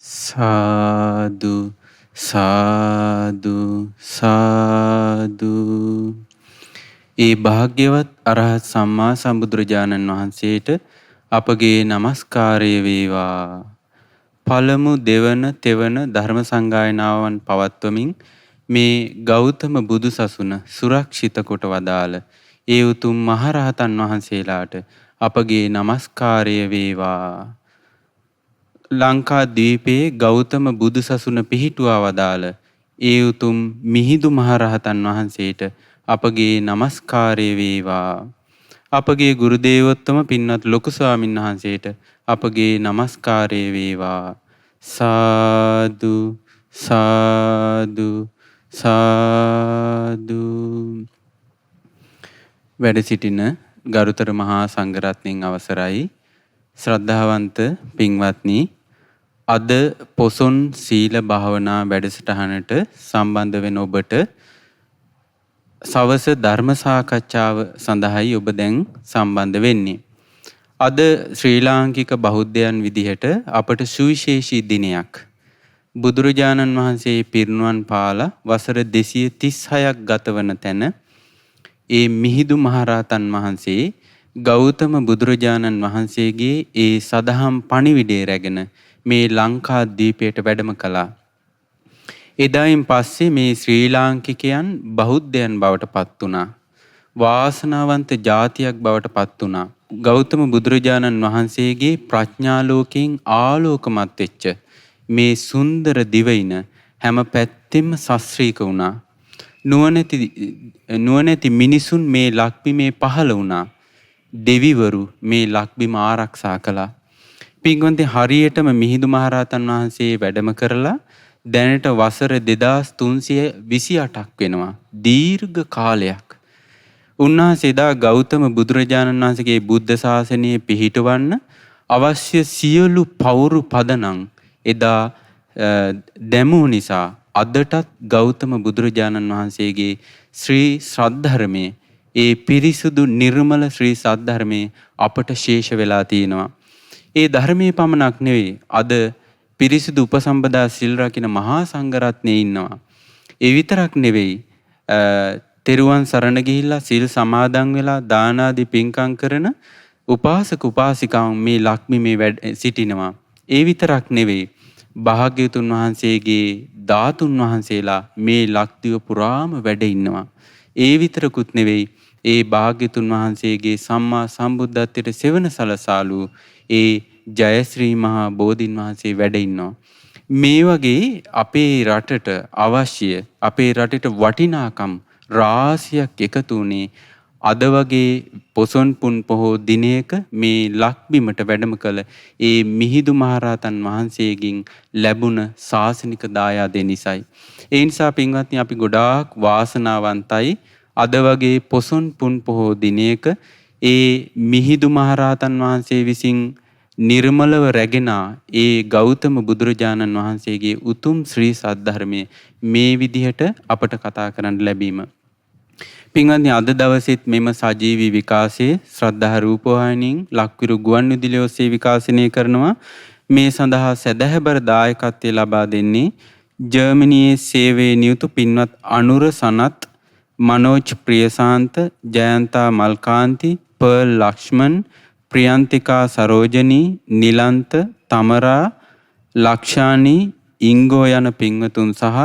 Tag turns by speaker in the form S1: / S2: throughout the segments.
S1: සාදු සාදු සාදු. ඒ භාග්‍යවත් අරහත් සම්මා සම්බුදුරජාණන් වහන්සේට අපගේ নমස්කාරය වේවා. පළමු දෙවන තෙවන ධර්ම සංගායනාවන් පවත්වමින් මේ ගෞතම බුදුසසුන සුරක්ෂිත කොට වදාළ ඒ උතුම් මහරහතන් වහන්සේලාට අපගේ নমස්කාරය වේවා. ලංකා දීපයේ ගෞතම බුදුසසුන පිහිටුවා වදාළ ඒ උතුම් මිහිඳු මහරහතන් වහන්සේට අපගේ নমස්කාරය වේවා. අපගේ ගුරු දේවෝත්තම පින්වත් ලොකු ස්වාමීන් වහන්සේට අපගේ নমස්කාරය වේවා. සාදු සාදු සාදු. වැඩ සිටින ගරුතර මහා සංඝරත්නයන් අවසරයි. ශ්‍රද්ධාවන්ත පින්වත්නි, අද පොසොන් සීල භාවනා වැඩසටහනට සම්බන්ධ වෙන ඔබට සවස ධර්ම සාකච්ඡාව සඳහායි ඔබ දැන් සම්බන්ධ වෙන්නේ. අද ශ්‍රී ලාංකික බෞද්ධයන් විදිහට අපට සුවිශේෂී දිනයක්. බුදුරජාණන් වහන්සේ පිරිනුවන් පාලා වසර 236ක් ගතවන තැන ඒ මිහිඳු මහරහතන් වහන්සේ ගෞතම බුදුරජාණන් වහන්සේගේ ඒ සදහම් පණිවිඩය රැගෙන මේ ලංකා දීපයට වැඩම කළා. එදායින් පස්සේ මේ ශ්‍රී ලාංකිකයන් බෞද්ධයන් බවට පත් වුණා. වාසනාවන්ත ජාතියක් බවට පත් වුණා. ගෞතම බුදුරජාණන් වහන්සේගේ ප්‍රඥාලෝකයෙන් ආලෝකමත් වෙච්ච මේ සුන්දර දිවයින හැම පැත්තෙම සශ්‍රීක වුණා. නුවණැති මිනිසුන් මේ ලක්බිමේ පහළ වුණා. දෙවිවරු මේ ලක්බිම ආරක්ෂා කළා. පින්වන්තේ හරියටම මිහිඳු මහරහතන් වහන්සේ වැඩම කරලා දැනට වසර 2328ක් වෙනවා. දීර්ඝ කාලයක්. උන්වහන්සේ එදා ගෞතම බුදුරජාණන් වහන්සේගේ බුද්ධ ශාසනය පිහිටවන්න අවශ්‍ය සියලු පවුරු පදනම් එදා දැමූ නිසා අදටත් ගෞතම බුදුරජාණන් වහන්සේගේ ශ්‍රී සද්ධර්මයේ ඒ පිරිසුදු නිර්මල ශ්‍රී සද්ධර්මයේ අපට ශේෂ වෙලා තියෙනවා. ඒ ධර්මයේ පමණක් නෙවෙයි, අද පිරිසුදු උපසම්පදා සිල් රකින්න මහා සංඝරත්නයේ ඉන්නවා. ඒ විතරක් නෙවෙයි, තෙරුවන් සරණ ගිහිල්ලා සිල් සමාදන් වෙලා දාන ආදී පින්කම් කරන උපාසක උපාසිකාවන් මේ ලක්බිමේ සිටිනවා. ඒ විතරක් නෙවෙයි, භාග්‍යවතුන් වහන්සේගේ ධාතුන් වහන්සේලා මේ ලක්දිව පුරාම වැඩ ඉන්නවා. ඒ විතරකුත් නෙවෙයි, ඒ භාග්‍යවතුන් වහන්සේගේ සම්මා සම්බුද්ධත්වයට සෙවණ සලසාලු ඒ ජයශ්‍රී මහා බෝධීන් වහන්සේ වැඩ ඉන්නවා. මේ වගේ අපේ රටට අවශ්‍ය, අපේ රටට වටිනාකම් රාශියක් එකතු වුණේ අද වගේ පොසොන් පුන් පොහෝ දිනයක මේ ලක්බිමට වැඩම කළ ඒ මිහිඳු මහරහතන් වහන්සේගෙන් ලැබුණ ශාසනික දායාදය නිසායි. ඒ නිසා පින්වත්නි, අපි ගොඩාක් වාසනාවන්තයි අද වගේ පොසොන් පුන් පොහෝ දිනයක ඒ මිහිඳු මහරහතන් වහන්සේ විසින් නිර්මලව රැගෙන ඒ ගෞතම බුදුරජාණන් වහන්සේගේ උතුම් ශ්‍රී සද්ධර්මයේ මේ විදිහට අපට කතා කරන්න ලැබීම. පින්වත්නි, අද දවසෙත් මෙම සජීවී විකාශයේ ශ්‍රද්ධා රූපවාහිනියෙන් ලක්විරු ගුවන්විදුලිය ඔස්සේ විකාශනය කරනවා. මේ සඳහා සදහැබර දායකත්වය ලබා දෙන්නේ ජර්මනියේ සේවයේ නියුතු පින්වත් අනුර සනත්, මනෝජ් ප්‍රියසාන්ත, ජයන්තා මල්කාන්ති, පර්ල් ලක්ෂ්මන්, ප්‍රියන්තිකා සරෝජනී, නිලන්ත, තමරා, ලක්ෂානී, ඉංගෝ යන පින්වතුන් සහ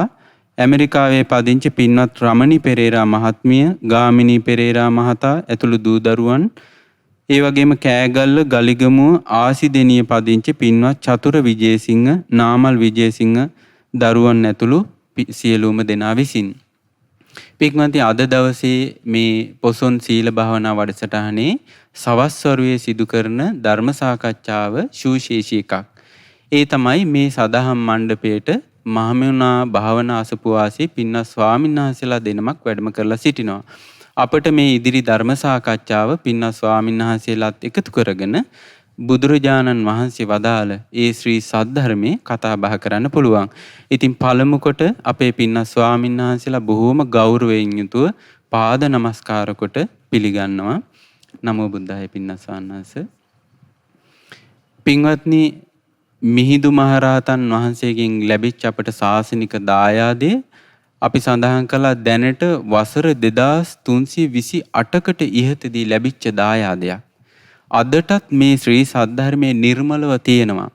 S1: ඇමරිකාවේ පදිංචි පින්වත් රමණි පෙරේරා මහත්මිය, ගාමිණී පෙරේරා මහතා ඇතුළු දූ දරුවන්, ඒ වගේම කෑගල්ල ගලිගමුව ආසිදෙනිය පදිංචි පින්වත් චතුර විජේසිංහ, නාමල් විජේසිංහ දරුවන් ඇතුළු සියලුම දෙනා විසින් පින්වත්නි, අද දවසේ මේ පොසොන් සීල භාවනා වැඩසටහනේ සවස් වරුවේ සිදු කරන ධර්ම සාකච්ඡාව සුවිශේෂී එකක්. ඒ තමයි මේ සදහම් මණ්ඩපයේට මහමෙවුනා භාවනා අසපුවාසී පින්වත් ස්වාමීන් වහන්සේලා දෙනමක් වැඩම කරලා සිටිනවා. අපට මේ ඉදිරි ධර්ම සාකච්ඡාව පින්වත් ස්වාමීන් වහන්සේලාත් එකතු කරගෙන බුදුරජාණන් වහන්සේ වදාළ ඒ ශ්‍රී සද්ධර්මයේ කතා බහ කරන්න පුළුවන්. ඉතින් පළමු කොට අපේ පින්වත් ස්වාමීන් වහන්සේලා බොහෝම ගෞරවයෙන් යුතුව පාද නමස්කාර කොට පිළිගන්නවා. නමෝ බුද්ධාය පින්වත් ස්වාමීන් වහන්සේ. පින්වත්නි, මිහිඳු මහරහතන් වහන්සේගෙන් ලැබිච්ච අපට ශාසනික දායාදය අපි සඳහන් කළා දැනට වසර 2328කට ඉහතදී ලැබිච්ච දායාදයක්. අදටත් මේ ශ්‍රී සද්ධර්මයේ නිර්මලව තියෙනවා.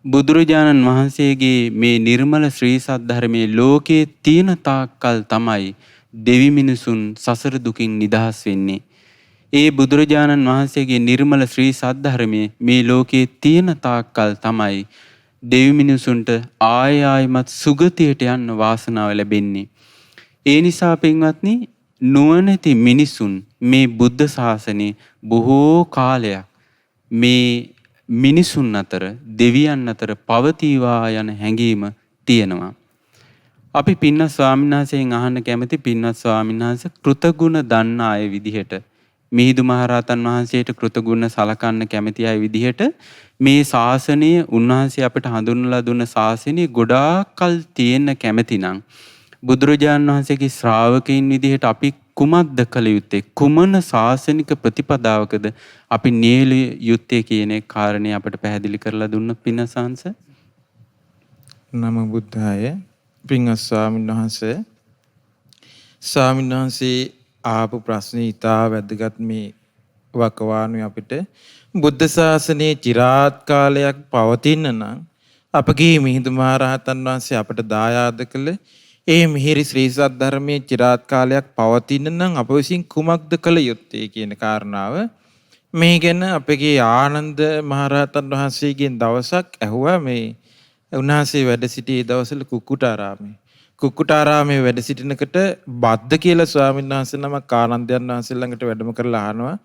S1: බුදුරජාණන් වහන්සේගේ මේ නිර්මල ශ්‍රී සද්ධර්මයේ ලෝකයේ තියෙන තාක්කල් තමයි දෙවි මිනිසුන් සසර දුකින් නිදහස් වෙන්නේ. ඒ බුදුරජාණන් වහන්සේගේ නිර්මල ශ්‍රී සද්ධර්මයේ මේ ලෝකයේ තියෙන තාක්කල් තමයි දෙවි මිනිසුන්ට ආයමත් සුගතියට යන්න වාසනාව ලැබෙන්නේ. ඒ නිසා පින්වත්නි නුවණැති මිනිසුන් මේ බුද්ධ ශාසනය බොහෝ කාලයක් මේ මිනිසුන් අතර දෙවියන් අතර පවතිවා යන හැඟීම තියෙනවා. අපි පින්වත් ස්වාමීන් වහන්සේගෙන් අහන්න කැමති පින්වත් ස්වාමීන් වහන්සේ කෘතගුණ දන්න අය විදිහට මිහිඳු මහරහතන් වහන්සේට කෘතගුණ සලකන්න කැමති අය විදිහට මේ ශාසනය උන්වහන්සේ අපට හඳුන්වලා දුන්න ශාසනය ගොඩාක් කල් තියෙන්න කැමති නම් බුදුරජාණන් වහන්සේගේ ශ්‍රාවකයන් විදිහට අපි කුමක්ද කළ යුත්තේ කුමන ශාසනික ප්‍රතිපදාවකද අපි නියැලිය යුත්තේ කියන කාරණේ අපට පැහැදිලි කරලා දුන්නොත් පින්නසංශ.
S2: නම බුද්ධාය. පින්වත් ස්වාමීන් වහන්සේ ආපු ප්‍රශ්නේ ඉතා වැදගත්. මේ වකවානුවේ අපිට බුද්ධ ශාසනයේ চিරාත් කාලයක් පවතින නම් අපගේ මිහිඳු මහරහතන් වහන්සේ අපට දායාද කළ ඒ මිහිරි ශ්‍රී සද්ධර්මයේ চিරාත් කාලයක් පවතින නම් අප විසින් කුමක්ද කළ යුත්තේ කියන කාරණාව මේ ගැන අපගේ ආනන්ද මහරහතන් වහන්සේගෙන් දවසක් ඇහුවා. මේ උන්වහන්සේ වැඩ සිටි දවසල කුක්කුටාරාමේ වැඩ සිටිනකොට බද්ද කියලා ස්වාමීන් වහන්සේ නමක් ආනන්දයන් වහන්සේ ළඟට වැඩම කරලා අහනවා,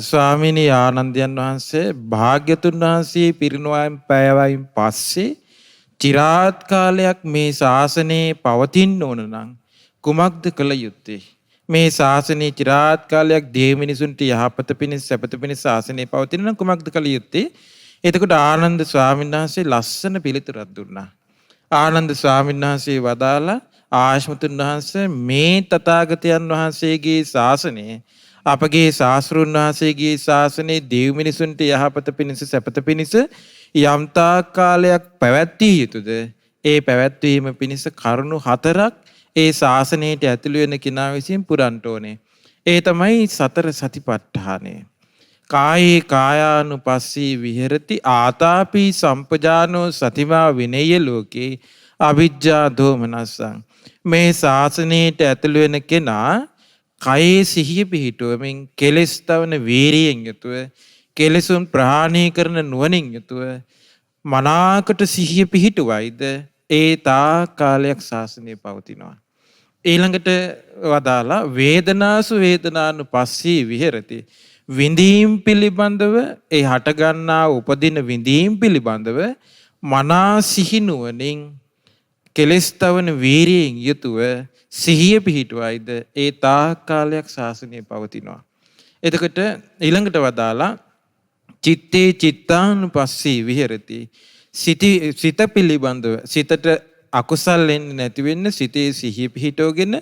S2: ස්වාමීනි ආනන්දයන් වහන්සේ භාග්‍යතුන් වහන්සේ පිරිනොයම් පෑවයින් පස්සේ চিරාත් කාලයක් මේ ශාසනයේ පවතින්න ඕන නම් කුමක්ද කළ යුත්තේ? මේ ශාසනයේ চিරාත් කාලයක් දෙවි මිනිසුන්ට යහපත පිණිස සැපත පිණිස ශාසනය පවතින නම් කුමක්ද කළ යුත්තේ? එතකොට ආනන්ද ස්වාමීන් වහන්සේ ලස්සන පිළිතුරක් දුන්නා. ආනන්ද ස්වාමීන් වහන්සේ වදාලා, ආශ්මතුන් වහන්සේ මේ තථාගතයන් වහන්සේගේ ශාසනය අපගේ ශාස්ත්‍රුන් වහන්සේගේ ශාසනයේ දෙවි මිනිසුන්ට යහපත පිණිස සැපත පිණිස යම් තාක් කාලයක් පැවැත්විය යුතුද? ඒ පැවැත්වීම පිණිස කරුණු 4ක් ඒ ශාසනයට ඇතුළු වෙන කෙනා විසින් පුරන්න ඕනේ. ඒ තමයි සතර සතිපට්ඨානය. කායේ කායානුපස්සී විහෙරති ආතාපි සම්පජානෝ සතිමා විනේය ලෝකේ අවිජ්ජා දෝමනස්සං. මේ ශාසනයට ඇතුළු වෙන කෙනා කයේ සිහිය පිහිටුවමින් කෙලෙස් තවන වීරියෙන් යුතුව කෙලෙසුන් ප්‍රහාණය කරන නුවණින් යුතුව මනාකට සිහිය පිහිටුවයිද ඒ තා කාලයක් ශාසනය පවතිනවා. ඊළඟට වදාලා වේදනාසු වේදනානුපස්සී විහෙරති. විඳීම් පිළිබඳව ඒ හටගන්නා උපදින විඳීම් පිළිබඳව මනා සිහිනුවණින් කෙලෙස් තවන වීරියෙන් යුතුව සිහිය පිහිටුවයිද ඒ තා කාලයක් ශාසනය පවතිනවා. එතකොට ඊළඟට වදාලා චිත්තේ චිත්තානුපස්සී විහෙරති. සිත පිළිබඳව සිතට අකුසල් එන්නේ නැති වෙන්න සිතේ සිහිය පිහිටවගෙන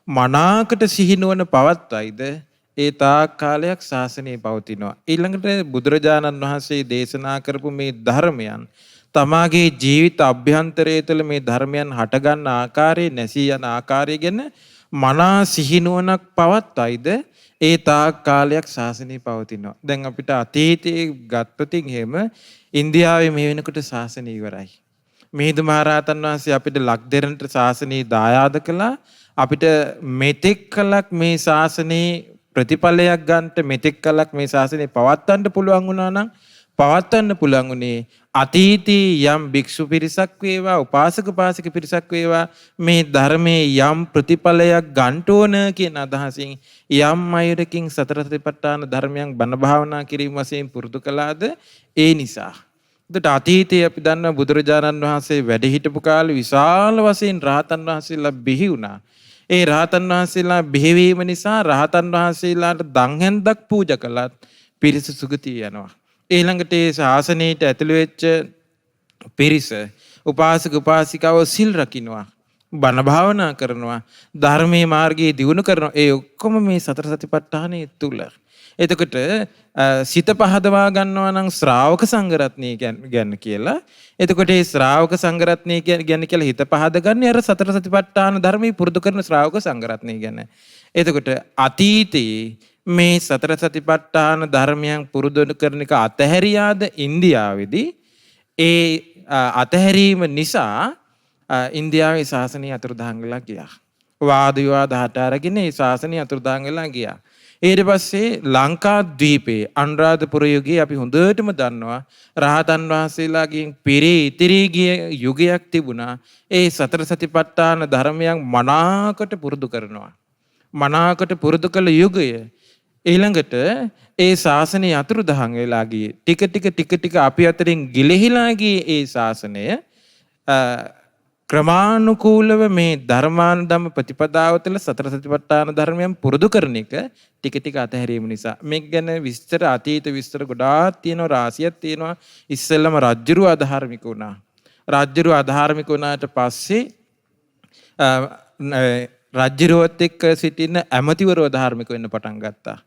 S2: මනාකට සිහිනුවන පවත්වයිද ඒ තා කාලයක් ශාසනය පවතිනවා. ඊළඟට බුදුරජාණන් වහන්සේ දේශනා කරපු මේ ධර්මයන් තමාගේ ජීවිත අභ්‍යන්තරය තුළ මේ ධර්මයන් හටගන්න ආකාරය නැසී යන ආකාරය ගැන මනා සිහිනුවනක් පවත්වයිද ඒ තා කාලයක් ශාසනය පවතිනවා. දැන් අපිට අතීතයේ ගත්තොතින් එහෙම ඉන්දියාවේ මේ වෙනකොට ශාසනය ඉවරයි. මිහිඳු මහරහතන් වහන්සේ අපිට ලක්දෙරණට ශාසනය දායාද කළා. අපිට මෙතෙක් කලක් මේ ශාසනයේ ප්‍රතිඵලයක් ගන්නට මෙතෙක් කලක් මේ ශාසනය පවත්වන්න පුළුවන් වුණා නම් පවත්වන්න පුළුවන් උනේ අතීතයේ යම් භික්ෂු පිරිසක් වේවා උපාසක උපාසික පිරිසක් වේවා මේ ධර්මයේ යම් ප්‍රතිඵලයක් ගන්න ඕන කියන අදහසින් යම් අයරකින් සතර සතිපට්ඨාන ධර්මයන් බණ භාවනා කිරීම වශයෙන් පුරුදු කළාද ඒ නිසා. ඒකට අතීතයේ අපි දන්නා බුදුරජාණන් වහන්සේ වැඩ හිටපු කාලේ විශාල වශයෙන් රහතන් වහන්සේලා බිහි වුණා. ඒ රහතන් වහන්සේලා බිහිවීම නිසා රහතන් වහන්සේලාට දන් හැන්දක් පූජා කළත් පිරිස සුගතිය යනවා. ඊළඟට ඒ ශාසනයට ඇතුළු වෙච්ච පිරිස උපාසක උපාසිකාව සිල් රකින්නවා. බණ භාවනා කරනවා, ධර්මයේ මාර්ගයේ දියුණු කරනවා. ඒ ඔක්කොම මේ සතර සතිපට්ඨානය තුල. එතකොට සිත පහදවා ගන්නවා නම් ශ්‍රාවක සංඝරත්නය ගැන කියලා. එතකොට මේ ශ්‍රාවක සංඝරත්නය ගැන කියලා හිත පහදගන්නේ අර සතර සතිපට්ඨාන ධර්මයේ පුරුදු කරන ශ්‍රාවක සංඝරත්නය ගැන. එතකොට අතීතයේ මේ සතර සතිපට්ඨාන ධර්මයන් පුරුදු කරන එක අතහැරියාද ඉන්දියාවේදී ඒ අතහැරීම නිසා ඉන්දියාවේ ශාසනය අතුරුදහන් වෙලා ගියා. වාද විවාද හට අරගෙන ඒ ශාසනය අතුරුදහන් වෙලා ගියා. ඊට පස්සේ ලංකාද්වීපයේ අනුරාධපුර යුගයේ අපි හොඳටම දන්නවා රහතන් වහන්සේලාගෙන් පිරී ඉතිරී ගිය යුගයක් තිබුණා. ඒ සතර සතිපට්ඨාන ධර්මයන් මනාකොට පුරුදු කරනවා. මනාකොට පුරුදු කළ යුගය ඊළඟට ඒ ශාසනය අතුරුදහන් වෙලා ගියේ. ටික ටික අපි අතරින් ගිලිහිලා ගියේ ඒ ශාසනය ක්‍රමානුකූලව මේ ධර්මානුධම්ම ප්‍රතිපදාව තුළ සතර සතිපට්ඨාන ධර්මයන් පුරුදු කරන එක ටික ටික අතහැරීම නිසා. මේක ගැන විස්තර අතීත විස්තර ගොඩාක් තියෙනවා, රාශියක් තියෙනවා. ඉස්සෙල්ලම රජ්ජුරුව අධාර්මික වුණා. රජ්ජුරුව අධාර්මික වුණාට පස්සේ රජ්ජුරුවත් එක්ක සිටින ඇමතිවරු අධාර්මික වෙන්න පටන් ගත්තා.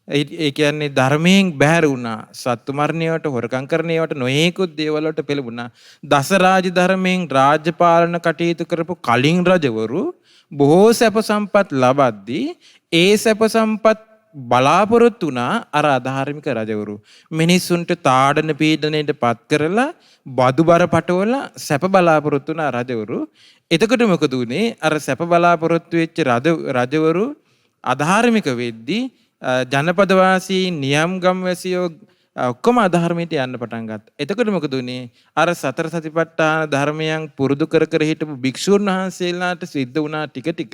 S2: ඒ කියන්නේ ධර්මයෙන් බැහැර වුණා. සත්තු මරණයට, හොරකම් කරන්නේවට, නොයෙකුත් දේවල් වලට පෙළඹුණා. දසරාජ ධර්මයෙන් රාජ්‍ය පාලන කටයුතු කරපු කලින් රජවරු බොහෝ සැප සම්පත් ලබද්දී ඒ සැප සම්පත් බලාපොරොත්තු වුණා අර අධාර්මික රජවරු. මිනිස්සුන්ට තාඩන පීඩනයට පත් කරලා බදු බර පටවල සැප බලාපොරොත්තු වුණා රජවරු. එතකොට මොකද උනේ? අර සැප බලාපොරොත්තු වෙච්ච රජවරු අධාර්මික වෙද්දී ජනපදවාසී නියම් ගම්වැසියෝ ඔක්කොම අධර්මයට යන්න පටන් ගත්තා. එතකොට මොකද උනේ? අර සතර සතිපට්ඨාන ධර්මයන් පුරුදු කර කර හිටපු භික්ෂුන් වහන්සේලාට සිද්ධ වුණා ටික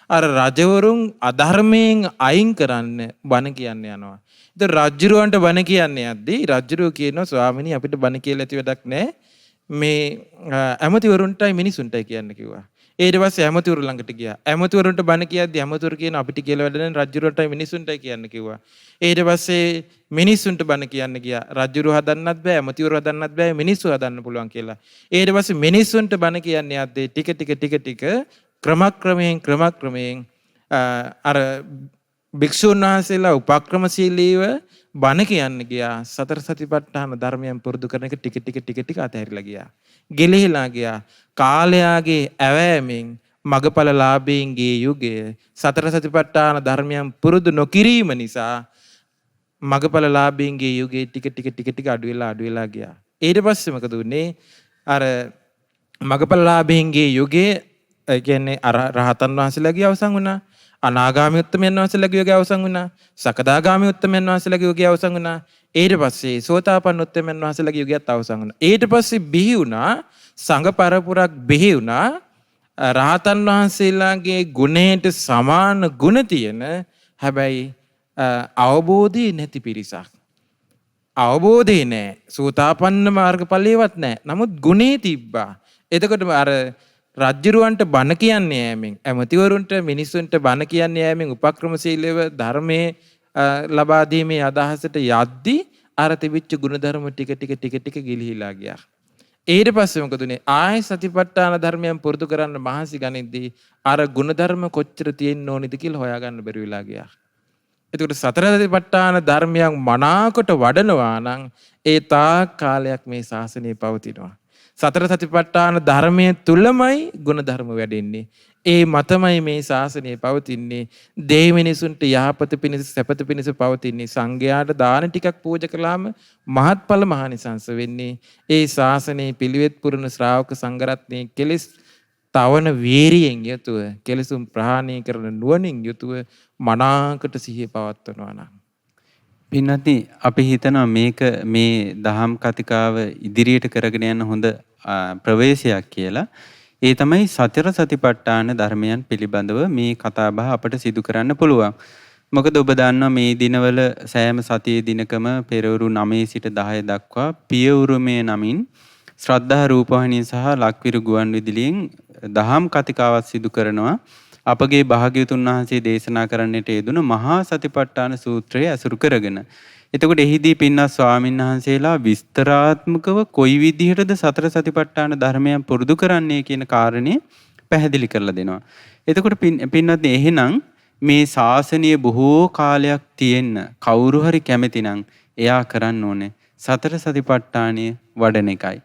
S2: අර රජවරුන් අධර්මයෙන් අයින් කරන්න බණ කියන්න යනවා. ඉතින් රජුරවන්ට බණ කියන්න යද්දී රජුරෝ කියනවා ස්වාමිනී අපිට බණ කියලා ඇති වැඩක් නැහැ. මේ ඇමතිවරුන්ටයි මිනිසුන්ටයි කියන්න කිව්වා. ඊට පස්සේ ඇමතිවරු ළඟට ගියා. ඇමතිවරුන්ට බණ කියද්දි ඇමතිවරු කියන අපිට කියලා වැඩ නැහැ රජුරවන්ටයි මිනිසුන්ටයි කියන්න කිව්වා. ඊට පස්සේ මිනිසුන්ට බණ කියන්න ගියා. රජුරු හදන්නත් බෑ, ඇමතිවරු හදන්නත් බෑ, මිනිස්සු හදන්න පුළුවන් කියලා. ඊට පස්සේ මිනිසුන්ට බණ කියන්න යද්දී ටික ක්‍රමක්‍රමයෙන් අර භික්ෂුන් වහන්සේලා උපක්‍රමශීලීව බණ කියන්න ගියා. සතර සතිපට්ඨාන ධර්මයන් පුරුදු කරන එක ටික අතහැරිලා ගියා. ගෙලිහිලා ගියා. කාලයාගේ ඇවෑමෙන් මගපලලාභීන්ගේ යුගය සතර සතිපට්ඨාන ධර්මයන් පුරුදු නොකිරීම නිසා මගපලලාභීන්ගේ යුගයේ ටික අඩු වෙලා ගියා. ඊට පස්සේ මොකද උනේ? අර මගපලලාභීන්ගේ යුගයේ ඒ කියන්නේ රහතන් වහන්සේලාගේ අවසන් වුණා. අනාගාමී උත්තමයන් වහන්සේලාගේ යුගය අවසන් වුණා. සකදාගාමී උත්තමයන් වහන්සේලාගේ යුගය අවසන් වුණා. ඊට පස්සේ සෝතාපන්න උත්තමයන් වහන්සේලාගේ යුගයත් අවසන් වුණා. ඊට පස්සේ බිහි වුණා සංඝ පරපුරක් බිහි වුණා. රහතන් වහන්සේලාගේ ගුණයට සමාන ගුණ තියෙන හැබැයි අවබෝධය නැති පිරිසක්. අවබෝධය නැහැ. සෝතාපන්න මාර්ගඵලයේවත් නැහැ. නමුත් ගුණේ තිබ්බා. එතකොට අර රජ්ජුරුවන්ට බණ කියන්නේ යෑමෙන්, ඇමතිවරුන්ට මිනිස්සුන්ට බණ කියන්නේ යෑමෙන් උපක්‍රමශීලීව ධර්මයේ ලබා දීමේ අදහසට යද්දී අර තිබිච්ච ගුණධර්ම ටික ගිලිහිලා ගියා. ඊට පස්සේ මොකද උනේ? ආය සතිපට්ඨාන ධර්මයන් පුරුදු කරන්න මහන්සි ගනිද්දී අර ගුණධර්ම කොච්චර තියෙන්න ඕනිද කියලා හොයාගන්න බැරි වෙලා ගියා. එතකොට සතර සතිපට්ඨාන ධර්මයන් මනාකොට වඩනවා නම් ඒ තාක් කාලයක් මේ ශාසනය පවතිනවා. සතර සතිපට්ඨාන ධර්මයේ තුලමයි ගුණධර්ම වැඩෙන්නේ. ඒ මතමයි මේ ශාසනය පවතින්නේ. දෙවි මිනිසුන්ට යහපත පිණිස සැපත පිණිස පවතින්නේ. සංඝයාට දාන ටිකක් පූජා කළාම මහත්ඵල මහානිසංස වෙන්නේ. ඒ ශාසනයේ පිළිවෙත් පුරන ශ්‍රාවක සංඝරත්නයේ කෙලෙස් තවන වීරියෙන් යුතුව, කෙලෙසුම් ප්‍රහාණය කරන නුවණින් යුතුව මනාකට සිහිය පවත්වනවා නම්
S1: පින්නති අපි හිතනවා මේක මේ දහම් කතිකාව ඉදිරියට කරගෙන යන හොඳ ප්‍රවේශයක් කියලා. ඒ තමයි සතර සතිපට්ඨාන ධර්මයන් පිළිබඳව මේ කතා බහ අපට සිදු කරන්න පුළුවන්. මොකද ඔබ දන්නවා මේ දිනවල සෑම සතියේ දිනකම පෙරවරු 9 සිට 10 දක්වා පිය උරුමයේ නමින් ශ්‍රද්ධා රූපවාහිනිය සහ ලක්විරු ගුවන් විදුලියෙන් දහම් කතිකාවක් සිදු කරනවා. අපගේ භාග්‍යවතුන් වහන්සේ දේශනා කරන්නට යෙදුණු මහා සතිපට්ඨාන සූත්‍රය ඇසුරු කරගෙන. එතකොට එහිදී පින්වත් ස්වාමීන් වහන්සේලා විස්තරාත්මකව කොයි විදිහටද සතර සතිපට්ඨාන ධර්මයන් පුරුදු කරන්නේ කියන කාරණේ පැහැදිලි කරලා දෙනවා. එතකොට පින්වත්නි එහෙනම් මේ ශාසනීය බොහෝ කාලයක් තියෙන්න කවුරු හරි කැමති නම් එයා කරන්න ඕනේ සතර සතිපට්ඨානය වඩන එකයි.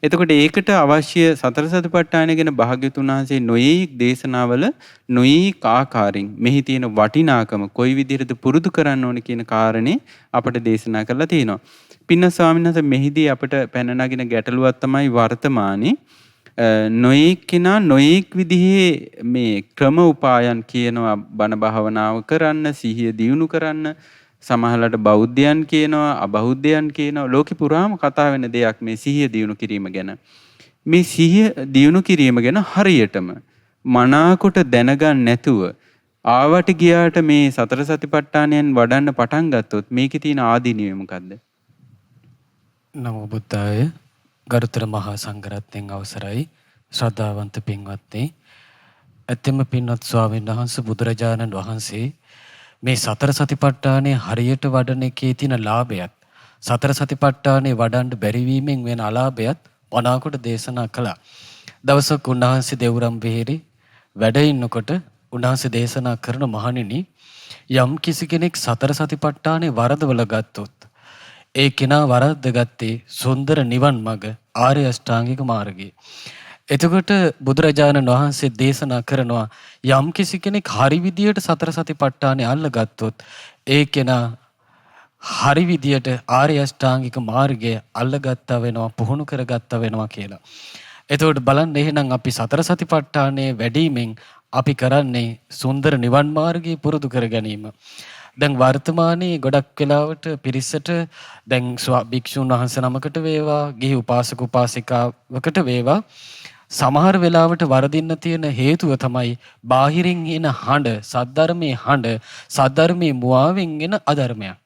S1: එතකොට ඒකට අවශ්‍ය සතර සතිපට්ඨානය ගැන භාග්‍යවතුන් වහන්සේ නොයේක් දේශනාවල නොයේක් ආකාරයෙන් මෙහි තියෙන වටිනාකම කොයි විදිහටද පුරුදු කරන්න ඕනේ කියන කාරණේ අපට දේශනා කරලා තියෙනවා. පින්න ස්වාමීන් වහන්සේ මෙහිදී අපට පැන නගින ගැටලුවක් තමයි වර්තමානයේ නොයෙක් කෙනා නොයෙක් විදිහේ මේ ක්‍රම උපායන් කියනවා බණ භාවනාව කරන්න සිහිය දියුණු කරන්න සමහරවිට බෞද්ධයන් කියනවා අබෞද්ධයන් කියනවා ලෝකෙ පුරාම කතා වෙන දෙයක් මේ සිහිය දියුණු කිරීම ගැන. මේ සිහිය දියුණු කිරීම ගැන හරියටම මනාකොට දැනගන්න නැතුව ආවට ගියාට මේ සතර සතිපට්ඨානයන් වඩන්න පටන් ගත්තොත් මේකේ තියෙන ආදීනිය මොකද්ද?
S3: නමෝ බුද්ධාය ගරුතර මහා සංඝරත්නයන් අවසරයි ශ්‍රද්ධාවන්ත පින්වත්නි. ඇත්තම පින්වත් ස්වාමීන් වහන්සේ බුදුරජාණන් වහන්සේ මේ සතර සතිපට්ඨානය හරියට වඩන එකේ තියෙන ලාභයත් සතර සතිපට්ඨානේ වඩන්න බැරි වීමෙන් වෙන අලාභයත් වනාකොට දේශනා කළා. දවසක් උන්වහන්සේ දෙවුරම් විහෙරේ වැඩ ඉන්නකොට උන්වහන්සේ දේශනා කරන මහණෙනි යම් කිසි කෙනෙක් සතර සතිපට්ඨානේ වරදවල ගත්තොත් ඒ කෙනා වරද්ද ගත්තේ සුන්දර නිවන් මඟ ආර්ය අෂ්ටාංගික මාර්ගය. එතකොට බුදුරජාණන් වහන්සේ දේශනා කරනවා යම් කිසි කෙනෙක් හරි විදියට සතර සතිපට්ඨානේ අල්ලගත්තොත් ඒ කෙනා හරි විදියට ආර්ය අෂ්ටාංගික මාර්ගය අල්ලගත්තා වෙනවා පුහුණු කරගත්තා වෙනවා කියලා. එතකොට බලන්න එහෙනම් අපි සතර සතිපට්ඨානේ වැඩිමෙන් අපි කරන්නේ සුන්දර නිවන් මාර්ගය පුරුදු කර ගැනීම. දැන් වර්තමානයේ ගොඩක් වෙලාවට පිරිසට දැන් භික්ෂුන් වහන්සේ නමකට වේවා ගිහි උපාසක උපාසිකාවකට වේවා සමහර වෙලාවට වරදින්න තියෙන හේතුව තමයි බාහිරින් එන හඬ සද්ධර්මයේ මුවාවෙන් එන අධර්මයක්.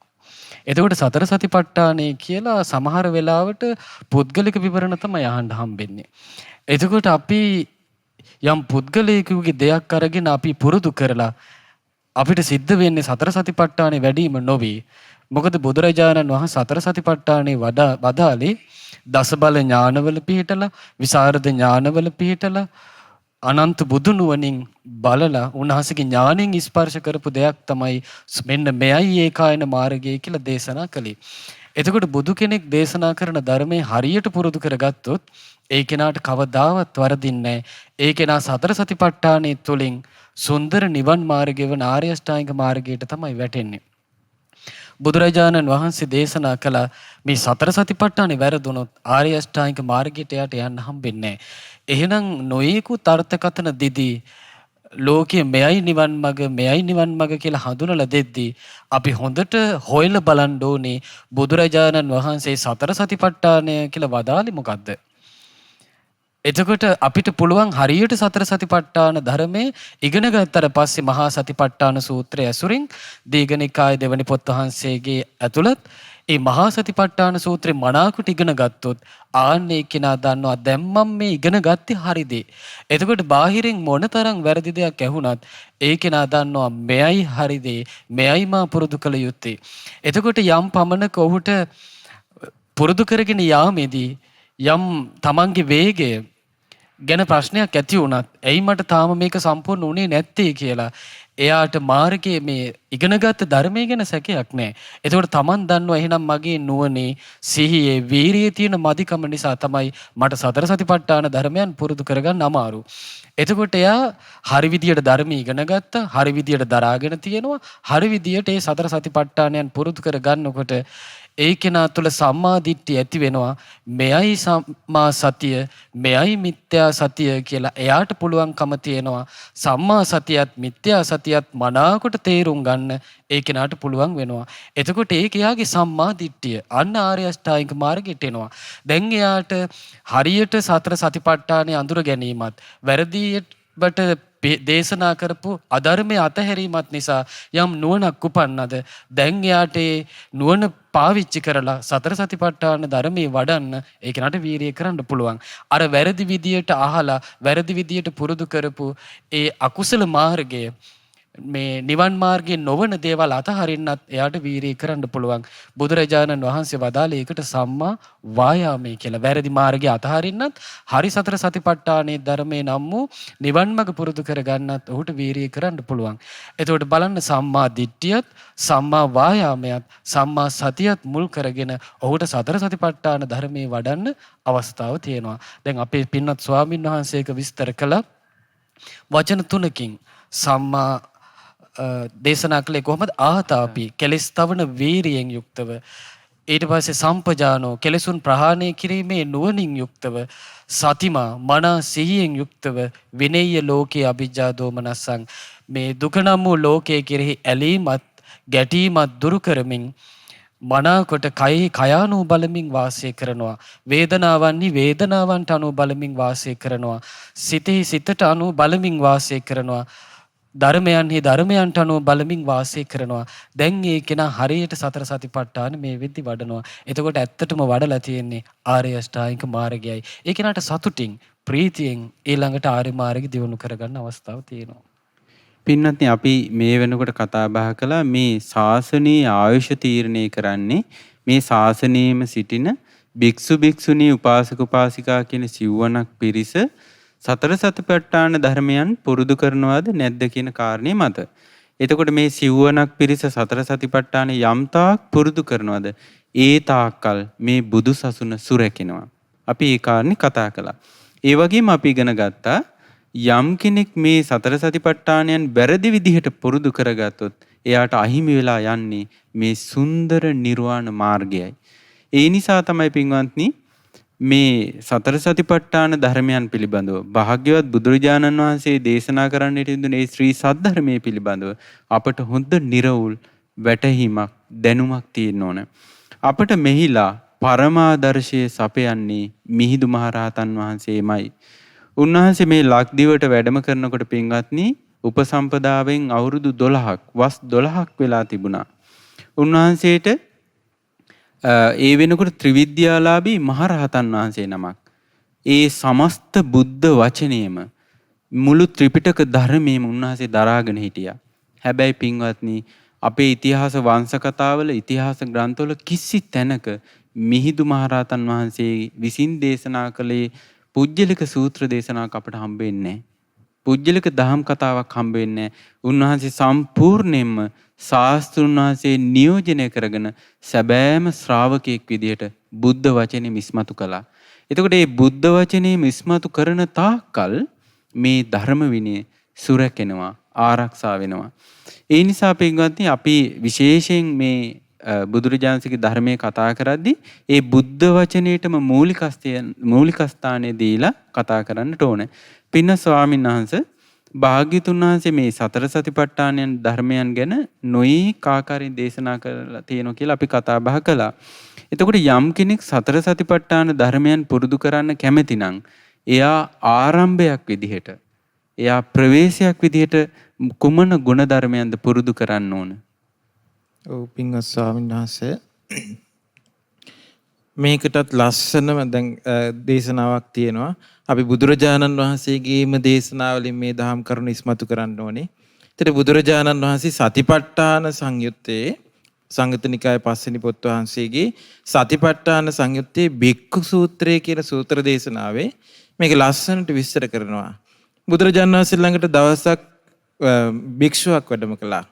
S3: එතකොට සතර සතිපට්ඨානය කියලා සමහර වෙලාවට පුද්ගලික විවරණ තමයි අහන්න හම්බෙන්නේ. එතකොට අපි යම් පුද්ගලිකයෙකුගේ දෙයක් අරගෙන අපි පුරුදු කරලා අපිට සිද්ධ වෙන්නේ සතර සතිපට්ඨානේ වැඩිම නොවේ. මොකද බුදුරජාණන් වහන්සේ සතර සතිපට්ඨානේ වදාළේ දස බල ඥානවල පිහිටලා විසරද ඥානවල පිහිටලා අනන්ත බුදු නුවණින් බලලා උන්වහන්සේගේ ඥාණයෙන් ස්පර්ශ කරපු දෙයක් තමයි මෙන්න මෙයයි ඒකායන මාර්ගය කියලා දේශනා කළේ. එතකොට බුදු කෙනෙක් දේශනා කරන ධර්මයේ හරියට පුරුදු කරගත්තොත් ඒ කෙනාට කවදාවත් වරදින්නේ නැහැ. ඒ කෙනා සතර සතිපට්ඨානේ තුලින් සුන්දර නිවන් මාර්ගය වන ආර්ය අෂ්ටාංගික මාර්ගයට තමයි වැටෙන්නේ. බුදුරජාණන් වහන්සේ දේශනා කළ මේ සතර සතිපට්ඨානේ වැරදුනොත් ආර්ය අෂ්ටාංගික මාර්ගයට යන්න හම්බෙන්නේ නැහැ. එහෙනම් නොයෙකුත් අර්ථකථන දිදී ලෝකයේ මෙයයි නිවන් මඟ කියලා හඳුනලා දෙද්දී අපි හොඳට හොයලා බලන්න ඕනේ බුදුරජාණන් වහන්සේ සතර සතිපට්ඨානය කියලා වදාළේ මොකද්ද? එතකොට අපිට පුළුවන් හරියට සතර සතිපට්ඨාන ධර්මයේ ඉගෙන ගත්තට පස්සේ මහා සතිපට්ඨාන සූත්‍රය ඇසුරින් දීඝනිකාය දෙවනි පොත් වහන්සේගේ ඇතුළත් ඒ මහා සතිපට්ඨාන සූත්‍රේ මනාකොට ඉගෙන ගත්තොත් ආන්නේ කෙනා දන්නවා දැන් මම මේ ඉගෙන ගත්තේ හරිද? එතකොට බාහිරින් මොනතරම් වැරදි දෙයක් ඇහුණත් ඒ කෙනා දන්නවා මෙයයි හරිද? මෙයයි මා පුරුදු කළ යුත්තේ. එතකොට යම් පමණක ඔහුට පුරුදු කරගෙන යාමේදී යම් තමන්ගේ වේගය ගැන ප්‍රශ්නයක් ඇති වුණත් ඇයි මට තාම මේක සම්පූර්ණ වුණේ නැත්තේ කියලා එයාට මාර්ගයේ මේ ඉගෙනගත්ත ධර්මයේ ගැන සැකයක් නැහැ. එතකොට Taman දන්නවා එහෙනම් මගේ නුවණේ සිහියේ වීරියේ තියෙන මදිකම නිසා තමයි මට සතර සතිපට්ඨාන ධර්මයන් පුරුදු කරගන්න අමාරු. එතකොට එයා හරි විදියට ධර්මී ඉගෙන ගත්තා, හරි විදියට දරාගෙන තියෙනවා, හරි විදියට ඒ සතර සතිපට්ඨානයන් පුරුදු කරගන්නකොට ඒ කෙනා තුළ සම්මා දිට්ඨිය ඇති වෙනවා. මෙයයි සම්මා සතිය, මෙයයි මිත්‍යා සතිය කියලා එයාට පුළුවන්කම තියෙනවා. සම්මා සතියත් මිත්‍යා සතියත් මනාකොට තේරුම් ගන්න ඒ කෙනාට පුළුවන් වෙනවා. එතකොට ඒක එයාගේ සම්මා දිට්ඨිය. අන්න ආර්ය අෂ්ටාංගික මාර්ගයට එනවා. දැන් එයාට හරියට සතර සතිපට්ඨානය අඳුර ගැනීමත් වැරදියට දේශනා කරපු අධර්මයේ අතහැරීමත් නිසා යම් නුවණක් උපන්නද දැන් එයාට ඒ නුවණ පාවිච්චි කරලා සතර සතිපට්ඨාන ධර්මයේ වඩන්න ඒ කෙනාට වීරිය කරන්න පුළුවන්. අර වැරදි විදියට අහලා වැරදි විදියට පුරුදු කරපු ඒ අකුසල මාර්ගය මේ නිවන් මාර්ගයේ නොවන දේවල් අතහරින්නත් එයාට වීරිය කරන්න පුළුවන්. බුදුරජාණන් වහන්සේ වදාළේ ඒකට සම්මා වායාමයේ කියලා. වැරදි මාර්ගය අතහරින්නත් හරි සතර සතිපට්ඨානයේ ධර්මයේ නම් වූ නිවන් මඟ පුරුදු කරගන්නත් ඔහුට වීරිය කරන්න පුළුවන්. එතකොට බලන්න සම්මා දිට්ඨියත් සම්මා වායාමයත් සම්මා සතියත් මුල් කරගෙන ඔහුට සතර සතිපට්ඨාන ධර්මයේ වඩන්න අවස්ථාව තියෙනවා. දැන් අපේ පින්වත් ස්වාමින් වහන්සේක විස්තර කළ වචන තුනකින් සම්මා දේශනා කළේ කොහොමද? ආතාපි කෙලස් තවන වීරියෙන් යුක්තව, ඊට පස්සේ සම්පජානෝ කෙලසුන් ප්‍රහාණය කිරීමේ නුවණින් යුක්තව, සතිමා මනා සිහියෙන් යුක්තව, විනේය ලෝකේ අභිජ්ජා දෝමනස්සං මේ දුක නම් වූ ලෝකයේ කෙරෙහි ඇලීමත් ගැටීමත් දුරු කරමින් මනාකොට කයෙහි කයානු බලමින් වාසය කරනවා. වේදනාවන්හි වේදනාවන්ට අනුව බලමින් වාසය කරනවා. සිතෙහි සිතට අනුව බලමින් වාසය කරනවා. ධර්මයන්හි ධර්මයන්ට අනුව බලමින් වාසය කරනවා. දැන් ඒ කෙනා හරියට සතර සතිපට්ඨාන මේ විදි වඩනවා. එතකොට ඇත්තටම වඩලා තියෙන්නේ ආර්ය අෂ්ටාංගික මාර්ගයයි. ඒ කෙනාට සතුටින් ප්‍රීතියෙන් ඊළඟට ආර්ය මාර්ගය දියුණු කරගන්න අවස්ථාව තියෙනවා.
S1: පින්වත්නි, අපි මේ වෙනකොට කතා බහ කළා මේ ශාසනීය ආයුෂ තීරණය කරන්නේ මේ ශාසනයේම සිටින භික්ෂු භික්ෂුණී උපාසක උපාසිකා කියන සිව්වණක් පිරිස සතර සතිපට්ඨාන ධර්මයන් පුරුදු කරනවද නැද්ද කියන කාරණේ මත. එතකොට මේ සිව්වණක් පිරිස සතර සතිපට්ඨාන යම් තාක් පුරුදු කරනවද ඒ තාක්කල් මේ බුදු සසුන සුරැකෙනවා. අපි ඒ කාරණේ කතා කළා. ඒ වගේම අපි ඉගෙන ගත්තා යම් කෙනෙක් මේ සතර සතිපට්ඨානයන් වැරදි විදිහට පුරුදු කරගත්තොත් එයාට අහිමි වෙලා යන්නේ මේ සුන්දර නිර්වාණ මාර්ගයයි. ඒ නිසා තමයි පින්වත්නි මේ සතර සතිපට්ඨාන ධර්මයන් පිළිබඳව භාග්‍යවත් බුදුරජාණන් වහන්සේ දේශනා කරන්නට යෙදුනේ ශ්‍රී සද්ධර්මයේ පිළිබඳව අපට හොඳ නිර්වුල් වැටහීමක් දැනුමක් තියෙන්න ඕන. අපට මෙහිලා පරමාදර්ශයේ සපයන්නේ මිහිඳු මහරහතන් වහන්සේමයි. උන්වහන්සේ මේ ලක්දිවට වැඩම කරනකොට පින්වත්නි උපසම්පදාවෙන් අවුරුදු 12ක් වස් 12ක් වෙලා තිබුණා. උන්වහන්සේට ඒ වෙනකොට ත්‍රිවිද්‍යාලාභී මහරහතන් වහන්සේ නමක්. ඒ සමස්ත බුද්ධ වචනයම මුළු ත්‍රිපිටක ධර්මයේම උන්වහන්සේ දරාගෙන හිටියා. හැබැයි පින්වත්නි අපේ ඉතිහාස වංශ කතාවල ඉතිහාස ග්‍රන්ථවල කිසි තැනක මිහිඳු මහරහතන් වහන්සේ විසින් දේශනා කළේ පුජ්‍යලික සූත්‍ර දේශනාවක් අපට හම්බෙන්නේ නැහැ. පුජ්‍යලික දහම් කතාවක් හම්බෙන්නේ නැහැ. උන්වහන්සේ සම්පූර්ණයෙන්ම ශාස්ත්‍රුන් වහන්සේ නියෝජනය කරගෙන සැබෑම ශ්‍රාවකයෙක් විදිහට බුද්ධ වචනේ මිස්මතු කළා. එතකොට මේ බුද්ධ වචනේ මිස්මතු කරන තාක්කල් මේ ධර්ම විනය සුරැකෙනවා, ආරක්ෂා වෙනවා. ඒ නිසා පින්වත්නි අපි විශේෂයෙන් මේ බුදුරජාණන්සේගේ ධර්මයේ කතා කරද්දී ඒ බුද්ධ වචනයේටම මූලිකස්ථානය දීලා කතා කරන්නට ඕනේ. පින්න ස්වාමීන් වහන්සේ භාග්‍යතුන් වහන්සේ මේ සතර සතිපට්ඨානයන් ධර්මයන් ගැන නොයෙක් ආකාරයෙන් දේශනා කරලා තියෙනවා කියලා අපි කතා බහ කළා. එතකොට යම් කෙනෙක් සතර සතිපට්ඨාන ධර්මයන් පුරුදු කරන්න කැමති නම් එයා ආරම්භයක් විදිහට, එයා ප්‍රවේශයක් විදිහට කුමන ගුණ ධර්මයන්ද පුරුදු කරන්න ඕන?
S2: ඔව් පින්වත් ස්වාමීන් වහන්සේ මේකටත් ලස්සනම දැන් දේශනාවක් තියෙනවා. අපි බුදුරජාණන් වහන්සේගේම දේශනාවලින් මේ දහම් කරුණු ඉස්මතු කරන්න ඕනේ. ඒතර බුදුරජාණන් වහන්සේ සතිපට්ඨාන සංයුත්තේ සංයුත්ත නිකායේ පස්වෙනි පොත් වහන්සේගේ සතිපට්ඨාන සංයුත්තේ භික්ඛු සූත්‍රය කියන සූත්‍ර දේශනාවේ මේක ලස්සනට විස්තර කරනවා. බුදුරජාණන් වහන්සේ ළඟට දවසක් භික්ෂුවක් වැඩම කළා.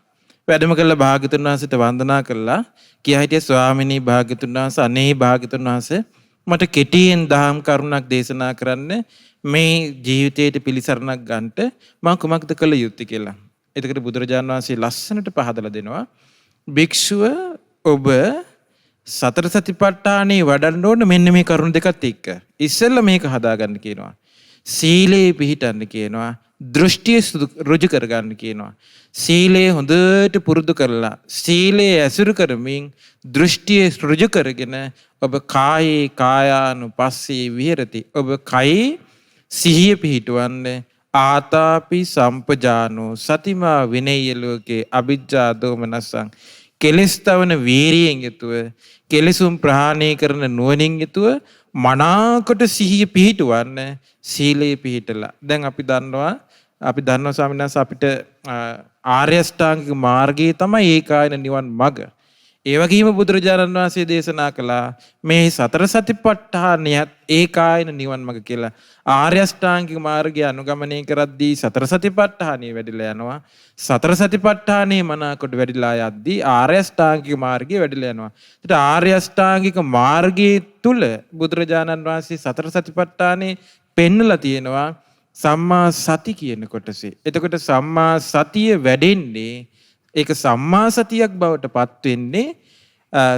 S2: වැඩම කළා භාග්‍යතුන් වහන්සේට වන්දනා කළා. කියා හිටියා ස්වාමිනී භාග්‍යතුන් වහන්සේ අනේ භාග්‍යතුන් වහන්සේ මට කෙටියෙන් දහම් කරුණක් දේශනා කරන්න මේ ජීවිතයට පිළිසරණක් ගන්නට මම කුමක්ද කළ යුත්තේ කියලා. එතකොට බුදුරජාණන් වහන්සේ ලස්සනට පහදලා දෙනවා. භික්ෂුව ඔබ සතර සතිපට්ඨානේ වඩන්න ඕන මෙන්න මේ කරුණු දෙකත් එක්ක. ඉස්සෙල්ලා මේක හදාගන්න කියනවා. සීලේ පිහිටන්න කියනවා. දෘෂ්ටිය ඍජු කරගන්න කියනවා. සීලය හොඳට පුරුදු කරලා සීලය ඇසුරු කරමින් දෘෂ්ටිය ඍජු කරගෙන ඔබ කායේ කායානුපස්සී විහෙරති. ඔබ කයේ සිහිය පිහිටවන්න. ආතාපි සම්පජානෝ සතිමා විනේය ලෝකේ අභිජ්ජා දෝමනසං කෙලස් තවන වීරියෙන් යුතුව කෙලසුම් ප්‍රහාණය කරන නුවණින් යුතුව මනාකොට සිහිය පිහිටවන්න. සීලය පිහිටලා දැන් අපි දන්නවා අපි දන්නවා ස්වාමීන් වහන්සේ අපිට ආර්ය අෂ්ටාංගික මාර්ගයේ තමයි ඒකායන නිවන් මඟ. ඒ වගේම බුදුරජාණන් වහන්සේ දේශනා කළා මේ සතර සතිපට්ඨානයත් ඒකායන නිවන් මඟ කියලා. ආර්ය අෂ්ටාංගික මාර්ගය අනුගමනය කරද්දී සතර සතිපට්ඨානිය වැඩිලා යනවා. සතර සතිපට්ඨානයේ මනාකොට වැඩිලා යද්දී ආර්ය අෂ්ටාංගික මාර්ගය වැඩිලා යනවා. ඒත් ආර්ය අෂ්ටාංගික මාර්ගයේ තුල බුදුරජාණන් වහන්සේ සතර සතිපට්ඨානේ පෙන්නලා තියෙනවා සම්මා සති කියන කොටසේ. එතකොට සම්මා සතිය වැඩෙන්නේ ඒක සම්මා සතියක් බවට පත් වෙන්නේ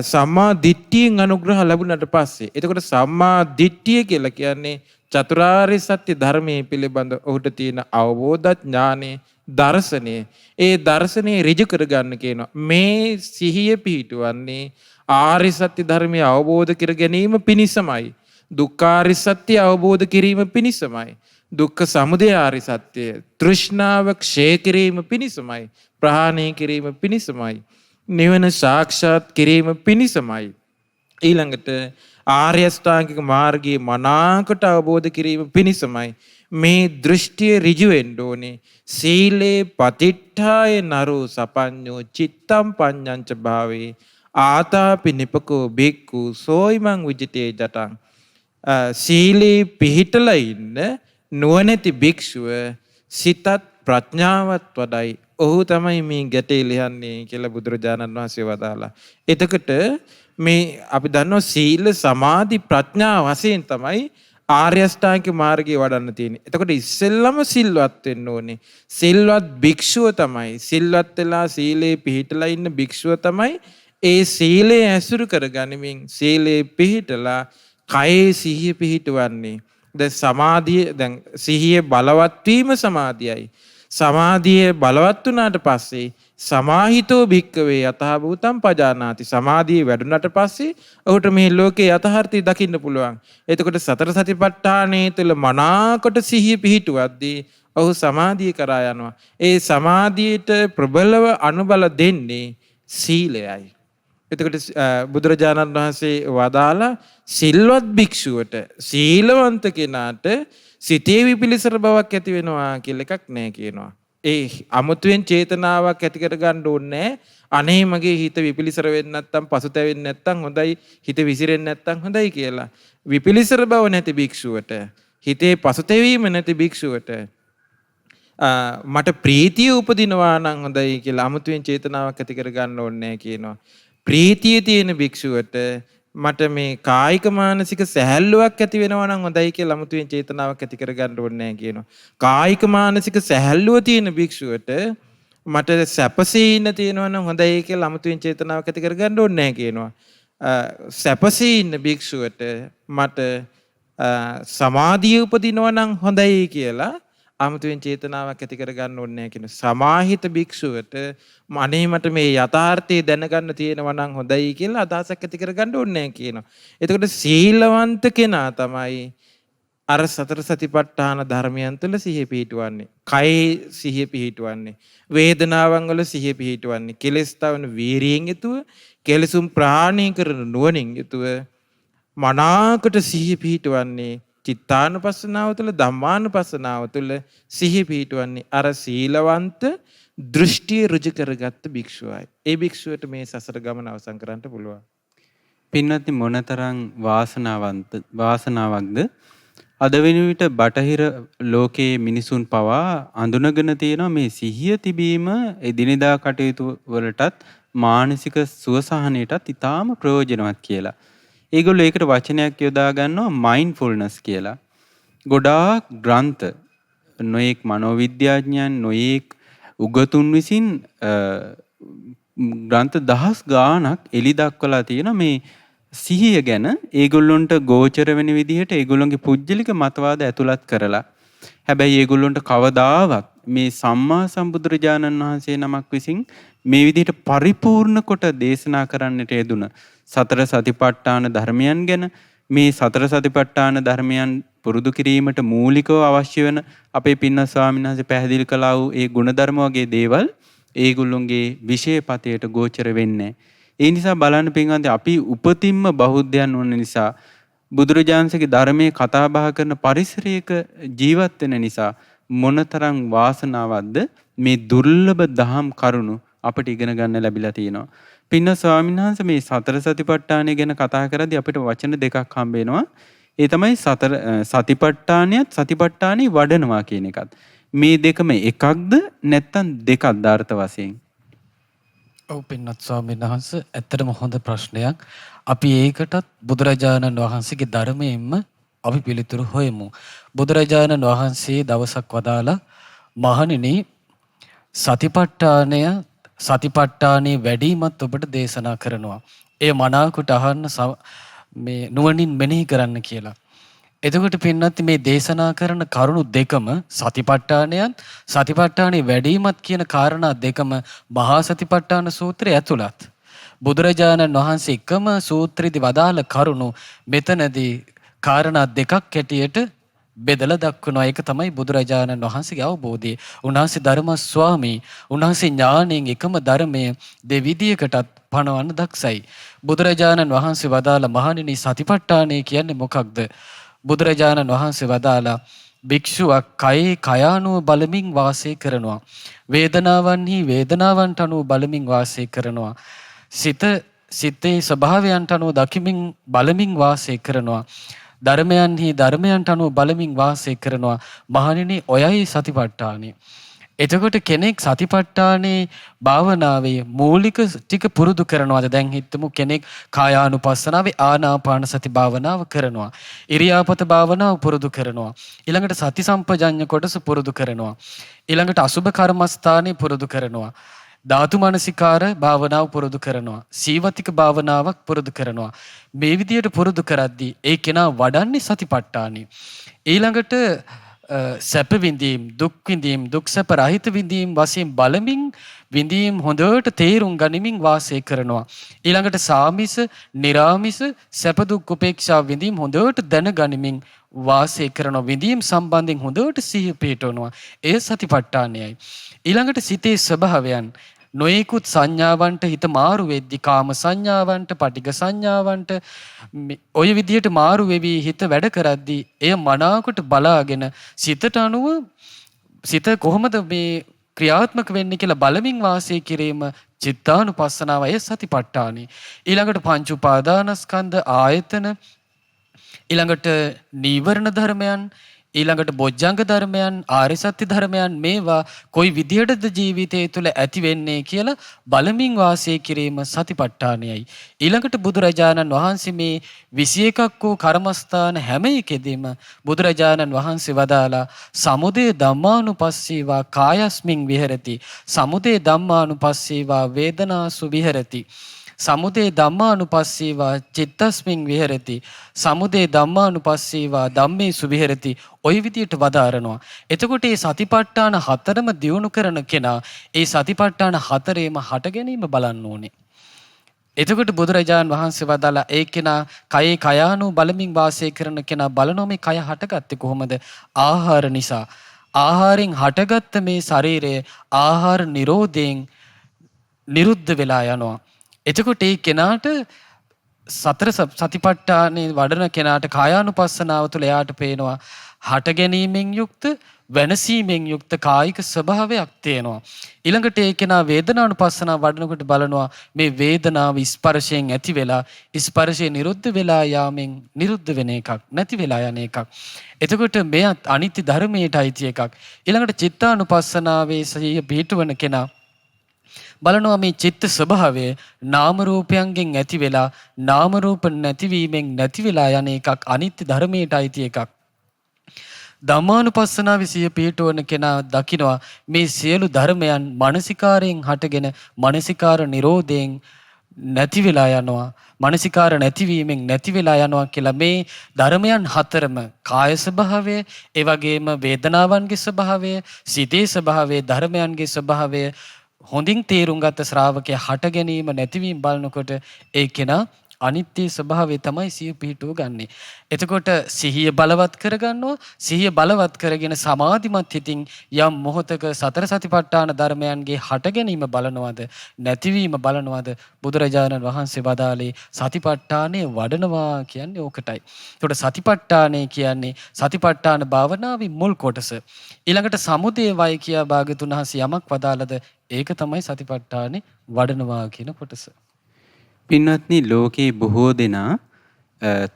S2: සම්මා දිට්ඨියෙන් අනුග්‍රහ ලැබුණාට පස්සේ. එතකොට සම්මා දිට්ඨිය කියලා කියන්නේ චතුරාර්ය සත්‍ය ධර්මයේ පිළිබඳ ඔහුට තියෙන අවබෝධ ඥානෙ දර්ශනය. ඒ දර්ශනය ඍජු කරගන්න කියනවා. මේ සිහිය පිහිටුවන්නේ ආර්ය සත්‍ය ධර්මය අවබෝධ කර ගැනීම පිණිසමයි. දුක්ඛාර්ය සත්‍ය අවබෝධ කිරීම පිණිසමයි. දුක්ඛ සමුදය ආර්ය සත්‍ය තෘෂ්ණාව ක්ෂය කිරීම පිණිසමයි. ප්‍රහාණය කිරීම පිණිසමයි. නිවන සාක්ෂාත් කිරීම පිණිසමයි. ඊළඟට ආර්ය අෂ්ටාංගික මාර්ගයේ මනාකොට අවබෝධ කිරීම පිණිසමයි. මේ දෘෂ්ටිය ඍජු වෙන්න ඕනේ. සීලේ පතිට්ඨාය නරෝ සපඤ්ඤෝ චිත්තම් පඤ්ඤංච භාවේ ආතාපි නිපකෝ බික්ඛු සෝයිමං විජිතේ ජටං. සීලේ පිහිටලා ඉන්න නුවණැති භික්ෂුව සිතත් ප්‍රඥාවත් වඩයි. ඔහු තමයි මේ ගැටේ ලියන්නේ කියලා බුදුරජාණන් වහන්සේ වදාලා. එතකොට මේ අපි දන්නවා සීල සමාධි ප්‍රඥා වශයෙන් තමයි ආර්ය අෂ්ටාංගික මාර්ගය වඩන්න තියෙන්නේ. එතකොට ඉස්සෙල්ලම සිල්වත් වෙන්න ඕනේ. සිල්වත් භික්ෂුව තමයි සිල්වත් වෙලා සීලේ පිහිටලා ඉන්න භික්ෂුව තමයි ඒ සීලය ඇසුරු කරගනිමින් සීලේ පිහිටලා කයේ සිහිය පිහිටවන්නේ. දැන් සමාධිය දැන් සිහිය බලවත් වීම සමාධියයි. සමාධිය බලවත් වුණාට පස්සේ සමාහිතෝ භික්කවේ යතහ භූතං පජානාති. සමාධිය වැඩුණාට පස්සේ ඔහුට මේ ලෝකේ යථාර්ථය දකින්න පුළුවන්. එතකොට සතර සතිපට්ඨානයේ තුල මනාකොට සිහිය පිහිටුවද්දී ඔහු සමාධිය කරා යනවා. ඒ සමාධියට ප්‍රබලව අනුබල දෙන්නේ සීලයයි. එතකොට බුදුරජාණන් වහන්සේ වදාලා සිල්වත් භික්ෂුවට සීලවන්ත කෙනාට සිතේ විපිලිසර බවක් ඇති වෙනවා කියලා එකක් නැහැ කියනවා. ඒ අමුතුවෙන් චේතනාවක් ඇති කර ගන්න ඕනේ. අනේ මගේ හිත විපිලිසර වෙන්නේ නැත්තම් පසුතැවෙන්නේ නැත්තම් හොඳයි, හිත විසිරෙන්නේ නැත්තම් හොඳයි කියලා. විපිලිසර බව නැති භික්ෂුවට, හිතේ පසුතැවීම නැති භික්ෂුවට මට ප්‍රීතිය උපදිනවා නම් හොඳයි කියලා අමුතුවෙන් චේතනාවක් ඇති කර ගන්න ඕනේ කියනවා. ප්‍රීතිය තියෙන භික්ෂුවට මට මේ කායික මානසික සැහැල්ලුවක් ඇති වෙනවා නම් හොඳයි කියලා අමුතුවෙන් චේතනාවක් ඇති කර ගන්න ඕනේ නැහැ කියනවා. කායික මානසික සැහැල්ලුව තියෙන භික්ෂුවට මට සැපසීන තියෙනවා නම් හොඳයි කියලා අමුතුවෙන් චේතනාවක් ඇති කර ගන්න ඕනේ නැහැ කියනවා. සැපසීන භික්ෂුවට මට සමාධිය උපදිනවා නම් හොඳයි කියලා අමුතුවෙන් චේතනාවක් ඇති කර ගන්න ඕනේ නැහැ කියන සමාහිත භික්ෂුවට අනේ මට මේ යථාර්ථය දැනගන්න තියෙනවා නම් හොඳයි කියලා අදහසක් ඇති කර ගන්න ඕනේ නැහැ කියනවා. එතකොට සීලවන්ත කෙනා තමයි අර සතර සතිපට්ඨාන ධර්මයන් තුළ සිහිය පිහිටවන්නේ. කයේ සිහිය පිහිටවන්නේ. වේදනාවන් වල සිහිය පිහිටවන්නේ. කෙලෙස් තවන වීරියෙන් යුතුව, කෙලෙසුම් ප්‍රහාණය කරන නුවණින් යුතුව මනාකට සිහිය පිහිටවන්නේ. චිත්තානුපස්සනාව තුළ ධම්මානුපස්සනාව තුළ සිහිය පිහිටවන්නේ අර සීලවන්ත දෘෂ්ටිය ඍජු කරගත්ත භික්ෂුවයි. ඒ භික්ෂුවට මේ සසර ගමන අවසන් කරන්න පුළුවන්.
S1: පින්වත්නි මොනතරම් වාසනාවක්ද අද වෙන විට බටහිර ලෝකයේ මිනිසුන් පවා අඳුනගෙන තියෙනවා මේ සිහිය තිබීම එදිනෙදා කටයුතු වලටත් මානසික සුවසහනයටත් ඉතාම ප්‍රයෝජනවත් කියලා. ඒගොල්ලෝ ඒකට වචනයක් යොදා ගන්නවා මයින්ඩ්ෆුල්නස් කියලා. ගොඩාක් ග්‍රන්ථ නොයෙක් මනෝවිද්‍යාඥයන් නොයෙක් උගතුන් විසින් ග්‍රන්ථ දහස් ගාණක් එලි දක්වලා තියෙන මේ සිහිය ගැන ඒගොල්ලොන්ට ගෝචර වෙන විදිහට ඒගොල්ලොන්ගේ පුජ්‍යලික මතවාද ඇතුළත් කරලා. හැබැයි ඒගොල්ලොන්ට කවදාවත් මේ සම්මා සම්බුදුරජාණන් වහන්සේ නමක් විසින් මේ විදිහට පරිපූර්ණ කොට දේශනා කරන්නට යෙදුන සතර සතිපට්ඨාන ධර්මයන් ගැන මේ සතර සතිපට්ඨාන ධර්මයන් පුරුදු කිරීමට මූලිකව අවශ්‍ය වෙන අපේ පින්වත් ස්වාමීන් වහන්සේ පැහැදිලි කළා වූ ඒ ගුණධර්ම වගේ දේවල් ඒගොල්ලොන්ගේ විශේෂපතයට ගෝචර වෙන්නේ. ඒ නිසා බලන්න පින්වත්නි අපි උපතින්ම බෞද්ධයන් වුණ නිසා බුදුරජාණන්සේගේ ධර්මයේ කතා බහ කරන පරිසරයක ජීවත් වෙන නිසා මොනතරම් වාසනාවක්ද මේ දුර්ලභ දහම් කරුණු අපිට ඉගෙන ගන්න ලැබිලා තියෙනවා. පින්න ස්වාමීන් වහන්සේ මේ සතර සතිපට්ඨානය ගැන කතා කරද්දී අපිට වචන දෙකක් හම්බ වෙනවා. ඒ තමයි සතිපට්ඨානියත් සතිපට්ඨානෙ වඩනවා කියන එකත්. මේ දෙකම එකක්ද නැත්නම් දෙකක්ද අර්ථ වශයෙන්?
S3: ඔව් පින්නත් ස්වාමීන් වහන්සේ ඇත්තටම හොඳ ප්‍රශ්නයක්. අපි ඒකටත් බුදුරජාණන් වහන්සේගේ ධර්මයෙන්ම අපි පිළිතුරු හොයමු. බුදුරජාණන් වහන්සේ දවසක් වදාලා මහණෙනි සතිපට්ඨානේ වැඩිමත් ඔබට දේශනා කරනවා. ඒ මනාකොට අහන්න මේ නුවණින් මෙනෙහි කරන්න කියලා. එතකොට පින්නත් මේ දේශනා කරන කරුණු දෙකම සතිපට්ඨානේ වැඩිමත් කියන කාරණා දෙකම මහා සතිපට්ඨාන සූත්‍රයේ ඇතුළත්. බුදුරජාණන් වහන්සේ එකම සූත්‍රයේදී වදාළ කරුණු මෙතනදී කාරණා දෙකක් හැටියට බෙදලා දක්වනවා. ඒක තමයි බුදුරජාණන් වහන්සේගේ අවබෝධය. උන්වහන්සේ ධර්ම ස්වාමී, උන්වහන්සේ ඥාණයෙන් එකම ධර්මයේ දෙවිදියකටත් පණවන්න දක්සයි. බුදුරජාණන් වහන්සේ වදාළ මහණෙනි සතිපට්ඨානය කියන්නේ මොකක්ද? බුදුරජාණන් වහන්සේ වදාලා භික්ෂුවක් කයේ කයානුව බලමින් වාසය කරනවා. වේදනාවන්හි වේදනාවන්ට අනුව බලමින් වාසය කරනවා. සිතේ ස්වභාවයන්ට අනුව දකිමින් බලමින් වාසය කරනවා. ධර්මයන්හි ධර්මයන්ට අනුව බලමින් වාසය කරනවා. මහණෙනි ඔයයි සතිපට්ඨානෙ. එතකොට කෙනෙක් සතිපට්ඨානේ භාවනාවේ මූලික ටික පුරුදු කරනවාද? දැන් හිතමු කෙනෙක් කායානුපස්සනාවේ ආනාපාන සති භාවනාව කරනවා. ඉරියාපත භාවනාව පුරුදු කරනවා. ඊළඟට සති සම්පජඤ්ඤ කොටස පුරුදු කරනවා. ඊළඟට අසුභ කර්මස්ථානේ පුරුදු කරනවා. ධාතු මනසිකාර භාවනාව පුරුදු කරනවා. සීවතික භාවනාවක් පුරුදු කරනවා. මේ විදියට පුරුදු කරද්දී ඒ කෙනා වඩන්නේ සතිපට්ඨානෙ. ඊළඟට සැප විඳීම්, දුක් විඳීම්, දුක් සැප රහිත විඳීම් වශයෙන් බලමින් විඳීම් හොඳට තේරුම් ගනිමින් වාසය කරනවා. ඊළඟට සාමිස, නිරාමිස, සැප දුක් උපේක්ෂා විඳීම් හොඳට දැනගනිමින් වාසය කරනවා. විඳීම් සම්බන්ධයෙන් හොඳට සිහිය පිහිටවනවා. ඒ සතිපට්ඨානයයි. ඊළඟට සිතේ ස්වභාවයන් නොයෙකුත් සංඥාවන්ට හිත මාරු වෙද්දි කාම සංඥාවන්ට, පටිඝ සංඥාවන්ට ඔය විදියට මාරු වෙවි හිත වැඩ කරද්දී එය මනාකොට බලාගෙන සිතට අනුව සිත කොහොමද මේ ක්‍රියාත්මක වෙන්නේ කියලා බලමින් වාසය කිරීම චිත්තානුපස්සනාවය සතිපට්ඨානෙ. ඊළඟට පංච උපාදානස්කන්ධ ආයතන, ඊළඟට නීවරණ ධර්මයන්, ඊළඟට බොජ්ජංග ධර්මයන්, ආර්ය සත්‍ය ධර්මයන් මේවා කොයි විදිහටද ජීවිතය තුළ ඇති වෙන්නේ කියලා බලමින් වාසය කිරීම සතිපට්ඨානයයි. ඊළඟට බුදුරජාණන් වහන්සේ මේ 21ක් වූ කර්මස්ථාන හැම එකෙදීම බුදුරජාණන් වහන්සේ වදාලා සමුදය ධම්මානුපස්සීවා කායස්මින් විහෙරති, සමුදය ධම්මානුපස්සීවා වේදනාසු විහෙරති, සමුදේ ධම්මානුපස්සීවා චිත්තස්මින් විහෙරති, සමුදේ ධම්මානුපස්සීවා ධම්මේසු විහෙරති. ඔය විදියට වදාරනවා. එතකොට මේ සතිපට්ඨාන හතරම දියුණු කරන කෙනා ඒ සතිපට්ඨාන හතරේම හට ගැනීම බලන්න ඕනේ. එතකොට බුදුරජාණන් වහන්සේ වදාලා ඒ කෙනා කයේ කයානු බලමින් වාසය කරන කෙනා බලනවා මේ කය හටගත්තේ කොහොමද? ආහාර නිසා. ආහාරයෙන් හටගත්ත මේ ශරීරය ආහාර නිරෝධයෙන් නිරුද්ධ වෙලා යනවා. එතකොට ඒ කෙනාට සතර සතිපට්ඨානේ වඩන කෙනාට කායානුපස්සනාව තුළ එයාට පේනවා හට ගැනීමෙන් යුක්ත, වෙනසීමෙන් යුක්ත කායික ස්වභාවයක් තියෙනවා. ඊළඟට ඒ කෙනා වේදනානුපස්සනාව වඩනකොට බලනවා මේ වේදනාව ස්පර්ශයෙන් ඇති වෙලා ස්පර්ශය නිරුද්ධ වෙලා යාමෙන් නිරුද්ධ වෙන එකක්, නැති වෙලා යන එකක්. එතකොට මෙයත් අනිත්‍ය ධර්මයට අයිති එකක්. ඊළඟට චිත්තානුපස්සනාවේ සිහිය පිහිටවන කෙනා බලනවා මේ චිත්ත ස්වභාවය නාම රූපයන්ගෙන් ඇති වෙලා නාම රූප නැතිවීමෙන් නැති වෙලා යන එකක්, අනිත්‍ය ධර්මයට අයිති එකක්. ධම්මානුපස්සනාවේ සිය පිහිටවන කෙනා දකිනවා මේ සියලු ධර්මයන් මානසිකාරයෙන් හටගෙන මානසිකාර නිරෝධයෙන් නැති වෙලා යනවා, මානසිකාර නැතිවීමෙන් නැති වෙලා යනවා කියලා. මේ ධර්මයන් හතරම කාය ස්වභාවය, ඒ වගේම වේදනාවන්ගේ ස්වභාවය, සිතේ ස්වභාවය, ධර්මයන්ගේ ස්වභාවය හොඳින් තේරුම් ගත්ත ශ්‍රාවකයා හට ගැනීම නැතිවීම බලනකොට ඒ කෙනා අනිත්‍ය ස්වභාවය තමයි සිය පිහිටුව ගන්නෙ. එතකොට සිහිය බලවත් කරගන්නවා. සිහිය බලවත් කරගෙන සමාධිමත් හිතින් යම් මොහොතක සතර සතිපට්ඨාන ධර්මයන්ගේ හට ගැනීම බලනවද නැතිවීම බලනවද බුදුරජාණන් වහන්සේ වදාළේ සතිපට්ඨානය වඩනවා කියන්නේ ඕකටයි. එතකොට සතිපට්ඨානය කියන්නේ සතිපට්ඨාන භාවනාවේ මුල් කොටස. ඊළඟට සමුදය වය කියා භාග්‍යතුන් වහන්සේ යමක් වදාළද ඒක තමයි සතිපට්ඨානේ වඩනවා කියන කොටස.
S1: පින්වත්නි, ලෝකේ බොහෝ දෙනා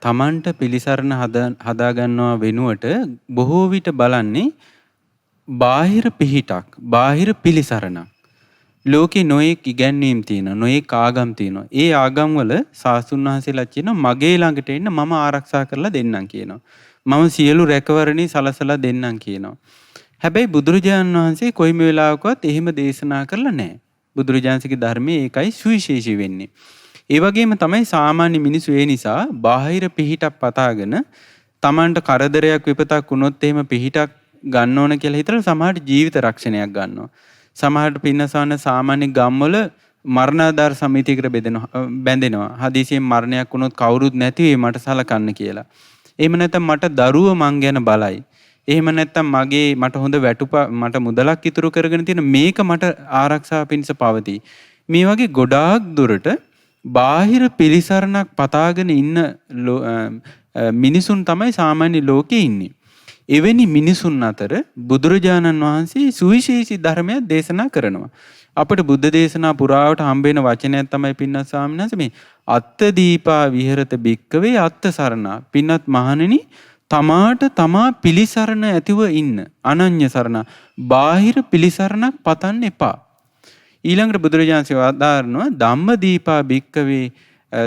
S1: තමන්ට පිළිසරණ හදාගන්නවා වෙනුවට බොහෝ විට බලන්නේ බාහිර පිහිටක්, බාහිර පිළිසරණක්. ලෝකේ නොයෙක් ඉගැන්වීම් තියෙනවා, නොයෙක් ආගම් තියෙනවා. ඒ ආගම් වල සාස්තුන් වහන්සේලා කියනවා මගේ ළඟට එන්න මම ආරක්ෂා කරලා දෙන්නම් කියනවා. මම සියලු රැකවරණේ සලසලා දෙන්නම් කියනවා. හැබැයි බුදුරජාණන් වහන්සේ කොයිම වෙලාවකවත් එහෙම දේශනා කරලා නැහැ. බුදුරජාණන්සේගේ ධර්මයේ ඒකයි සුවිශේෂී වෙන්නේ. ඒ වගේම තමයි සාමාන්‍ය මිනිස්සු ඒ නිසා බාහිර පිහිටක් පතාගෙන Tamanට කරදරයක් විපතක් වුණොත් එහෙම පිහිටක් ගන්න ඕන කියලා හිතලා සමහරට ජීවිත රක්ෂණයක් ගන්නවා. සමහරට පින්නසවන සාමාන්‍ය ගම්වල මරණාධාර සමිතියකට බැඳෙනවා. හදිසියෙන් මරණයක් වුණොත් කවුරුත් නැති වෙයි මට සලකන්න කියලා. එහෙම නැත්නම් මට දරුවෝ මං ගැන බලයි. එහෙම නැත්නම් මට හොඳ මට මුදලක් ඉතුරු කරගෙන තියෙන මේක මට ආරක්ෂාව පිණිස පවතී. මේ වගේ ගොඩාක් දුරට බාහිර පිළිසරණක් පතාගෙන ඉන්න මිනිසුන් තමයි සාමාන්‍ය ලෝකේ ඉන්නේ. එවැනි මිනිසුන් අතර බුදුරජාණන් වහන්සේ සුවිශේෂී ධර්මයක් දේශනා කරනවා. අපිට බුද්ධ දේශනා පුරාවට හම්බෙන වචනයක් තමයි පින්නත් ස්වාමීන් වහන්සේ මේ අත්ත දීපා විහෙරත භික්කවේ අත්ත සරණා. පින්නත් මහණෙනි, තමාට තමා පිළිසරණ ඇතිව ඉන්න අනන්‍ය සරණ. බාහිර පිළිසරණක් පතන්න එපා. ඊළඟට බුදුරජාණන්සේ වදාරනවා ධම්ම දීපා භික්කවේ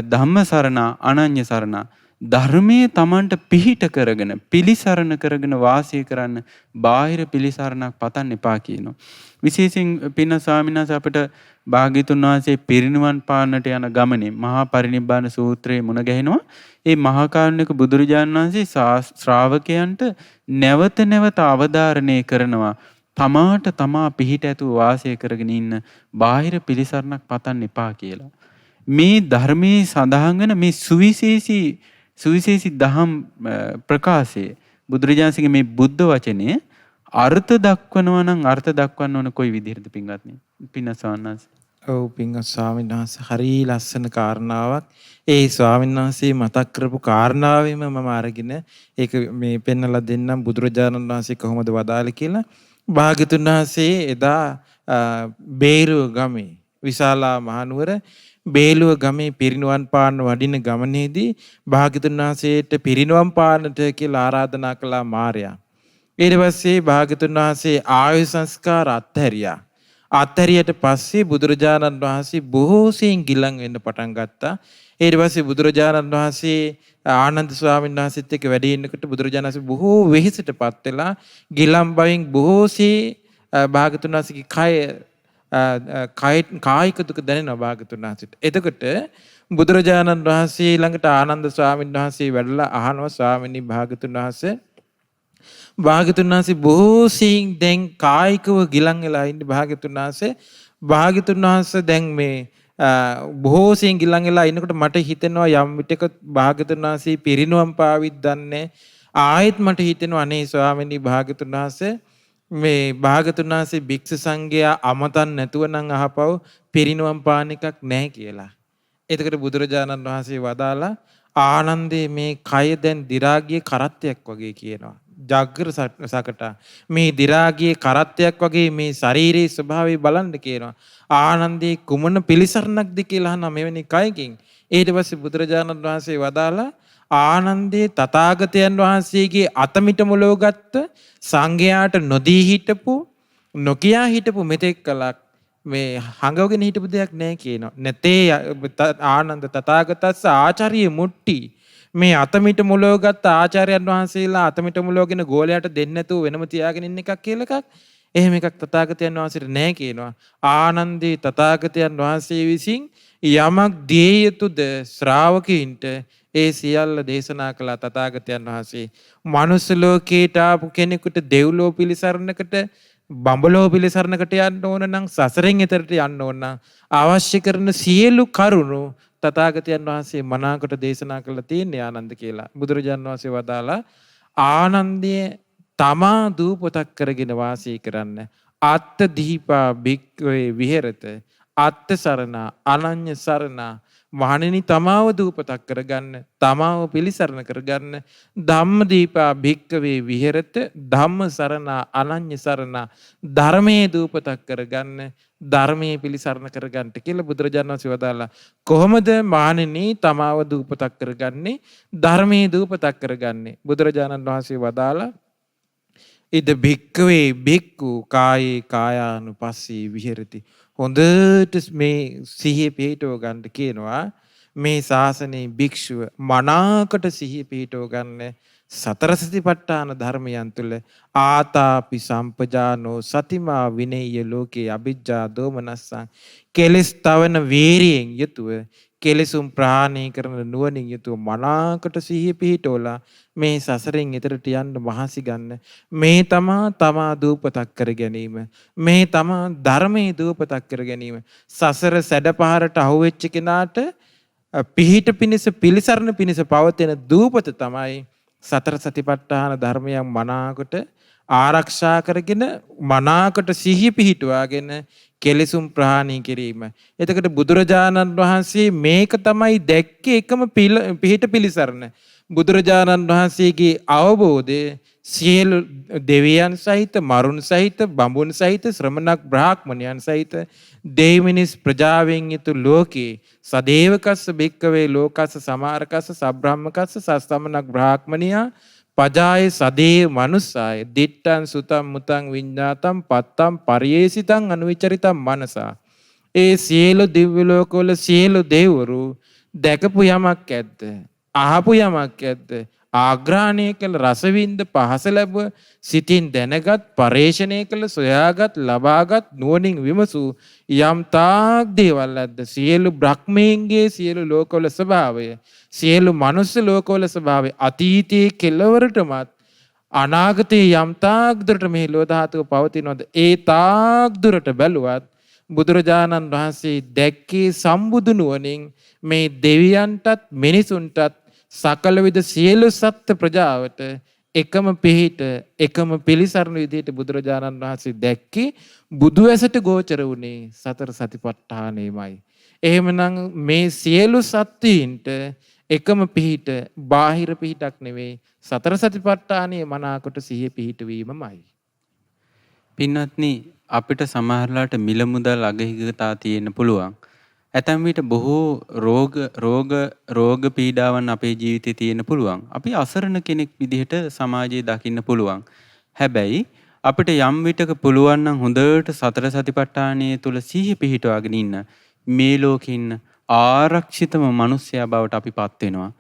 S1: ධම්ම සරණා අනන්‍ය සරණා. ධර්මයේ Tamanට පිහිට කරගෙන පිළිසරණ කරගෙන වාසය කරන්න බාහිර පිළිසරණක් පතන්න එපා කියනවා. විශේෂයෙන් පින්න ස්වාමීන් වහන්සේ අපිට භාග්‍යතුන් වහන්සේ පිරිනිවන් පාන්නට යන ගමනේ මහා පරිනිබ්බාන සූත්‍රයේ මුණ ගැහෙනවා. ඒ මහා කාරුණික බුදුරජාණන් වහන්සේ ශ්‍රාවකයන්ට නැවත නැවත අවධාරණය කරනවා. තමාට තමා පිහිට ඇතුව වාසය කරගෙන ඉන්න බාහිර පිළිසරණක් පතන්න එපා කියලා. මේ ධර්මයේ සඳහන් වෙන මේ සුවිශේෂී දහම් ප්‍රකාශය බුදුරජාණන්සේගේ මේ බුද්ධ වචනේ අර්ථ දක්වනවා නම් අර්ථ දක්වන්න ඕන කොයි විදිහටද පින්වත්නි? පින්නසවන්නස්.
S2: ඔව් පින්වත් ස්වාමීන් වහන්සේ හරි ලස්සන කාරණාවක්. ඒ ස්වාමීන් වහන්සේ මතක් කරපු කාරණාවෙම මම අරගෙන ඒක මේ පෙන්නලා දෙන්නම් බුදුරජාණන් වහන්සේ කොහොමද වදාළේ කියලා. භාග්‍යතුන් වහන්සේ එදා බේරුව ගමේ විශාලා මහනුවර බේලුව ගමේ පිරිනුවන් පාන්න වඩින ගමනේදී භාග්‍යතුන් වහන්සේට පිරිනුවන් පාන්නට කියලා ආරාධනා කළා මාරයා. ඊට පස්සේ භාග්‍යතුන් වහන්සේ ආයු සංස්කාර අත්හැරියා. අත්හැරියට පස්සේ බුදුරජාණන් වහන්සේ බොහෝ සෙයින් ගිලන් වෙන්න පටන් ගත්තා. ඊට පස්සේ බුදුරජාණන් වහන්සේ ආනන්ද ස්වාමීන් වහන්සේත් එක්ක වැඩ ඉන්නකොට බුදුරජාණන් වහන්සේ බොහෝ වෙහෙසටපත් වෙලා ගිලන් බවින් බොහෝසේ භාග්‍යතුන් වහන්සේගේ කායික දුක දැනෙනවා භාග්‍යතුන් වහන්සේට. එතකොට බුදුරජාණන් වහන්සේ ළඟට ආනන්ද ස්වාමීන් වහන්සේ වැඩලා අහනවා ස්වාමීනි භාග්‍යතුන් වහන්සේ බොහෝ සෙයින් දැන් කායිකව ගිලන් වෙලා ඉන්නේ භාග්‍යතුන් වහන්සේ දැන් මේ බොහෝ සෙයින් ගිලන් වෙලා ඉන්නකොට මට හිතෙනවා යම් විටක භාග්‍යතුන් වහන්සේ පිරිනුවම් පාවිත් දන්නේ ආයෙත් මට හිතෙනවා අනේ ස්වාමීනි භාග්‍යතුන් වහන්සේ මේ භාග්‍යතුන් වහන්සේ භික්ෂු සංඝයා අමතන් නැතුව නම් අහපව පිරිනුවම් පාන එකක් නැහැ කියලා. එතකොට බුදුරජාණන් වහන්සේ වදාලා ආනන්දේ මේ කය දැන් දි รา ගියේ කරත්තයක් වගේ කියනවා. ජාග්‍ර සකට මේ දි รา ගියේ කරත්තයක් වගේ මේ ශරීරයේ ස්වභාවය බලන්න කියනවා. ආනන්දේ කුමන පිළිසරණක්ද කියලා අහන මෙවැනි කයකින්. ඊට පස්සේ බුදුරජාණන් වහන්සේ වදාලා ආනන්දේ තථාගතයන් වහන්සේගේ අතමිට මොලවගත්ත සංඝයාට නොදී හිටපු නොකියා හිටපු මෙතෙක් කලක් මේ හංගවගෙන හිටපු දෙයක් නැහැ කියනවා. නැතේ ආනන්ද තථාගතස්ස ආචාර්ය මුට්ටි මේ අතමිට මොලවගත්ත ආචාර්යයන් වහන්සේලා අතමිට මොලවගෙන ගෝලයට දෙන්නේ නැතුව වෙනම තියාගෙන ඉන්න එකක් කියලා එකක්. එහෙම එකක් තථාගතයන් වහන්සේට නැහැ කියනවා. ආනන්දේ තථාගතයන් වහන්සේ විසින් යමක් දිය යුතුද ශ්‍රාවකීන්ට ඒ සියල්ල දේශනා කළ තථාගතයන් වහන්සේ මනුස්ස ලෝකයට ආපු කෙනෙකුට දෙව්ලෝ පිළිසරණකට බඹලෝ පිළිසරණකට යන්න ඕන නම් සසරෙන් එතරට යන්න ඕන නම් අවශ්‍ය කරන සියලු කරුණු තථාගතයන් වහන්සේ මනාකොට දේශනා කළා තියෙන්නේ ආනන්ද කියලා. බුදුරජාණන් වහන්සේ වදාලා ආනන්දය තමා දූපතක් කරගෙන වාසය කරන්න. අත්ත දීපා භික්ඛවේ විහෙරත අත්ත සරණ අනඤ්‍ය සරණ මහණෙනි තමාව දූපතක් කරගන්න, තමාව පිළිසරණ කරගන්න. ධම්ම දීපා භික්ඛවේ විහෙරත ධම්ම සරණ අනඤ්‍ය සරණ ධර්මයේ දූපතක් කරගන්න, ධර්මයේ පිළිසරණ කරගන්නට කියලා බුදුරජාණන් වහන්සේ වදාලා. කොහොමද මහණෙනි තමාව දූපතක් කරගන්නේ, ධර්මයේ දූපතක් කරගන්නේ? බුදුරජාණන් වහන්සේ වදාලා ඉද භික්ඛවේ භික්ඛු කායේ කායානුපස්සී විහෙරති. හොඳට මේ සිහිය පිහිටව ගන්න කියනවා. මේ ශාසනයේ භික්ෂුව මනාකට සිහිය පිහිටව ගන්න සතර සතිපට්ඨාන ධර්මයන් තුළ ආතාපි සම්පජානෝ සතිමා විනේය ලෝකේ අභිජ්ජා දෝමනස්සං කෙලස් තවන වීරියෙන් යුතුව කෙලසුම් ප්‍රහාණය කරන නුවණින් යුතුව මනාකට සිහිය පිහිටවලා මේ සසරෙන් එතරට යන්න මහන්සි ගන්න. මේ තමා දූපතක් කර ගැනීම. මේ තමා ධර්මයේ දූපතක් කර ගැනීම. සසර සැඩපහරට අහුවෙච්ච කෙනාට පිහිට පිණිස පිළිසරණ පිණිස පවතින දූපත තමයි සතර සතිපට්ඨාන ධර්මයන් මනාකට ආරක්ෂා කරගෙන මනාකට සිහිය පිහිටුවාගෙන කෙලෙසුම් ප්‍රහාණය කිරීම. එතකොට බුදුරජාණන් වහන්සේ මේක තමයි දැක්කේ එකම පිහිට පිළිසරණ. බුදුරජාණන් වහන්සේගේ අවබෝධය සියලු දෙවියන් සහිත මරුන් සහිත බඹුන් සහිත ශ්‍රමණක් බ්‍රාහ්මණයන් සහිත දෙවිමිනිස් ප්‍රජාවෙන් යුතු ලෝකේ සදේවකස්ස භික්කවේ ලෝකස්ස සමාරකස්ස සබ්‍රාහ්මකස්ස සස්තමනක් බ්‍රාහ්මණියා පජාය සදේ මනුස්සාය දිට්ඨං සුතං මුතං විඤ්ඤාතං පත්තං පරියේසිතං අනුවිචරිතං මනසා. ඒ සියලු දිව්‍ය ලෝකවල සියලු දෙවිවරු දැකපු යමක් ඇද්ද? අහපු යමක් ඇද්ද? ආග්‍රහණය කළ රසවින්ද පහස ලැබ සිතින් දැනගත් පරේෂණය කළ සොයාගත් ලබාගත් නුවණින් විමසූ යම් තාක් දේවල් ඇද්ද? සියලු බ්‍රහ්මයන්ගේ සියලු ලෝකවල ස්වභාවය, සියලු මනුස්ස ලෝකවල ස්වභාවය, අතීතයේ කෙලවරටමත් අනාගතයේ යම් තාක් දුරට මේ ලෝක ධාතුව පවතිනවද? ඒ තාක් දුරට බැලුවත් බුදුරජාණන් වහන්සේ දැක්කේ සම්බුදු නුවණින් මේ දෙවියන්ටත් මිනිසුන්ටත් සකල විද සියලු සත්ත්ව ප්‍රජාවට එකම පිහිට එකම පිළිසරණ විදිහට බුදුරජාණන් වහන්සේ දැක්කේ බුදු ඇසට ගෝචර වුණේ සතර සතිපට්ඨානෙමයි. එහෙමනම් මේ සියලු සත්ත්වීන්ට එකම පිහිට බාහිර පිහිටක් නෙවෙයි, සතර සතිපට්ඨානයේ මනාකොට සිහිය පිහිටවීමමයි.
S1: පින්වත්නි, අපිට සමහරලාට මිල මුදල් අගහිගතා තියෙන්න පුළුවන්. ඇතැම් විට බොහෝ රෝග පීඩාවන් අපේ ජීවිතේ තියෙන්න පුළුවන්. අපි අසරණ කෙනෙක් විදිහට සමාජයේ දකින්න පුළුවන්. හැබැයි අපිට යම් විටක පුළුවන් නම් හොඳට සතර සතිපට්ඨානයේ තුල සිහිය පිහිටවාගෙන ඉන්න මේ ලෝකේ ඉන්න ආරක්ෂිතම මිනිසයා බවට අපිපත් වෙනවා.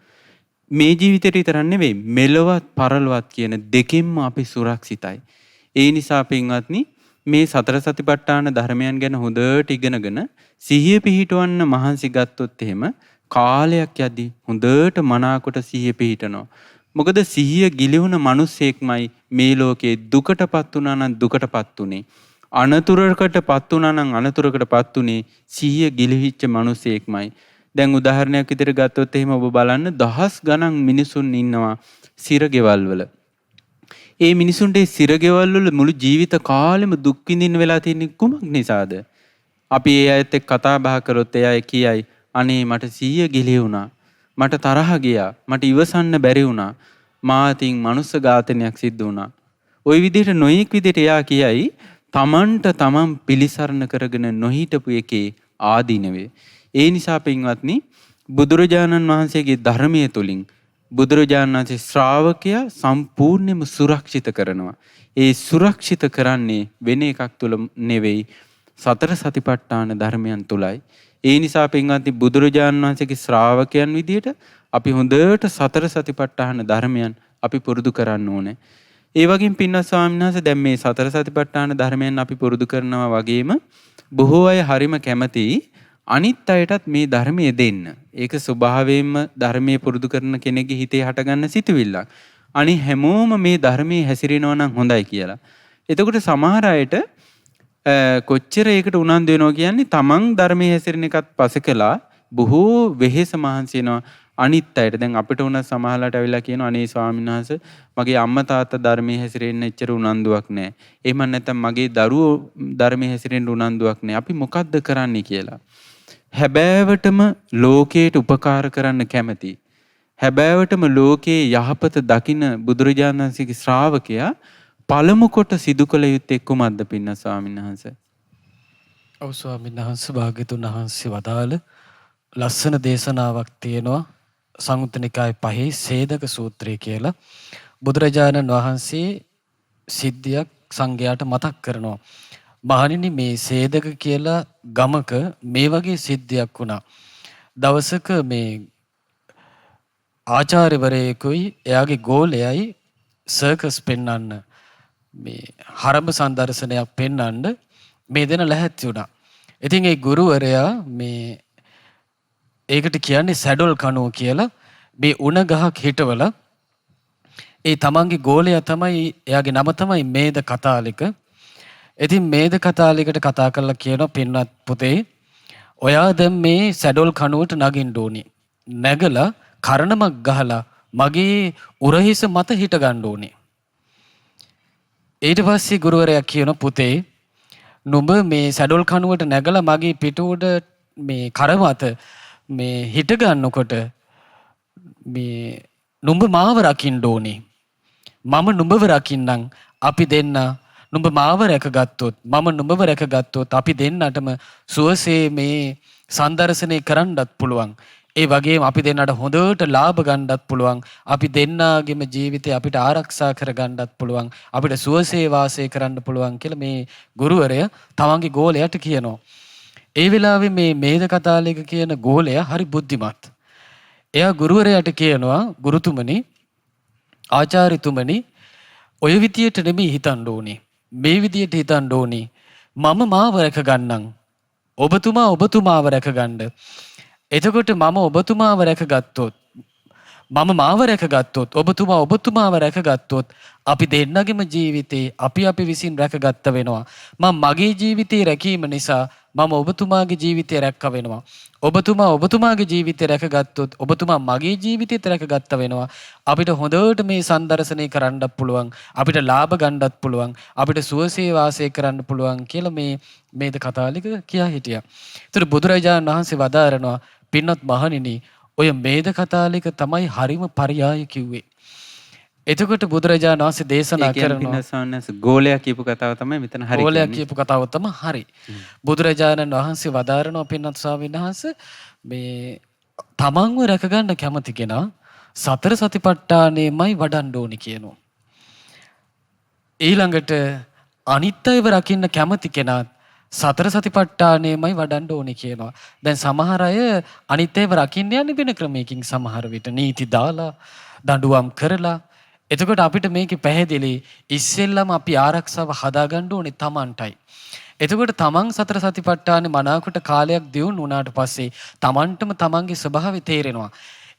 S1: මේ ජීවිතේට විතරක් නෙවෙයි, මෙලොවත් පරලොවත් කියන දෙකෙන්ම අපි සුරක්ෂිතයි. ඒ නිසා පින්වත්නි, මේ සතර සතිපට්ඨාන ධර්මයන් ගැන හොඳට ඉගෙනගෙන සිහිය පිහිටවන්න මහන්සි ගත්තොත් එහෙම කාලයක් යද්දී හොඳට මනාකොට සිහිය පිහිටනවා. මොකද සිහිය ගිලිහුණ මිනිස්සෙක්මයි මේ ලෝකේ දුකටපත් වුණා නම් දුකටපත් උනේ. අනතුරකටපත් වුණා නම් අනතුරකටපත් උනේ සිහිය ගිලිහිච්ච මිනිස්සෙක්මයි. දැන් උදාහරණයක් විදිහට ගත්තොත් එහෙම ඔබ බලන්න දහස් ගණන් මිනිසුන් ඉන්නවා සිරගෙවල් වල. ඒ මිනිසුන්ට සිරගෙවල් වල මුළු ජීවිත කාලෙම දුක් විඳින්න වෙලා තියෙන්නේ කුමක් නිසාද? අපි ඒ අයත් එක්ක කතා බහ කරොත් ඒ අය කියයි, අනේ මට සිහිය ගිලිහුණා, මට තරහ ගියා, මට ඉවසන්න බැරි වුණා, මාතින් මනුස්ස ඝාතනයක් සිද්ධ වුණා. ওই විදිහට නොයෙක් විදිහට එයා කියයි තමන්ට තමන් පිළිසරණ කරගෙන නොහිටපු එකේ ආදීනවේ. ඒ නිසා පින්වත්නි, බුදුරජාණන් වහන්සේගේ ධර්මයේ තුලින් බුදුරජාණන් වහන්සේ ශ්‍රාවකයා සම්පූර්ණයෙන්ම සුරක්ෂිත කරනවා. ඒ සුරක්ෂිත කරන්නේ වෙන එකක් තුල නෙවෙයි, සතර සතිපට්ඨාන ධර්මයන් තුලයි. ඒ නිසා පින්වත්නි, බුදුරජාණන් වහන්සේගේ ශ්‍රාවකයන් විදියට අපි හොඳට සතර සතිපට්ඨාන ධර්මයන් අපි පුරුදු කරන්න ඕනේ. ඒ වගේම පින්වත් ස්වාමීන් වහන්සේ දැන් මේ සතර සතිපට්ඨාන ධර්මයන් අපි පුරුදු කරනවා වගේම බොහෝ අය හරිම කැමතියි අනිත් අයටත් මේ ධර්මයේ දෙන්න. ඒක ස්වභාවයෙන්ම ධර්මයේ පුරුදු කරන කෙනෙක්ගේ හිතේ හටගන්න සිතුවිල්ලක්. අනි හැමෝම මේ ධර්මයේ හැසිරෙනවා නම් හොඳයි කියලා. එතකොට සමහර අයට කොච්චර ඒකට උනන්දු වෙනවා කියන්නේ තමන් ධර්මයේ හැසිරෙන එකත් පසෙකලා බොහෝ වෙහෙස මහන්සි වෙනවා අනිත් අයට. දැන් අපිට උන සමහරලාට ඇවිල්ලා කියනවා අනේ ස්වාමීන් වහන්සේ මගේ අම්මා තාත්තා ධර්මයේ හැසිරෙන්න එච්චර උනන්දුවක් නැහැ. එහෙම නැත්නම් මගේ දරුවෝ ධර්මයේ හැසිරෙන්න උනන්දුවක් නැහැ. අපි මොකද්ද කරන්නේ කියලා. හැබෑවටම ලෝකයට උපකාර කරන්න කැමති. හැබෑවටම ලෝකයේ යහපත දකින බුදුරජාණන් වහන්සේගේ ශ්‍රාවකයා පළමු කොට සිදු කළ යුත්තේ කුමක්ද පින්න ස්වාමීන් වහන්සේ?
S3: ඔව් ස්වාමීන් වහන්සේ භාග්‍යතුන් වහන්සේ වදාළ ලස්සන දේශනාවක් තියෙනවා සංයුත්ත නිකායේ 5 සේදක සූත්‍රය කියලා. බුදුරජාණන් වහන්සේ සිද්ධියක් සංඝයාට මතක් කරනවා. මහණෙනි මේ සේදක කියලා ගමක මේ වගේ සිද්ධියක් වුණා. දවසක මේ ආචාර්යවරයෙකුයි එයාගේ ගෝලයයි සර්කස් පෙන්වන්න මේ හරඹ සංදර්ශනයක් පෙන්වන්න මේ දෙන ලැහැත්ති වුණා. ඉතින් ඒ ගුරුවරයා මේ ඒකට කියන්නේ සැඩොල් කණුව කියලා මේ උණ ගහක් හිටවලා ඒ තමන්ගේ ගෝලයා තමයි එයාගේ නම තමයි මේද කතාලික. ඉතින් මේද කතාලිකට කතා කරලා කියනවා පින්වත් පුතේ ඔයා දැන් මේ සැඩොල් කණුවට නගින්න ඕනේ. නැගලා කරණමක් ගහලා මගේ උරහිස මත හිට ගන්න ඕනේ. ඊට පස්සේ ගුරුවරයා කියන පුතේ නුඹ මේ සැඩොල් කණුවට නැගලා මගේ පිටුවට මේ කර මත මේ හිට ගන්නකොට මේ නුඹ මාව රකින්න ඕනේ. මම නුඹව රකින්නම්. අපි දෙන්න නුඹ මාව රැකගත්තොත් මම නුඹව රැකගත්තොත් අපි දෙන්නටම සුවසේ මේ සංදර්ශනය කරන්නත් පුළුවන්. ඒ වගේම අපි දෙන්නට හොඳට ලාභ ගන්නත් පුළුවන්. අපි දෙන්නාගේම ජීවිතය අපිට ආරක්ෂා කරගන්නත් පුළුවන්. අපිට සුවසේ වාසය කරන්න පුළුවන් කියලා මේ ගුරුවරයා තමන්ගේ ගෝලයට කියනවා. ඒ වෙලාවේ මේ මේද කතාලික කියන ගෝලයා හරි බුද්ධිමත්. එයා ගුරුවරයාට කියනවා ගුරුතුමනි ආචාර්යතුමනි ඔය විදියට නෙමෙයි හිතන්න ඕනේ. මේ විදියට හිතන්න ඕනේ. මම මාව රැක ගන්නම්. ඔබතුමා ඔබතුමාව රැක ගන්න. එතකොට මම ඔබතුමාව රැකගත්තොත් මම මාව රැකගත්තොත් ඔබතුමා ඔබතුමාව රැකගත්තොත් අපි දෙන්නගේම ජීවිතේ අපි විසින් රැකගත්ත වෙනවා. මම මගේ ජීවිතේ රැකීම නිසා මම ඔබතුමාගේ ජීවිතය රැක්ක වෙනවා. ඔබතුමා ඔබතුමාගේ ජීවිතය රැකගත්තොත් ඔබතුමා මගේ ජීවිතයත් රැකගත්ත වෙනවා. අපිට හොඳට මේ සංදර්ශනය කරන්නත් පුළුවන්. අපිට ලාභ ගන්නත් පුළුවන්. අපිට සුවසේ වාසය කරන්න පුළුවන් කියලා මේද කතාලික කියා හිටියා. ඒතර බුදුරජාණන් වහන්සේ වදාරනවා පින්වත් මහණෙනි ඔය මේද කතාලික තමයි හරිම පරියාය කිව්වේ. එතකොට බුදුරජාණන් වහන්සේ දේශනා කරනවා
S1: ගෝලයා කියපු කතාව තමයි මෙතන හරි.
S3: ගෝලයා කියපු කතාව තමයි හරි. බුදුරජාණන් වහන්සේ වදාරනවා පින්වත් ස්වාමීන් වහන්සේ මේ තමන්ව රැකගන්න කැමති කෙනා සතර සතිපට්ඨානෙමයි වඩන්න ඕනි කියනවා. ඊළඟට අනිත් අයව රකින්න කැමති කෙනා සතර සතිපට්ඨානෙමයි වඩන්න ඕනි කියනවා. දැන් සමහර අය අනිත් අයව රකින්න යන්නේ වෙන ක්‍රමයකින් සමහර විට නීති දාලා දඬුවම් කරලා. එතකොට අපිට මේකේ පැහැදිලි ඉස්සෙල්ලම අපි ආරක්ෂාව හදාගන්න ඕනේ Tamanටයි. එතකොට Taman සතර සතිපට්ඨානේ මනාවකට කාලයක් දියුණු වුණාට පස්සේ Tamanටම Tamanගේ ස්වභාවය තේරෙනවා.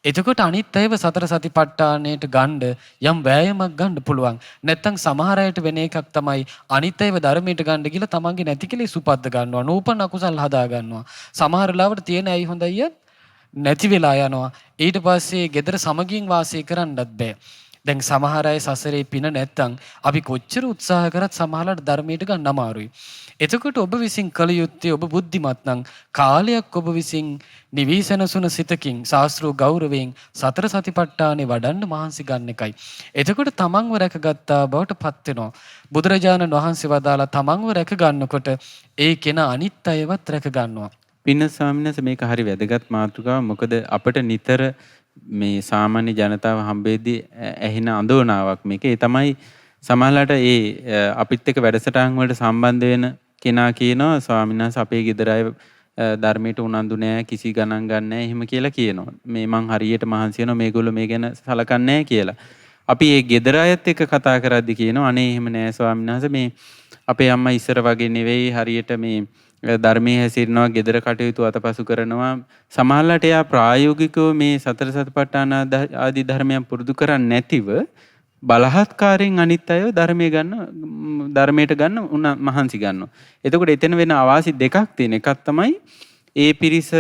S3: එතකොට අනිත් අයව සතර සතිපට්ඨානයට ගන්න යම් වෑයමක් ගන්න පුළුවන්. නැත්තම් සමහර අයට වෙන එකක් තමයි අනිත් අයව ධර්මයට ගන්න කියලා තමන්ගේ නැති කෙලෙස් උපද්ද ගන්නවා. නූපන් අකුසල් හදා ගන්නවා. සමහර ලාවට තියෙන ඇයි හොඳයි නැති වෙලා යනවා. ඊට පස්සේ gedara සමගින් වාසය කරන්නත් බෑ. දැන් සමහර අය සසරේ පින නැත්තම් අපි කොච්චර උත්සාහ කරත් සමහරලාට ධර්මයට ගන්න අමාරුයි. එතකොට ඔබ විසින් කළ යුත්තේ ඔබ බුද්ධිමත් නම් කාලයක් ඔබ විසින් නිවිසනසුන සිතකින් ශාස්ත්‍රෝ ගෞරවයෙන් සතර සතිපට්ඨානේ වඩන්න මහන්සි ගන්න එකයි. එතකොට තමන්ව රැකගත්තා බවට පත් වෙනවා. බුදුරජාණන් වහන්සේ වදාලා තමන්ව රැක ගන්නකොට ඒ කෙනා අනිත් අයවත් රැක ගන්නවා.
S1: පින්න ස්වාමීන් වහන්සේ මේක හරි වැදගත් මාතෘකාවක්. මොකද අපිට නිතර මේ සාමාන්‍ය ජනතාව හම්බෙද්දී ඇහෙන අඳෝනාවක් මේක. ඒ තමයි සමහරලාට අපිත් එක්ක වැඩසටහන් වලට සම්බන්ධ වෙන කෙනා කියනවා ස්වාමීන් වහන්සේ අපේ ගෙදර අය ධර්මයට උනන්දු නෑ කිසි ගණන් ගන්න නෑ එහෙම කියලා කියනවා. මේ මං හරියට මහන්සි වෙනවා මේගොල්ලෝ මේ ගැන සලකන්නේ නෑ කියලා. අපි ඒ ගෙදර අයත් එක්ක කතා කරද්දී කියනවා අනේ එහෙම නෑ ස්වාමීන් වහන්සේ මේ අපේ අම්මා ඉස්සර වගේ නෙවෙයි හරියට මේ ධර්මයේ හැසිරෙනවා ගෙදර කටයුතු අතපසු කරනවා. සමහරවිට එයා ප්‍රායෝගිකව මේ සතර සතිපට්ඨාන ආදී ධර්මයන් පුරුදු කරන්නේ නැතිව බලහත්කාරයෙන් අනිත් අයව ධර්මයට ගන්න මහන්සි ගන්නවා. එතකොට එතන වෙන අවාසි දෙකක් තියෙන. එකක් තමයි ඒ පිරිස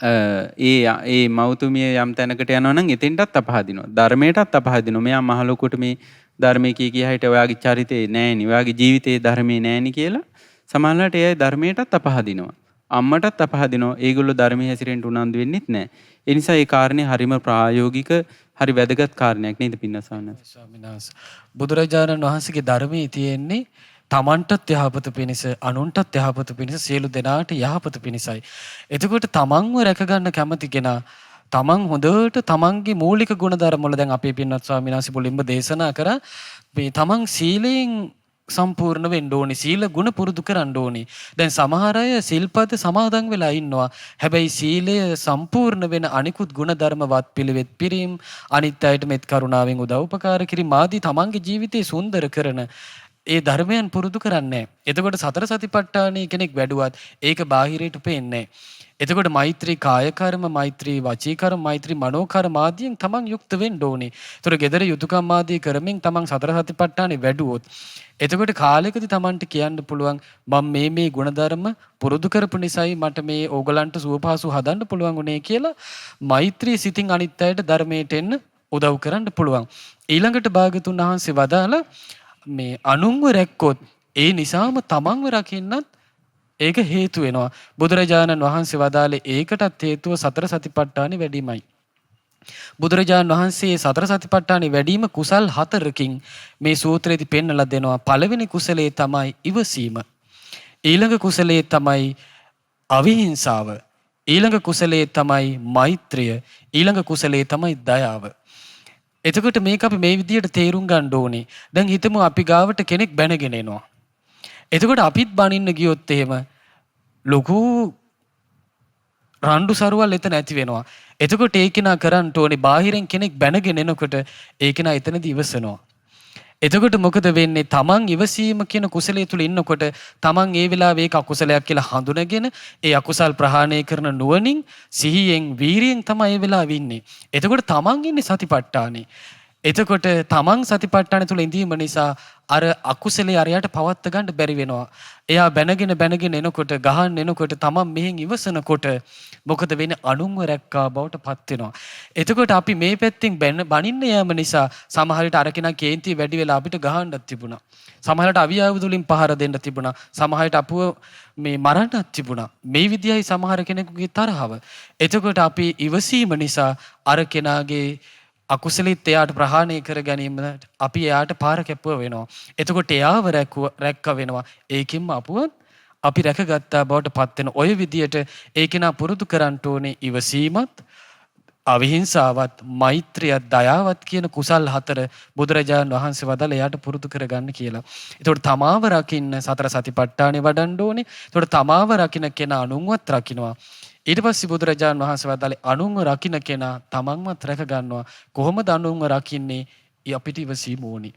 S1: ඒ මෞතුමිය යම් තැනකට යනවා නම් එතෙන්ටත් අපහදිනවා. ධර්මයටත් අපහදිනවා. මෙයා මහ ලොකුට මේ ධර්මයේ කී කිය හිට ඔයාගේ චරිතේ නෑනි. ඔයාගේ ජීවිතේ ධර්මයේ නෑනි කියලා සමහරවිට ඒ ධර්මයටත් අපහදිනවා. අම්මටත් අපහදිනවා. ඒගොල්ලෝ ධර්මයේ හැසිරෙන්න උනන්දු වෙන්නෙත් නෑ. ඒ නිසා ඒ කාරණේ හරිම ප්‍රායෝගික හරි වැදගත් කාරණයක් නේද පින්නසවන්න.
S3: ස්වාමීන් වහන්සේ බුදුරජාණන් වහන්සේගේ ධර්මයේ තියෙන්නේ තමන්ටත් යහපත පිණිස අනුන්ටත් යහපත පිණිස සියලු දෙනාට යහපත පිණිසයි. එතකොට තමන්ව රැකගන්න කැමති කෙනා තමන් හොඳට තමන්ගේ මූලික ගුණධර්ම වල දැන් අපේ පින්වත් ස්වාමීන් වහන්සේ මුලින්ම දේශනා කරා මේ තමන් සීලයෙන් සම්පූර්ණ වෙන්න ඕනේ. සීල ගුණ පුරුදු කරන්න ඕනේ. දැන් සමහර අය සිල්පද සමාදන් වෙලා ඉන්නවා. හැබැයි සීලය සම්පූර්ණ වෙන අනිකුත් ගුණ ධර්ම වත් පිළිවෙත් පිරීම, අනිත් අයට මෙත් කරුණාවෙන් උදව් උපකාර කිරීම ආදී තමන්ගේ ජීවිතේ සුන්දර කරන ඒ ධර්මයන් පුරුදු කරන්නේ. එතකොට සතර සතිපට්ඨානයේ කෙනෙක් වැඩුවත් ඒක බාහිරයට පේන්නේ. එතකොට මෛත්‍රී කාය කර්ම, මෛත්‍රී වචී කර්ම, මෛත්‍රී මනෝ කර්ම ආදියෙන් තමන් යුක්ත වෙන්න ඕනේ. ඒතර gedara යුතුයකම් ආදී කරමින් තමන් සතර සතිපට්ඨානෙ වැඩුවොත් එතකොට කාලෙකදී තමන්ට කියන්න පුළුවන් මම මේ ගුණධර්ම පුරුදු කරපු නිසායි මට මේ ඕගලන්ට සුවපහසු හදන්න පුළුවන් උනේ කියලා මෛත්‍රී සිතින් අනිත් අයට ධර්මයට එන්න උදව් කරන්න පුළුවන්. ඊළඟට භාගතුන් වහන්සේ වදාලා මේ අනුන්ව රැක්කොත් ඒ නිසාම තමන්ව රකින්නත් ඒක හේතු වෙනවා. බුදුරජාණන් වහන්සේ වදාළේ ඒකටත් හේතුව සතර සතිපට්ඨානෙ වැඩිමයි. බුදුරජාණන් වහන්සේ සතර සතිපට්ඨානෙ වැඩිම කුසල් 4කින් මේ සූත්‍රයේදී පෙන්වලා දෙනවා. පළවෙනි කුසලයේ තමයි ඉවසීම. ඊළඟ කුසලයේ තමයි අවිහිංසාව. ඊළඟ කුසලයේ තමයි මෛත්‍රිය. ඊළඟ කුසලයේ තමයි දයාව. එතකොට මේක අපි මේ විදිහට තේරුම් ගන්න ඕනේ. දැන් හිතමු අපි ගාවට කෙනෙක් බැනගෙන එනවා. එතකොට අපිත් බනින්න ගියොත් එහෙම ලොකු රණ්ඩු සරුවල් එතන ඇති වෙනවා. එතකොට ඒ කෙනා කරන්න ඕනේ බාහිරින් කෙනෙක් බැනගෙන එනකොට ඒ කෙනා එතනදී ඉවසනවා. එතකොට මොකද වෙන්නේ? තමන් ඉවසීම කියන කුසලයේ තුල ඉන්නකොට තමන් ඒ වෙලාවේ ඒක අකුසලයක් කියලා හඳුනගෙන ඒ අකුසල් ප්‍රහාණය කරන නුවණින් සිහියෙන් වීරියෙන් තමයි ඒ වෙලාවේ ඉන්නේ. එතකොට තමන් ඉන්නේ සතිපට්ඨානේ. එතකොට තමන් සතිපට්ඨාන තුල ඉඳීම නිසා අර අකුසලයේ අරයට පවත්ත ගන්න බැරි වෙනවා. එයා බැනගෙන එනකොට ගහන්න එනකොට තමන් මෙහෙන් ඉවසනකොට මොකද වෙන්නේ? අනුන්ව රැක්කා බවට පත් වෙනවා. එතකොට අපි මේ පැත්තෙන් බනින්න යෑම නිසා සමහර විට අර කෙනා කේන්ති වැඩි වෙලා අපිට ගහන්නත් තිබුණා. සමහර විට අවියාව තුලින් පහර දෙන්න තිබුණා. සමහර විට අපුව මේ මරන්නත් තිබුණා. මේ විදියයි සමහර කෙනෙකුගේ තරහව. එතකොට අපි ඉවසීම නිසා අර කෙනාගේ අකුසලිත එයාට ප්‍රහාණය කර ගැනීමට අපි එයාට පාර කැපුව වෙනවා. එතකොට එයාව රැක්ක වෙනවා. ඒකින්ම අපුවත් අපි රැකගත්තා බවට පත් වෙන ඔය විදියට ඒකේනා පුරුදු කරන්න ඕනේ ඉවසීමත්, අවිහිංසාවත්, මෛත්‍රියත්, දයාවත් කියන කුසල් 4 බුදුරජාණන් වහන්සේ වදාළ එයාට පුරුදු කරගන්න කියලා. එතකොට තමාව රකින්න සතර සතිපට්ඨානෙ වඩන්න ඕනේ. එතකොට තමාව රකින්න කෙනා අනුන්වත් රකින්නවා. ඊට පස්සේ බුදුරජාණන් වහන්සේ වදාළේ අනුන්ව රකින්න කෙනා තමන්වත් රැක ගන්නවා. කොහොමද අනුන්ව රකින්නේ? අපිට ඉවසීම ඕනේ.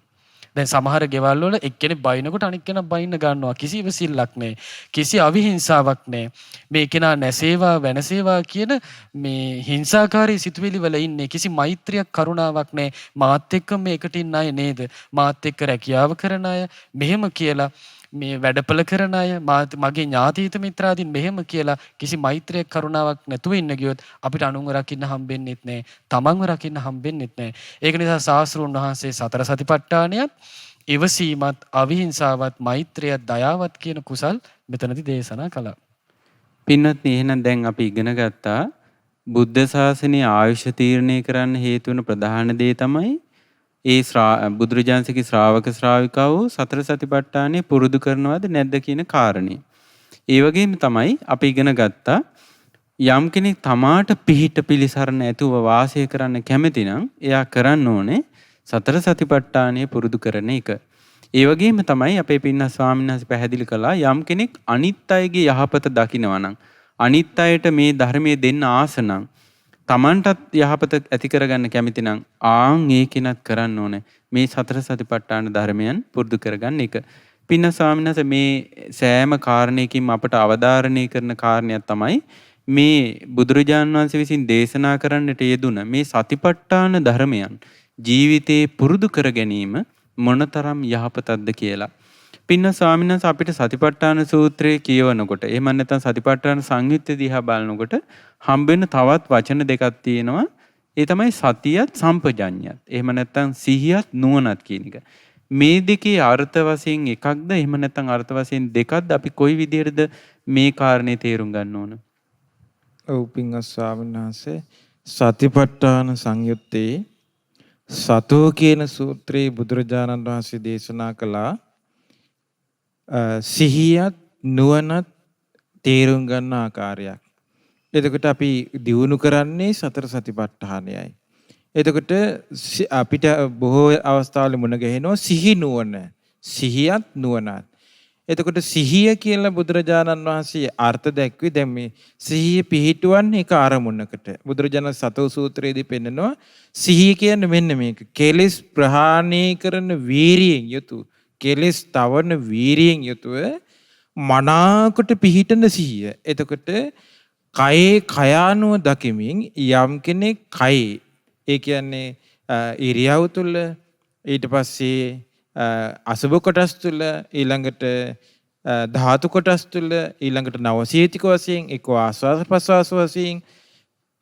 S3: දැන් සමහර ගෙවල් වල එක්කෙනෙක් බයිනකොට අනිත් කෙනා බයින්න ගන්නවා. කිසි ඉවසිල්ලක් නැහැ. කිසි අවිහිංසාවක් නැහැ. මේ කෙනා නැසේවා වෙනසේවා කියන මේ හිංසාකාරී සිතුවිලි වල ඉන්නේ. කිසි මෛත්‍රියක් කරුණාවක් නැහැ. මාත් එක්ක මේකට ඉන්න අය නේද? මාත් එක්ක රැකියාව කරන අය මෙහෙම කියලා මේ වැඩපල කරන අය මගේ ඥාතීත මිත්‍රාදීන් මෙහෙම කියලා කිසි මෛත්‍රියක් කරුණාවක් නැතුව ඉන්න ගියොත් අපිට අනුන්ව රකින්න හම්බෙන්නෙත් නැහැ. තමන්ව රකින්න හම්බෙන්නෙත් නැහැ. ඒක නිසා ශාස්ත්‍රඥ වහන්සේ සතර සතිපට්ඨානයත්, ඉවසීමත්, අවිහිංසාවත්, මෛත්‍රියත්, දයාවත් කියන කුසල් මෙතනදී දේශනා කළා.
S1: පින්වත්නි, එහෙනම් දැන් අපි ඉගෙන ගත්තා බුද්ධ ශාසනයේ ආයුෂ තීරණය කරන්න හේතු වෙන ප්‍රධාන දේ තමයි ඒ බුදුරජාණන්සේගේ ශ්‍රාවක ශ්‍රාවිකාවෝ සතර සතිපට්ඨානෙ පුරුදු කරනවද නැද්ද කියන කාරණේ. ඒ වගේම තමයි අපි ඉගෙන ගත්තා යම් කෙනෙක් තමාට පිහිට පිළිසරණ ඇතුව වාසය කරන්න කැමති නම් එයා කරන්න ඕනේ සතර සතිපට්ඨානෙ පුරුදු කරන එක. ඒ වගේම තමයි අපේ පින්වත් ස්වාමීන් වහන්සේ පැහැදිලි කළා යම් කෙනෙක් අනිත් අයගේ යහපත දකිනවා නම් අනිත් අයට මේ ධර්මයේ දෙන්න ආස නම් තමන්ටත් යහපත ඇති කරගන්න කැමති නම් ඒ කෙනත් කරන්න ඕනේ මේ සතර සතිපට්ඨාන ධර්මයන් පුරුදු කරගන්න එක. පින්න ස්වාමීන් වහන්සේ මේ සෑම කාරණයකින්ම අපට අවධාරණය කරන කාරණයක් තමයි මේ බුදුරජාණන් වහන්සේ විසින් දේශනා කරන්නට යෙදුන මේ සතිපට්ඨාන ධර්මයන් ජීවිතේ පුරුදු කර ගැනීම මොනතරම් යහපතක්ද කියලා. පින්න ස්වාමීන් වහන්සේ අපිට සතිපට්ඨාන සූත්‍රය කියවනකොට එහෙම නැත්නම් සතිපට්ඨාන සංයුත්තේ දිහා බලනකොට හම්බ වෙන තවත් වචන දෙකක් තියෙනවා. ඒ තමයි සතියත් සම්පජඤ්ඤයත්. එහෙම නැත්නම් සිහියත් නුවණත් කියන එක. මේ දෙකේ අර්ථ වශයෙන් එකක්ද එහෙම නැත්නම් අර්ථ වශයෙන් දෙකක්ද අපි කොයි විදිහටද මේ කාරණේ තේරුම් ගන්න ඕන?
S2: ඔව් පින්වත් ස්වාමීන් වහන්සේ සතිපට්ඨාන සංයුත්තේ සතෝ කියන සූත්‍රයේ බුදුරජාණන් වහන්සේ දේශනා කළා සිහියත් නුවණත් තේරුම් ගන්න ආකාරයක්. එතකොට අපි දියුණු කරන්නේ සතර සතිපට්ඨානයයි. එතකොට අපිට බොහෝ අවස්ථාවල මුණ ගැහෙනවා සිහි නුවණ. සිහියත් නුවණත්. එතකොට සිහිය කියලා බුදුරජාණන් වහන්සේ අර්ථ දැක්වි. දැන් මේ සිහිය පිහිටුවන්නේ එක අරමුණකට. බුදුරජාණන් සතෝ සූත්‍රයේදී පෙන්නනවා සිහිය කියන්නේ මෙන්න මේක. කෙලෙස් ප්‍රහාණය කරන වීරියෙන් යුතු කෙලෙස් තවන වීරියෙන් යුතුව මනාකොට පිහිටන සිහිය. එතකොට කයේ කයානුව දකිමින් යම් කෙනෙක් කයේ ඒ කියන්නේ ඉරියව් තුළ ඊට පස්සේ අසුබ කොටස් තුළ ඊළඟට ධාතු කොටස් තුළ ඊළඟට නවසීතික වශයෙන් එක්ක ආස්වාද ප්‍රසවාස වශයෙන්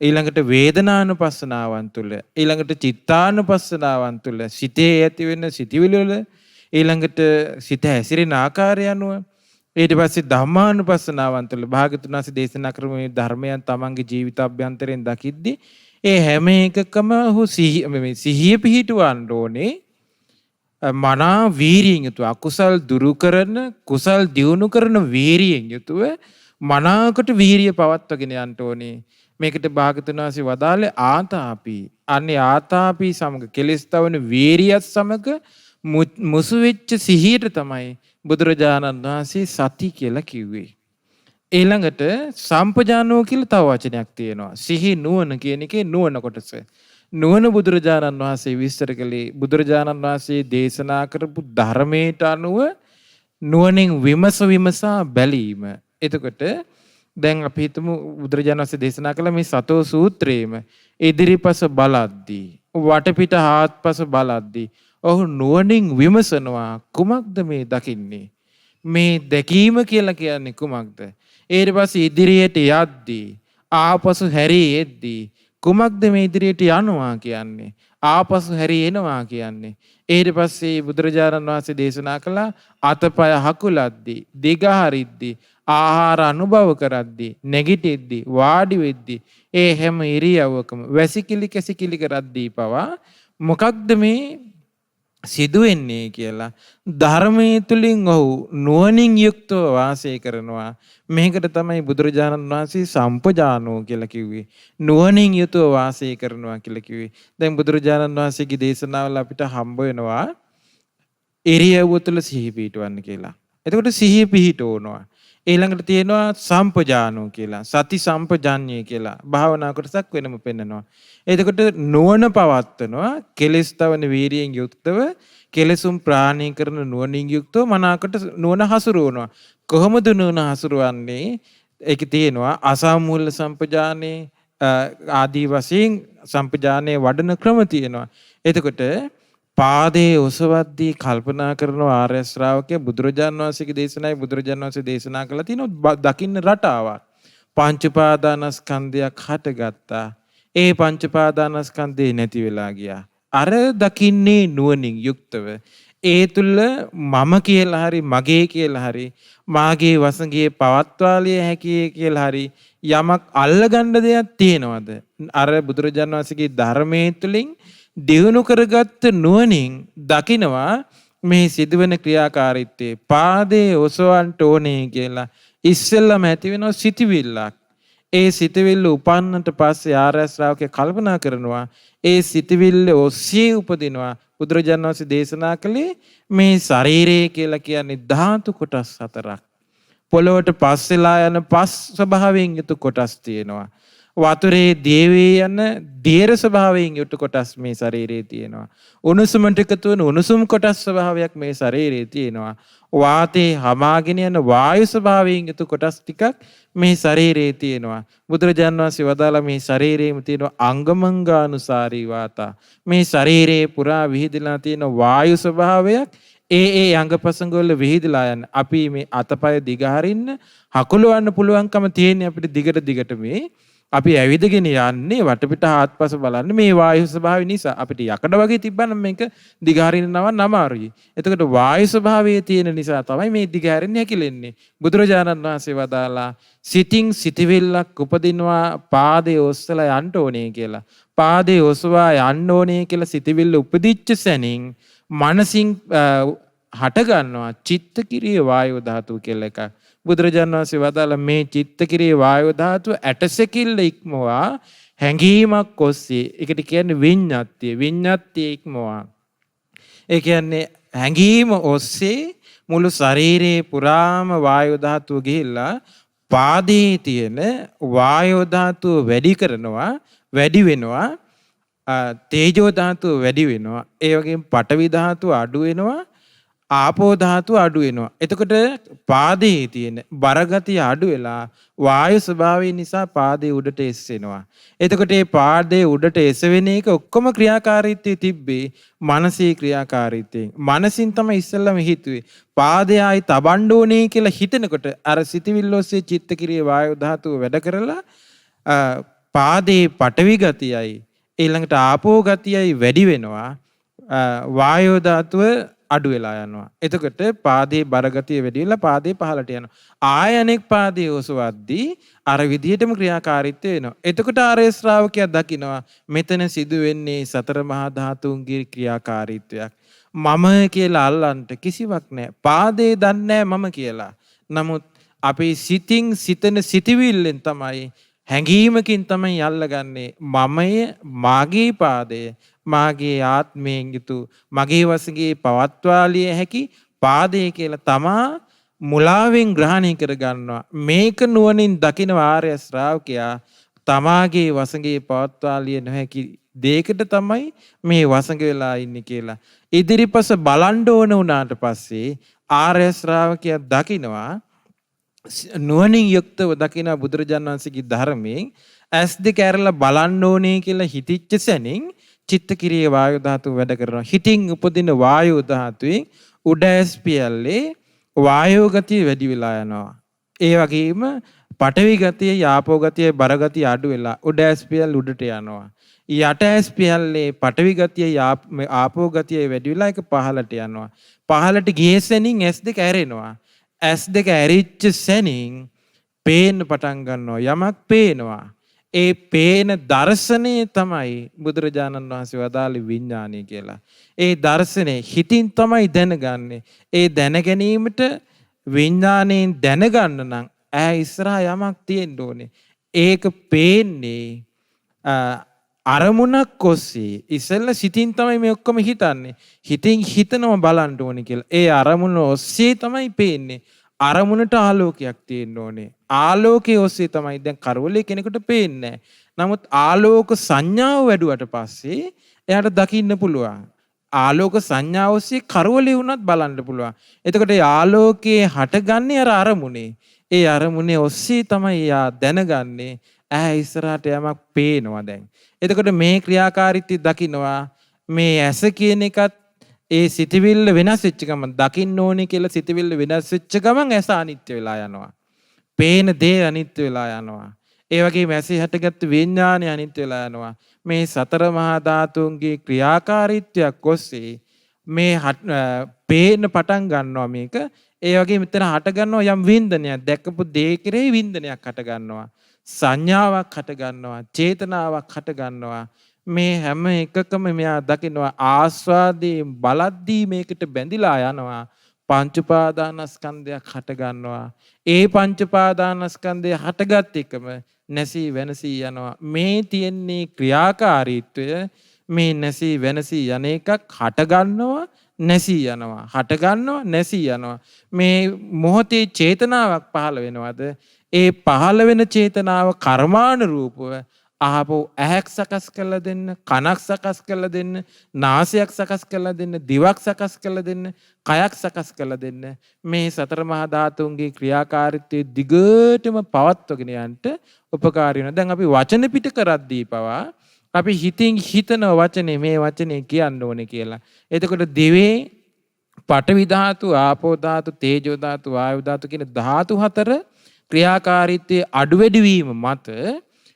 S2: ඊළඟට වේදනානුපස්සනාවන් තුළ ඊළඟට චිත්තානුපස්සනාවන් තුළ සිතේ ඇති වෙන සිතිවිලි වල ඊළඟට සිත හැසිරෙන ආකාරය අනුව ඊට පස්සේ ධම්මානුපස්සනාවන් තුළ භාගතුන් වහන්සේ දේශනා කරන මේ ධර්මයන් තමන්ගේ ජීවිත අභ්‍යන්තරයෙන් දකිද්දී ඒ හැම එකකම සිහිය පිහිටවන්න ඕනේ. මනා වීරියෙන් යුතුව අකුසල් දුරු කරන කුසල් දියුණු කරන වීරියෙන් යුතුව මනාකට වීරිය පවත්වාගෙන යන්න ඕනේ. මේකට භාගතුන් වහන්සේ වදාළේ ආතාපි. අන්නේ ආතාපි සමග කෙලෙස් තවන වීරියත් සමග මුසු වෙච්ච සිහියට තමයි බුදුරජාණන් වහන්සේ සති කියලා කිව්වේ. ඊළඟට සම්පජානෝ කියලා තව වචනයක් තියෙනවා. සිහි නුවණ කියන එකේ නුවණ කොටස. නුවණ බුදුරජාණන් වහන්සේ විස්තර කළේ බුදුරජාණන් වහන්සේ දේශනා කරපු ධර්මයට අනුව නුවණින් විමසා බැලීම. එතකොට දැන් අපි හිතමු බුදුරජාණන් වහන්සේ දේශනා කළ මේ සතෝ සූත්‍රයේම ඉදිරිපස බලද්දී වටපිට හාත්පස බලද්දී ඔහු නුවණින් විමසනවා කුමක්ද මේ දකින්නේ? මේ දැකීම කියලා කියන්නේ කුමක්ද? ඊට පස්සේ ඉදිරියට යද්දී ආපසු හැරී එද්දී කුමක්ද මේ ඉදිරියට යනවා කියන්නේ? ආපසු හැරී එනවා කියන්නේ. ඊට පස්සේ බුදුරජාණන් වහන්සේ දේශනා කළා අතපය හකුලද්දී දිගහරිද්දී ආහාර අනුභව කරද්දී නැගිටිද්දී වාඩි වෙද්දී ඒ හැම ඉරියව්වකම වැසිකිලි කැසිකිලි කරද්දී පවා මොකක්ද මේ සිදුවෙන්නේ කියලා ධර්මයේ තුලින් ඔහු නුවණින් යුක්තව වාසය කරනවා. මේකට තමයි බුදුරජාණන් වහන්සේ සම්පජානෝ කියලා කිව්වේ. නුවණින් යුතුව වාසය කරනවා කියලා කිව්වේ. දැන් බුදුරජාණන් වහන්සේගේ දේශනාවල අපිට හම්බ වෙනවා ඉරියව්ව තුළ සිහිය පිහිටවන්න කියලා. එතකොට සිහිය පිහිටවනවා. ඊළඟට තියෙනවා සම්පජානෝ කියලා. සති සම්පජාඤ්ඤය කියලා භාවනා කොටසක් වෙනම පෙන්නනවා. එතකොට නුවණ පවත්වනවා කෙලෙස් තවන වීරියෙන් යුක්තව කෙලෙසුම් ප්‍රාණී කරන නුවණින් යුක්තව මනාකට නුවණ හසුරුවනවා. කොහොමද නුවණ හසුරුවන්නේ? ඒකේ තියෙනවා අසම්මූල සම්පජානේ ආදී වශයෙන් සම්පජානේ වඩන ක්‍රම තියෙනවා. එතකොට පාදයේ ඔසවද්දී කල්පනා කරන ආර්ය ශ්‍රාවකයා බුදුරජාණන් වහන්සේගේ දේශනායි බුදුරජාණන් වහන්සේ දේශනා කළා තියෙනවා දකින්න රටාවක්. පංච උපාදානස්කන්ධයක් හටගත්තා. ඒ පංච උපාදානස්කන්ධේ නැති වෙලා ගියා. අර දකින්නේ නුවණින් යුක්තව. ඒ තුල මම කියලා හරි මගේ කියලා හරි මාගේ වසඟයේ පවත්වාලිය හැකි කියලා හරි යමක් අල්ලගන්න දෙයක් තියෙනවද? අර බුදුරජාණන් වහන්සේගේ ධර්මයේ තුලින් දියුණු කරගත්ත නුවණින් දකිනවා මේ සිදුවෙන ක්‍රියාකාරීත්වයේ පාදයේ ඔසවන්න ඕනේ කියලා ඉස්සෙල්ලම ඇති වෙනවා සිතවිල්ලක්. ඒ සිතවිල්ල උපන්නට පස්සේ ආර්ය ශ්‍රාවකයා කල්පනා කරනවා ඒ සිතවිල්ල ඔස්සේ උපදිනවා. බුදුරජාණන් වහන්සේ දේශනා කළේ මේ ශරීරය කියලා කියන්නේ ධාතු කොටස් හතරක්. පොළොවට පස්සෙලා යන පස් ස්වභාවයෙන් යුතු කොටස් තියෙනවා. වතුරේ දේවේ යන දේර ස්වභාවයෙන් යුතු කොටස් මේ ශරීරයේ තියෙනවා. උණුසුමට එකතු වෙන උණුසුම් කොටස් ස්වභාවයක් මේ ශරීරයේ තියෙනවා. වාතේ හමාගෙන යන වායු ස්වභාවයෙන් යුතු කොටස් ටිකක් මේ ශරීරයේ තියෙනවා. බුදුරජාණන් වහන්සේ වදාලා මේ ශරීරයේම තියෙන අංගමංගානුසාරී වාතා. මේ ශරීරයේ පුරා විහිදලා තියෙන වායු ස්වභාවයක් ඒ අංගපසංග වල විහිදලා යන අපි මේ අතපය දිගහරින්න හකුලවන්න පුළුවන්කම තියෙන්නේ අපිට දිගට මේ අපි ඇවිදගෙන යන්නේ වටපිට හාත්පස බලන්න මේ වායු ස්වභාවය නිසා අපිට යකඩ වගේ තිබ්බනම් මේක දිගහරින්න නවන්න අමාරුයි. එතකොට වායු ස්වභාවය තියෙන නිසා තමයි මේ දිගහරින්න හැකිලෙන්නේ. බුදුරජාණන් වහන්සේ වදාලා සිතින් සිතවිල්ලක් උපදිනවා පාදයේ ඔස්සලා යන්න ඕනේ කියලා. පාදයේ ඔසවා යන්න ඕනේ කියලා සිතවිල්ල උපදිච්ච සැනින් මනසින් හට ගන්නවා චිත්තකිරිය වායු ධාතුව කියලා එකක්. බුදුරජාණන් වහන්සේ වදාළ මේ චිත්තකිරිය වායු ධාතුව ඇටසැකිල්ල ඉක්මවා හැඟීමක් ඔස්සේ ඒකට කියන්නේ විඤ්ඤාතිය ඉක්මවා. ඒ කියන්නේ හැඟීම ඔස්සේ මුළු ශරීරේ පුරාම වායු ධාතුව ගිහිල්ලා පාදයේ තියෙන වායු ධාතුව වැඩි වෙනවා තේජෝ ධාතුව වැඩි වෙනවා. ඒ වගේම පඨවි ධාතුව අඩු වෙනවා. ආපෝ ධාතුව අඩු වෙනවා. එතකොට පාදයේ තියෙන බරගතිය අඩු වෙලා වායු ස්වභාවය නිසා පාදයේ උඩට එස්සෙනවා. එතකොට මේ පාදයේ උඩට එසවෙන එක ඔක්කොම ක්‍රියාකාරීත්වයේ තිබ්බේ මානසික ක්‍රියාකාරීත්වයෙන්. මනසින් තමයි ඉස්සෙල්ලාම හිතුවේ. පාදයේ ආයි තබන්න ඕනේ කියලා හිතනකොට අර සිතවිල්ල ඔස්සේ චිත්තකිරිය වායු ධාතුව වැඩ කරලා පාදයේ පඨවි ගතියයි ඊළඟට ආපෝ ගතියයි වැඩි වෙනවා. වායෝ ධාතුව අඩු වෙලා යනවා. එතකොට පාදයේ බරගතිය වැඩි වෙලා පාදයේ පහළට යනවා. ආය අනෙක් පාදයේ ඔසවද්දී අර විදිහටම ක්‍රියාකාරීත්වය වෙනවා. එතකොට ආර්ය ශ්‍රාවකයා දකිනවා මෙතන සිදු වෙන්නේ සතර මහා ධාතුන්ගේ ක්‍රියාකාරීත්වයක්. මම කියලා අල්ලන්න කිසිවක් නැහැ. පාදේ දන්නේ මම කියලා. නමුත් අපේ සිතින් සිතන සිතවිල්ලෙන් තමයි හැඟීමකින් තමයි අල්ලගන්නේ මමය මාගේ පාදය මාගේ ආත්මයෙන් යුතු මගේ වශයෙන් පවත්වාලිය හැකි පාදය කියලා තමා මුලාවෙන් ග්‍රහණය කර ගන්නවා. මේක නුවණින් දකින ආර්ය ශ්‍රාවකයා තමාගේ වශයෙන් පවත්වාලිය නොහැකි දෙයකට තමයි මේ වසඟ වෙලා ඉන්නේ කියලා. ඉදිරිපස බලන්න ඕන වුණාට පස්සේ ආර්ය ශ්‍රාවකයා දකිනවා නුවණින් යුක්තව දකින බුදුරජාණන් වහන්සේගේ ධර්මයෙන් ඇස් දෙක ඇරලා බලන්න ඕනේ කියලා හිතිච්ච සැනින් චිත්තකිරිය වායු ධාතුව වැඩ කරනවා. හිතින් උපදින වායු ධාතුවෙන් උඩ ඇස් පියල්ලේ වායෝ ගතිය වැඩි වෙලා යනවා. ඒ වගේම පඨවි ගතිය, යාපෝ ගතිය, බර ගතිය අඩු වෙලා උඩ ඇස් පියල් උඩට යනවා. යට ඇස් පියල්ලේ පඨවි ගතිය, ආපෝ ගතිය වැඩි වෙලා ඒක පහළට යනවා. පහළට ගියේ සැනින් ඇස් දෙක ඇරෙනවා. ඇස් දෙක ඇරිච්ච සැනින් පේන්න පටන් ගන්නවා. යමක් පේනවා. ඒ පේන දර්ශනය තමයි බුදුරජාණන් වහන්සේ වදාළේ විඥානය කියලා. ඒ දර්ශනේ හිතින් තමයි දැනගන්නේ. ඒ දැන ගැනීමට විඥාණයෙන් දැනගන්න නම් ඈ ඉස්සරහා යමක් තියෙන්න ඕනේ. ඒක පේන්නේ අරමුණක් ඔස්සේ. ඉස්සෙල්ලා සිතින් තමයි මේ ඔක්කොම හිතන්නේ. හිතින් හිතනවා බලන්න ඕනේ කියලා. ඒ අරමුණ ඔස්සේ තමයි පේන්නේ. අරමුණට ආලෝකයක් තියෙන්න ඕනේ. ආලෝකයේ ඔස්සේ තමයි දැන් කරවලේ කෙනෙකුට පේන්නේ. නමුත් ආලෝක සංඥාව වැඩුවට පස්සේ එයාට දකින්න පුළුවන්. ආලෝක සංඥාව ඔස්සේ කරවලේ වුණත් බලන්න පුළුවන්. එතකොට ඒ ආලෝකයේ හටගන්නේ අර අරමුණේ. ඒ අරමුණේ ඔස්සේ තමයි එයා දැනගන්නේ ඈ ඉස්සරහට යමක් පේනවා දැන්. එතකොට මේ ක්‍රියාකාරීත්වය දකින්නවා මේ ඇස කියන එකත් ඒ සිතවිල්ල වෙනස් වෙච්ච ගමන් දකින්න ඕනේ කියලා සිතවිල්ල වෙනස් වෙච්ච ගමන් ඇස අනිත්‍ය වෙලා යනවා. පේන දේ අනිත්‍ය වෙලා යනවා. ඒ වගේම ඇසේ හටගත්තු විඥානය අනිත්‍ය වෙලා යනවා. මේ සතර මහා ධාතුන්ගේ ක්‍රියාකාරීත්වයක් ඔස්සේ මේ පේන පටන් ගන්නවා මේක. ඒ වගේ මෙතන හට ගන්නවා යම් වින්දනයක්. දැකපු දේ කෙරෙහි වින්දනයක් හට ගන්නවා. සංඥාවක් හට ගන්නවා. චේතනාවක් හට ගන්නවා. මේ හැම එකකම මෙයා දකිනවා ආස්වාදයේ බලද්දී මේකට බැඳිලා යනවා. පංච උපාදානස්කන්ධයක් හට ගන්නවා. ඒ පංච උපාදානස්කන්ධය හටගත් එකම නැසී වෙනසී යනවා. මේ තියෙන්නේ ක්‍රියාකාරීත්වය. මේ නැසී වෙනසී යන එකක් හට ගන්නවා නැසී යනවා. හට ගන්නවා නැසී යනවා. මේ මොහොතේ චේතනාවක් පහළ වෙනවද? ඒ පහළ වෙන චේතනාව කර්මානුරූපව ආපහු ඇහැක් සකස් කරලා දෙන්න, කනක් සකස් කරලා දෙන්න, නාසයක් සකස් කරලා දෙන්න, දිවක් සකස් කරලා දෙන්න, කයක් සකස් කරලා දෙන්න. මේ සතර මහා ධාතුන්ගේ ක්‍රියාකාරීත්වයේ දිගටම පවත්වගෙන යන්න උපකාරී වෙනවා. දැන් අපි වචන පිට කරද්දී පවා අපි හිතින් හිතන වචනේ මේ වචනේ කියන්න ඕනේ කියලා. එතකොට දිවේ පඨවි ධාතු, ආපෝ ධාතු, තේජෝ ධාතු, වායු ධාතු කියන ධාතු හතර ක්‍රියාකාරීත්වයේ අඩු වැඩි වීම මත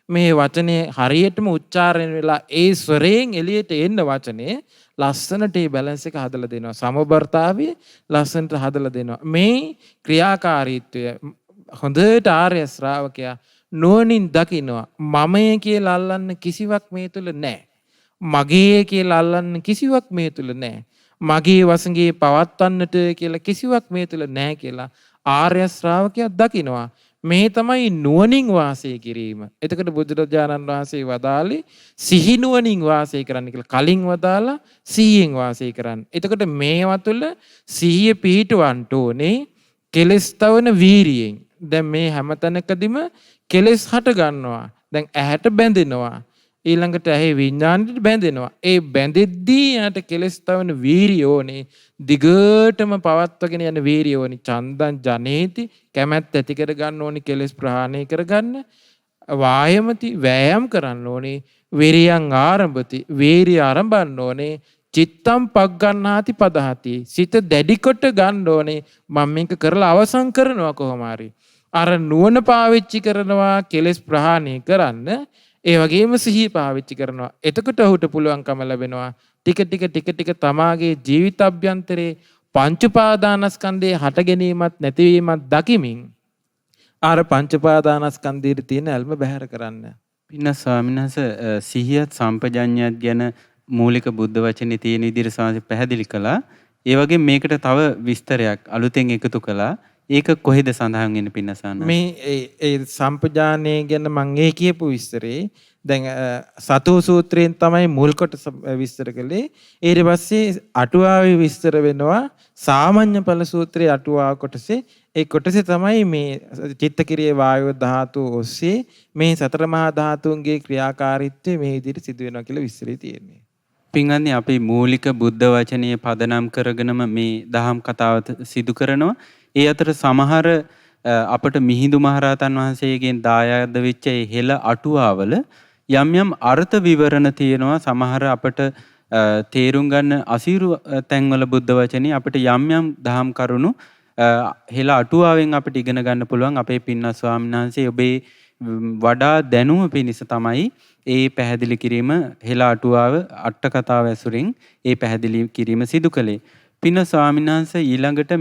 S2: මේ වචනේ හරියටම උච්චාරණය වෙලා ඒ ස්වරයෙන් එළියට එන්න වචනේ ලස්සනට ඒ බැලන්ස් එක හදලා දෙනවා. සමබරතාවය ලස්සනට හදලා දෙනවා. මේ ක්‍රියාකාරීත්වය හොඳට ආර්ය ශ්‍රාවකයා නුවණින් දකිනවා. මමය කියලා අල්ලන්න කිසිවක් මේ තුල නැහැ. මගේ කියලා අල්ලන්න කිසිවක් මේ තුල නැහැ. මගේ වසඟේ පවත්වන්නට කියලා කිසිවක් මේ තුල නැහැ කියලා ආර්ය ශ්‍රාවකයා දකිනවා. මේ තමයි නුවණින් වාසය කිරීම. එතකොට බුදුරජාණන් වහන්සේ වදාළේ සිහි නුවණින් වාසය කරන්න කියලා. කලින් වදාලා සිහියෙන් වාසය කරන්න. එතකොට මේවා තුළ සිහිය පිහිටවන්න ඕනේ කෙලස් තවන වීරියෙන්. දැන් මේ හැමතැනකදීම කෙලස් හට ගන්නවා. දැන් ඇහැට බැඳෙනවා. ඊළඟට ඇහි විඥාණයට බැඳෙනවා. ඒ බැඳෙද්දී යට කෙලස් තවන වීරිය ඕනේ. දිගටම පවත්වගෙන යන වීරිය ඕනේ. චන්දං ජනේති කැමැත්ත ඇති කර ගන්න ඕනේ කෙලස් ප්‍රහාණය කරගන්න. වායමති වෑයම් කරන්න ඕනේ. විරියං ආරම්භති වීරිය ආරම්භන්න ඕනේ. චිත්තම් පග්ගණ්හාති පදහති සිත දැඩි කොට ගන්න ඕනේ. මම මේක කරලා අවසන් කරනවා කොහොම හරි. අර නුවණ පාවිච්චි කරනවා කෙලස් ප්‍රහාණය කරන්න. ඒ වගේම සිහිය පාවිච්චි කරනවා. එතකොට ඔහුට පුළුවන්කම ලැබෙනවා ටික ටික තමාගේ ජීවිත අභ්‍යන්තරේ පංච උපාදානස්කන්ධයේ හට ගැනීමත් නැතිවීමත් දකිමින් අර පංච උපාදානස්කන්ධයේ තියෙන ඇල්ම බැහැර කරන්න.
S1: පින්න ස්වාමීන් වහන්සේ සිහියත් සම්පජඤ්ඤයත් ගැන මූලික බුද්ධ වචනේ තියෙන විදිහට සාංශ පැහැදිලි කළා. ඒ වගේ මේකට තව විස්තරයක් අලුතෙන් එකතු කළා. ඒක කොහෙද සඳහන් වෙන්නේ පින්නසන්න?
S2: මේ ඒ සම්පජානයේ ගැන මම ඒ කියපු විස්තරේ දැන් සතෝ සූත්‍රයෙන් තමයි මුල් කොටස විස්තර කළේ. ඊට පස්සේ අටුවාවේ විස්තර වෙනවා සාමාන්‍ය ඵල සූත්‍රයේ අටුවා කොටසේ. ඒ කොටසේ තමයි මේ චිත්තක්‍රියේ වායෝ ධාතු ඔස්සේ මේ සතර මහා ධාතුන්ගේ ක්‍රියාකාරීත්වය මේ විදිහට සිදු වෙනවා කියලා විස්තරය තියෙන්නේ.
S1: පින්වත්නි අපි මූලික බුද්ධ වචනය පදනම් කරගෙනම මේ දහම් කතාව සිදු කරනවා. ඒ අතර සමහර අපට මිහිඳු මහරහතන් වහන්සේගෙන් දායාද වෙච්ච ඒ හෙළ අටුවාවල යම් යම් අර්ථ විවරණ තියෙනවා. සමහර අපට තේරුම් ගන්න අසීරු තැන්වල බුද්ධ වචනේ අපිට යම් යම් දහම් කරුණු හෙළ අටුවාවෙන් අපිට ඉගෙන ගන්න පුළුවන්. අපේ පින්වත් ස්වාමීන් වහන්සේ ඔබේ වඩා දැනුම පිණිස තමයි ඒ පැහැදිලි කිරීම හෙළ අටුවාව අට කතාව ඇසුරින් ඒ පැහැදිලි කිරීම සිදු කළේ. පින්න ස්වාමීන් වහන්සේ ඊළඟට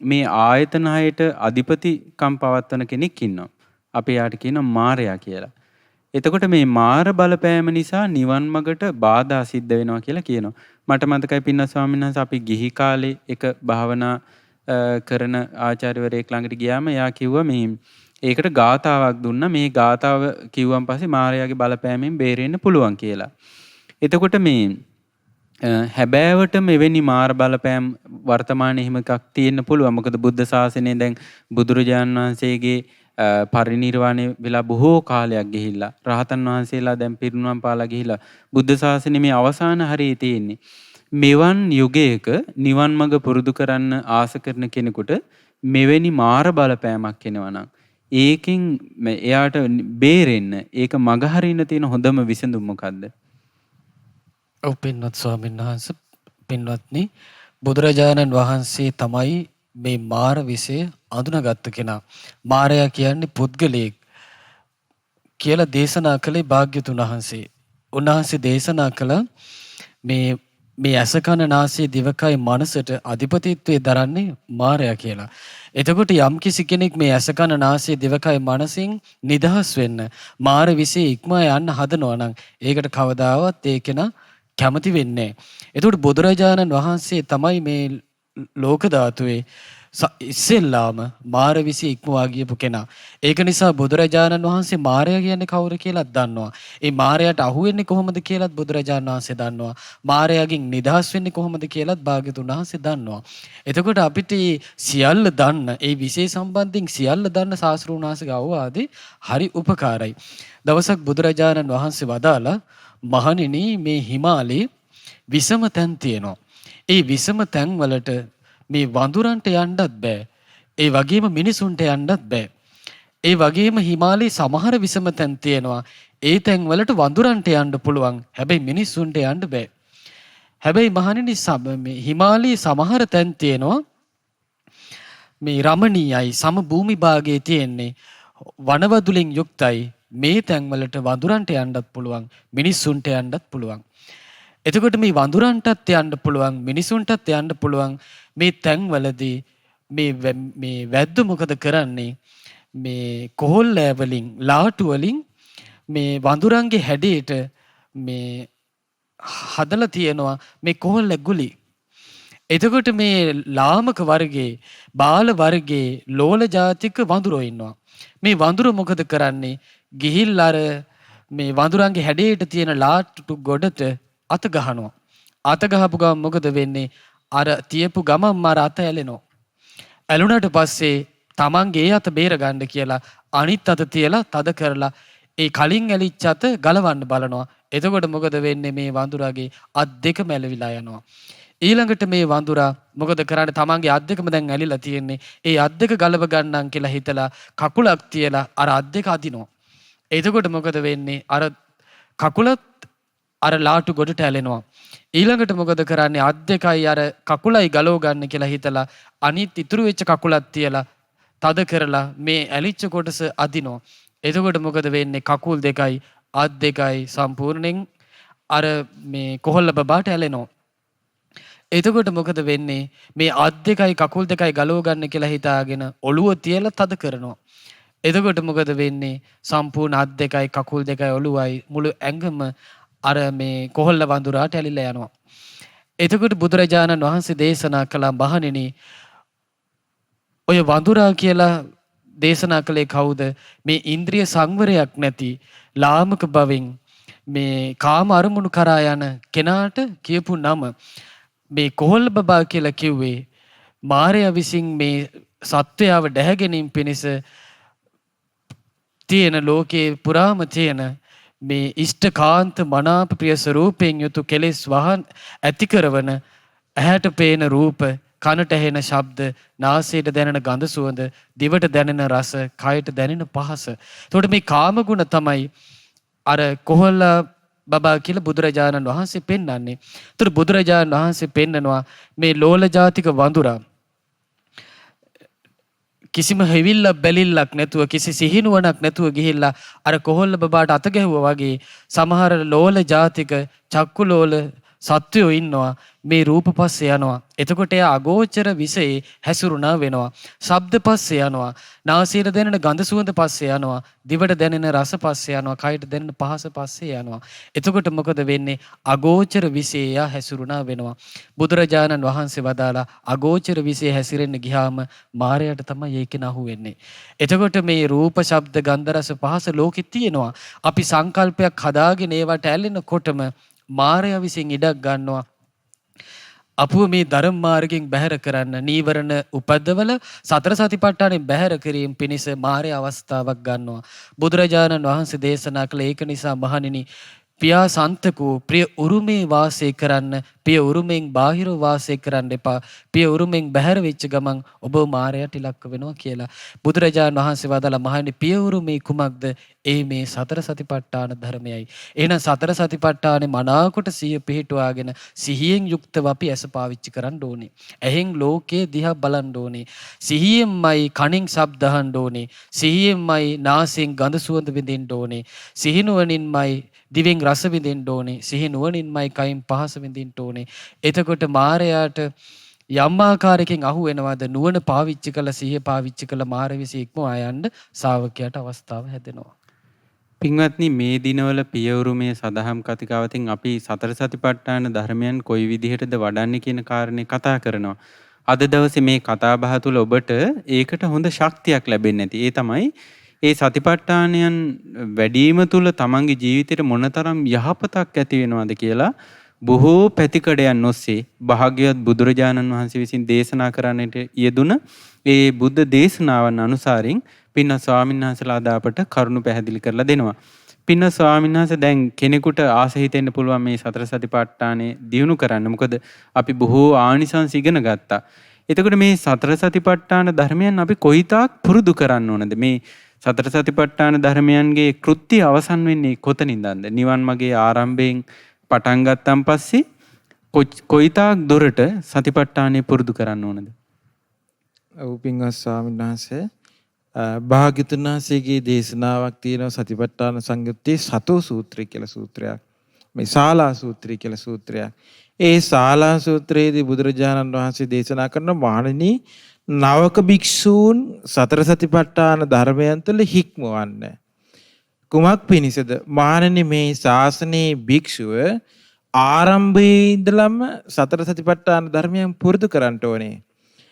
S1: මේ ආයතන හයට අධිපතිකම් පවත්වන කෙනෙක් ඉන්නවා. අපි යාට කියනවා මාරයා කියලා. එතකොට මේ මාර බලපෑම නිසා නිවන් මගට බාධා සිද්ධ වෙනවා කියලා කියනවා. මට මතකයි පින්න ස්වාමීන් වහන්සේ අපි ගිහි කාලේ එක භාවනා කරන ආචාර්යවරයෙක් ළඟට ගියාම එයා කිව්වා මේ ඒකට ගාතාවක් දුන්නා. මේ ගාතාව කිව්වන් පස්සේ මාරයාගේ බලපෑමෙන් බේරෙන්න පුළුවන් කියලා. එතකොට මේ හැබෑවට මෙවැනි මාර බලපෑම් වර්තමානයේ හිම එකක් තියෙන්න පුළුවන්. මොකද බුද්ධ ශාසනය දැන් බුදුරජාණන් වහන්සේගේ පරිණිරවාණය වෙලා බොහෝ කාලයක් ගිහිල්ලා රහතන් වහන්සේලා දැන් පිරිනුවම් පාලා ගිහිල්ලා බුද්ධ ශාසනය මේ අවසාන හරියේ තියෙන්නේ. මෙවන් යුගයක නිවන් මඟ පුරුදු කරන්න ආස කරන කෙනෙකුට මෙවැනි මාර බලපෑමක් එනවා නම් ඒකෙන් එයාට බේරෙන්න ඒක මග හරින්න තියෙන හොඳම විසඳුම මොකද්ද?
S3: ඔව් පින්වත් ස්වාමීන් වහන්සේ පින්වත්නි බුදුරජාණන් වහන්සේ තමයි මේ මාර විෂය අඳුනගත්ත කෙනා. මාරයා කියන්නේ පුද්ගලයෙක් කියලා දේශනා කළේ භාග්‍යතුන් වහන්සේ. උන්වහන්සේ දේශනා කළ මේ ඇස කන නාසය දිවකය මනසට අධිපතිත්වයේ දරන්නේ මාරයා කියලා. එතකොට යම් කිසි කෙනෙක් මේ ඇස කන නාසය දිවකය මනසින් නිදහස් වෙන්න මාර විෂය ඉක්මවා යන්න හදනවා නම් ඒකට කවදාවත් ඒ කෙනා කැමති වෙන්නේ නැහැ. එතකොට බුදුරජාණන් වහන්සේ තමයි මේ ලෝක ධාතුවේ ඉස්සෙල්ලාම මාර විෂය ඉක්මවා ගියපු කෙනා. ඒක නිසා බුදුරජාණන් වහන්සේ මාරයා කියන්නේ කවුරු කියලාත් දන්නවා. ඒ මාරයාට අහු වෙන්නේ කොහොමද කියලාත් බුදුරජාණන් වහන්සේ දන්නවා. මාරයාගෙන් නිදහස් වෙන්නේ කොහොමද කියලාත් භාග්‍යතුන් වහන්සේ දන්නවා. එතකොට අපිට සියල්ල දන්න, ඒ විෂය සම්බන්ධයෙන් සියල්ල දන්න ශාස්ත්‍රඥ වහන්සේගේ අවවාදේ හරි උපකාරයි. දවසක් බුදුරජාණන් වහන්සේ වදාලා මහණෙනි මේ හිමාලයේ විසම තැන් තියෙනවා. ඒ විසම තැන් වලට මේ වඳුරන්ට යන්නත් බෑ. ඒ වගේම මිනිසුන්ට යන්නත් බෑ. ඒ වගේම හිමාලයේ සමහර විසම තැන් තියෙනවා. ඒ තැන් වලට වඳුරන්ට යන්න පුළුවන්. හැබැයි මිනිසුන්ට යන්න බෑ. හැබැයි මහණෙනි මේ හිමාලයේ සමහර තැන් තියෙනවා මේ රමණීයයි සම භූමි භාගයේ තියෙන්නේ වනවදුලින් යුක්තයි. මේ තැන්වලට වඳුරන්ට යන්නත් පුළුවන්, මිනිස්සුන්ට යන්නත් පුළුවන්. එතකොට මේ වඳුරන්ටත් යන්න පුළුවන්, මිනිසුන්ටත් යන්න පුළුවන්. මේ තැන්වලදී මේ වැද්ද මොකද කරන්නේ? මේ කොහොල්ලෑ වලින්, ලාටු වලින් මේ වඳුරන්ගේ හැඩයට මේ හදලා තියෙනවා මේ කොහොල්ල ගුලි. එතකොට මේ ලාමක වර්ගයේ, බාල වර්ගයේ, ලෝල ජාතික වඳුරෝ ඉන්නවා. මේ වඳුර මොකද කරන්නේ? ගිහිල්ලා අර මේ වඳුරන්ගේ හැඩයට තියෙන ලාට්ටු ගොඩට අත ගහනවා. අත ගහපු ගමන් මොකද වෙන්නේ? අර තියපු ගමන් අර අත ඇලෙනවා. ඇලුනට පස්සේ තමන්ගේ අත බේර ගන්න කියලා අනිත් අත තියලා තද කරලා ඒ කලින් ඇලිච්ච අත ගලවන්න බලනවා. එතකොට මොකද වෙන්නේ? මේ වඳුරාගේ අත් දෙකම ඇලවිලා යනවා. ඊළඟට මේ වඳුරා මොකද කරන්නේ? තමන්ගේ අත් දෙකම දැන් ඇලිලා තියෙන්නේ. ඒ අත් දෙක ගලව ගන්නම් කියලා හිතලා කකුලක් තියලා අර අත් දෙක අදිනවා. එතකොට මොකද වෙන්නේ? අර කකුලත් අර ලාටු ගොඩට ඇලෙනවා. ඊළඟට මොකද කරන්නේ? අත් දෙකයි අර කකුලයි ගලව ගන්න කියලා හිතලා අනිත් ඉතුරු වෙච්ච කකුලක් තියලා තද කරලා මේ ඇලිච්ච කොටස අදිනවා. එතකොට මොකද වෙන්නේ? කකුල් දෙකයි අත් දෙකයි සම්පූර්ණයෙන් අර මේ කොහොල්ල බබාට ඇලෙනවා. එතකොට මොකද වෙන්නේ? මේ අත් දෙකයි කකුල් දෙකයි ගලව ගන්න කියලා හිතාගෙන ඔළුව තියලා තද කරනවා. එතකොට මොකද වෙන්නේ? සම්පූර්ණ අත් දෙකයි කකුල් දෙකයි ඔළුවයි මුළු ඇඟම අර මේ කොහොල්ල වඳුරාට ඇලිලා යනවා. එතකොට බුදුරජාණන් වහන්සේ දේශනා කළා, මහණෙනි ඔය වඳුරා කියලා දේශනා කළේ කවුද? මේ ඉන්ද්‍රිය සංවරයක් නැති ලාමක බවෙන් මේ කාම අරමුණු කරා යන කෙනාට කියපු නම. මේ කොහොල්ල බබා කියලා කිව්වේ මාරයා විසින් මේ සත්වයාව දැහැ ගැනීම පිණිස තියෙන ලෝකේ පුරාම තියෙන මේ ඉෂ්ඨකාන්ත මනාප ප්‍රිය ස්වරූපයෙන් යුතු කෙලෙස් වහන් ඇති කරවන ඇහැට පේන රූප, කනට ඇහෙන ශබ්ද, නාසයට දැනෙන ගඳ සුවඳ, දිවට දැනෙන රස, කයට දැනෙන පහස. එතකොට මේ කාම ගුණ තමයි අර කොහොල්ල බබා කියලා බුදුරජාණන් වහන්සේ පෙන්වන්නේ. ඒතර බුදුරජාණන් වහන්සේ පෙන්නනවා මේ ලෝල ජාතික වඳුරා කිසිම හැවිල්ලක් බැලිල්ලක් නැතුව, කිසි සිහිනුවණක් නැතුව ගිහිල්ලා අර කොහොල්ල බබාට අත ගැහුවා වගේ සමහර ලෝල ජාතික චක්කු ලෝල සත්වයෝ ඉන්නවා මේ රූප පස්සේ යනවා. එතකොට එයා අගෝචර විෂයේ හැසිරුණා වෙනවා. ශබ්ද පස්සේ යනවා. නාසයට දැනෙන ගඳ සුවඳ පස්සේ යනවා. දිවට දැනෙන රස පස්සේ යනවා. කයට දැනෙන පහස පස්සේ යනවා. එතකොට මොකද වෙන්නේ? අගෝචර විෂයේ එයා හැසිරුණා වෙනවා. බුදුරජාණන් වහන්සේ වදාලා අගෝචර විෂයේ හැසිරෙන්න ගියාම මායයට තමයි ඒකෙන් අහු වෙන්නේ. එතකොට මේ රූප, ශබ්ද, ගන්ධ, රස, පහස ලෝකෙ තියෙනවා. අපි සංකල්පයක් හදාගෙන ඒවට ඇලෙනකොටම මාරය විසින් ඉඩක් ගන්නවා අපුව මේ ධර්ම මාර්ගයෙන් බැහැර කරන්න, නීවරණ උපද්දවල සතර සතිපට්ඨානෙන් බැහැර කිරීම පිණිස මාරය අවස්ථාවක් ගන්නවා. බුදුරජාණන් වහන්සේ දේශනා කළ ඒක නිසා මහණෙනි, පියා සන්තකෝ ප්‍රිය උරුමේ වාසය කරන්න, පිය උරුමෙන් බාහිර වාසය කරන්න එපා. පිය උරුමෙන් බැහැර වෙච්ච ගමන් ඔබ මාරයට ඉලක්ක වෙනවා කියලා. බුදුරජාණන් වහන්සේ වදාලා මහණෙනි, පිය උරුමේ කුමක්ද? ඒ මේ සතර සතිපට්ඨාන ධර්මයයි. එහෙනම් සතර සතිපට්ඨානේ මනාකොට සිහිය පිහිටුවාගෙන සිහියෙන් යුක්තව අපි ඇස පාවිච්චි කරන්න ඕනේ. ඇහෙන් ලෝකයේ දිහා බලන්න ඕනේ. සිහියෙන්මයි කනින් ශබ්ද අහන්න ඕනේ. සිහියෙන්මයි නාසයෙන් ගඳ සුවඳ විඳින්න ඕනේ. සිහිනුවණින්මයි දිවෙන් රස විඳින්න ඕනේ. සිහිනුවණින්මයි කයින් පහස විඳින්න ඕනේ. එතකොට මාරයාට යම් ආකාරයකින් අහු වෙනවද? නුවණ පාවිච්චි කළ, සිහිය පාවිච්චි කළ මාර විසි ඉක්මවා යන්න ශාවකයාට අවස්ථාව හැදෙනවා.
S1: පින්වත්නි, මේ දිනවල පියවරුමේ සදහම් කතිකාවතින් අපි සතර සතිපට්ඨාන ධර්මයන් කොයි විදිහටද වඩන්නේ කියන කාරණේ කතා කරනවා. අද දවසේ මේ කතා බහ තුළ ඔබට ඒකට හොඳ ශක්තියක් ලැබෙන්නේ නැති. ඒ තමයි ඒ සතිපට්ඨානයන් වැඩිම තුළ තමන්ගේ ජීවිතේට මොනතරම් යහපතක් ඇති වෙනවද කියලා බොහෝ පැතිකඩයන් ඔස්සේ භාග්‍යවත් බුදුරජාණන් වහන්සේ විසින් දේශනා කරන්නට යෙදුන ඒ බුද්ධ දේශනාවන් අනුසාරින් පින්න ස්වාමීන් වහන්සේලා අද අපට කරුණු පැහැදිලි කරලා දෙනවා. පින්න ස්වාමීන් වහන්සේ දැන් කෙනෙකුට ආස හිතෙන්න පුළුවන් මේ සතර සතිපට්ඨානෙ දියුණු කරන්න. මොකද අපි බොහෝ ආනිසංස ඉගෙන ගත්තා. එතකොට මේ සතර සතිපට්ඨාන ධර්මයන් අපි කොයිතාක් පුරුදු කරන්න ඕනද? මේ සතර සතිපට්ඨාන ධර්මයන්ගේ කෘත්‍ය අවසන් වෙන්නේ කොතනින්දද? නිවන් මාගේ ආරම්භයෙන් පටන් ගත්තන් පස්සේ කොයිතාක් දුරට සතිපට්ඨානෙ පුරුදු කරන්න ඕනද?
S2: ඔව් පින්වත් ස්වාමීන් වහන්සේ භාග්‍යතුන් වහන්සේගේ දේශනාවක් තියෙනවා සතිපට්ඨාන සංයුත්තේ සතෝ සූත්‍රය කියලා සූත්‍රයක්. මේ ශාලා සූත්‍රය කියලා සූත්‍රයක්. ඒ ශාලා සූත්‍රයේදී බුදුරජාණන් වහන්සේ දේශනා කරන මහණෙනි නවක භික්ෂූන් සතර සතිපට්ඨාන ධර්මයන් තුළ හික්මවන්න. කුමක් පිණිසද? මහණෙනි මේ ශාසනයේ භික්ෂුව ආරම්භයේ ඉඳලම සතර සතිපට්ඨාන ධර්මයන් පුරුදු කරන්න ඕනේ.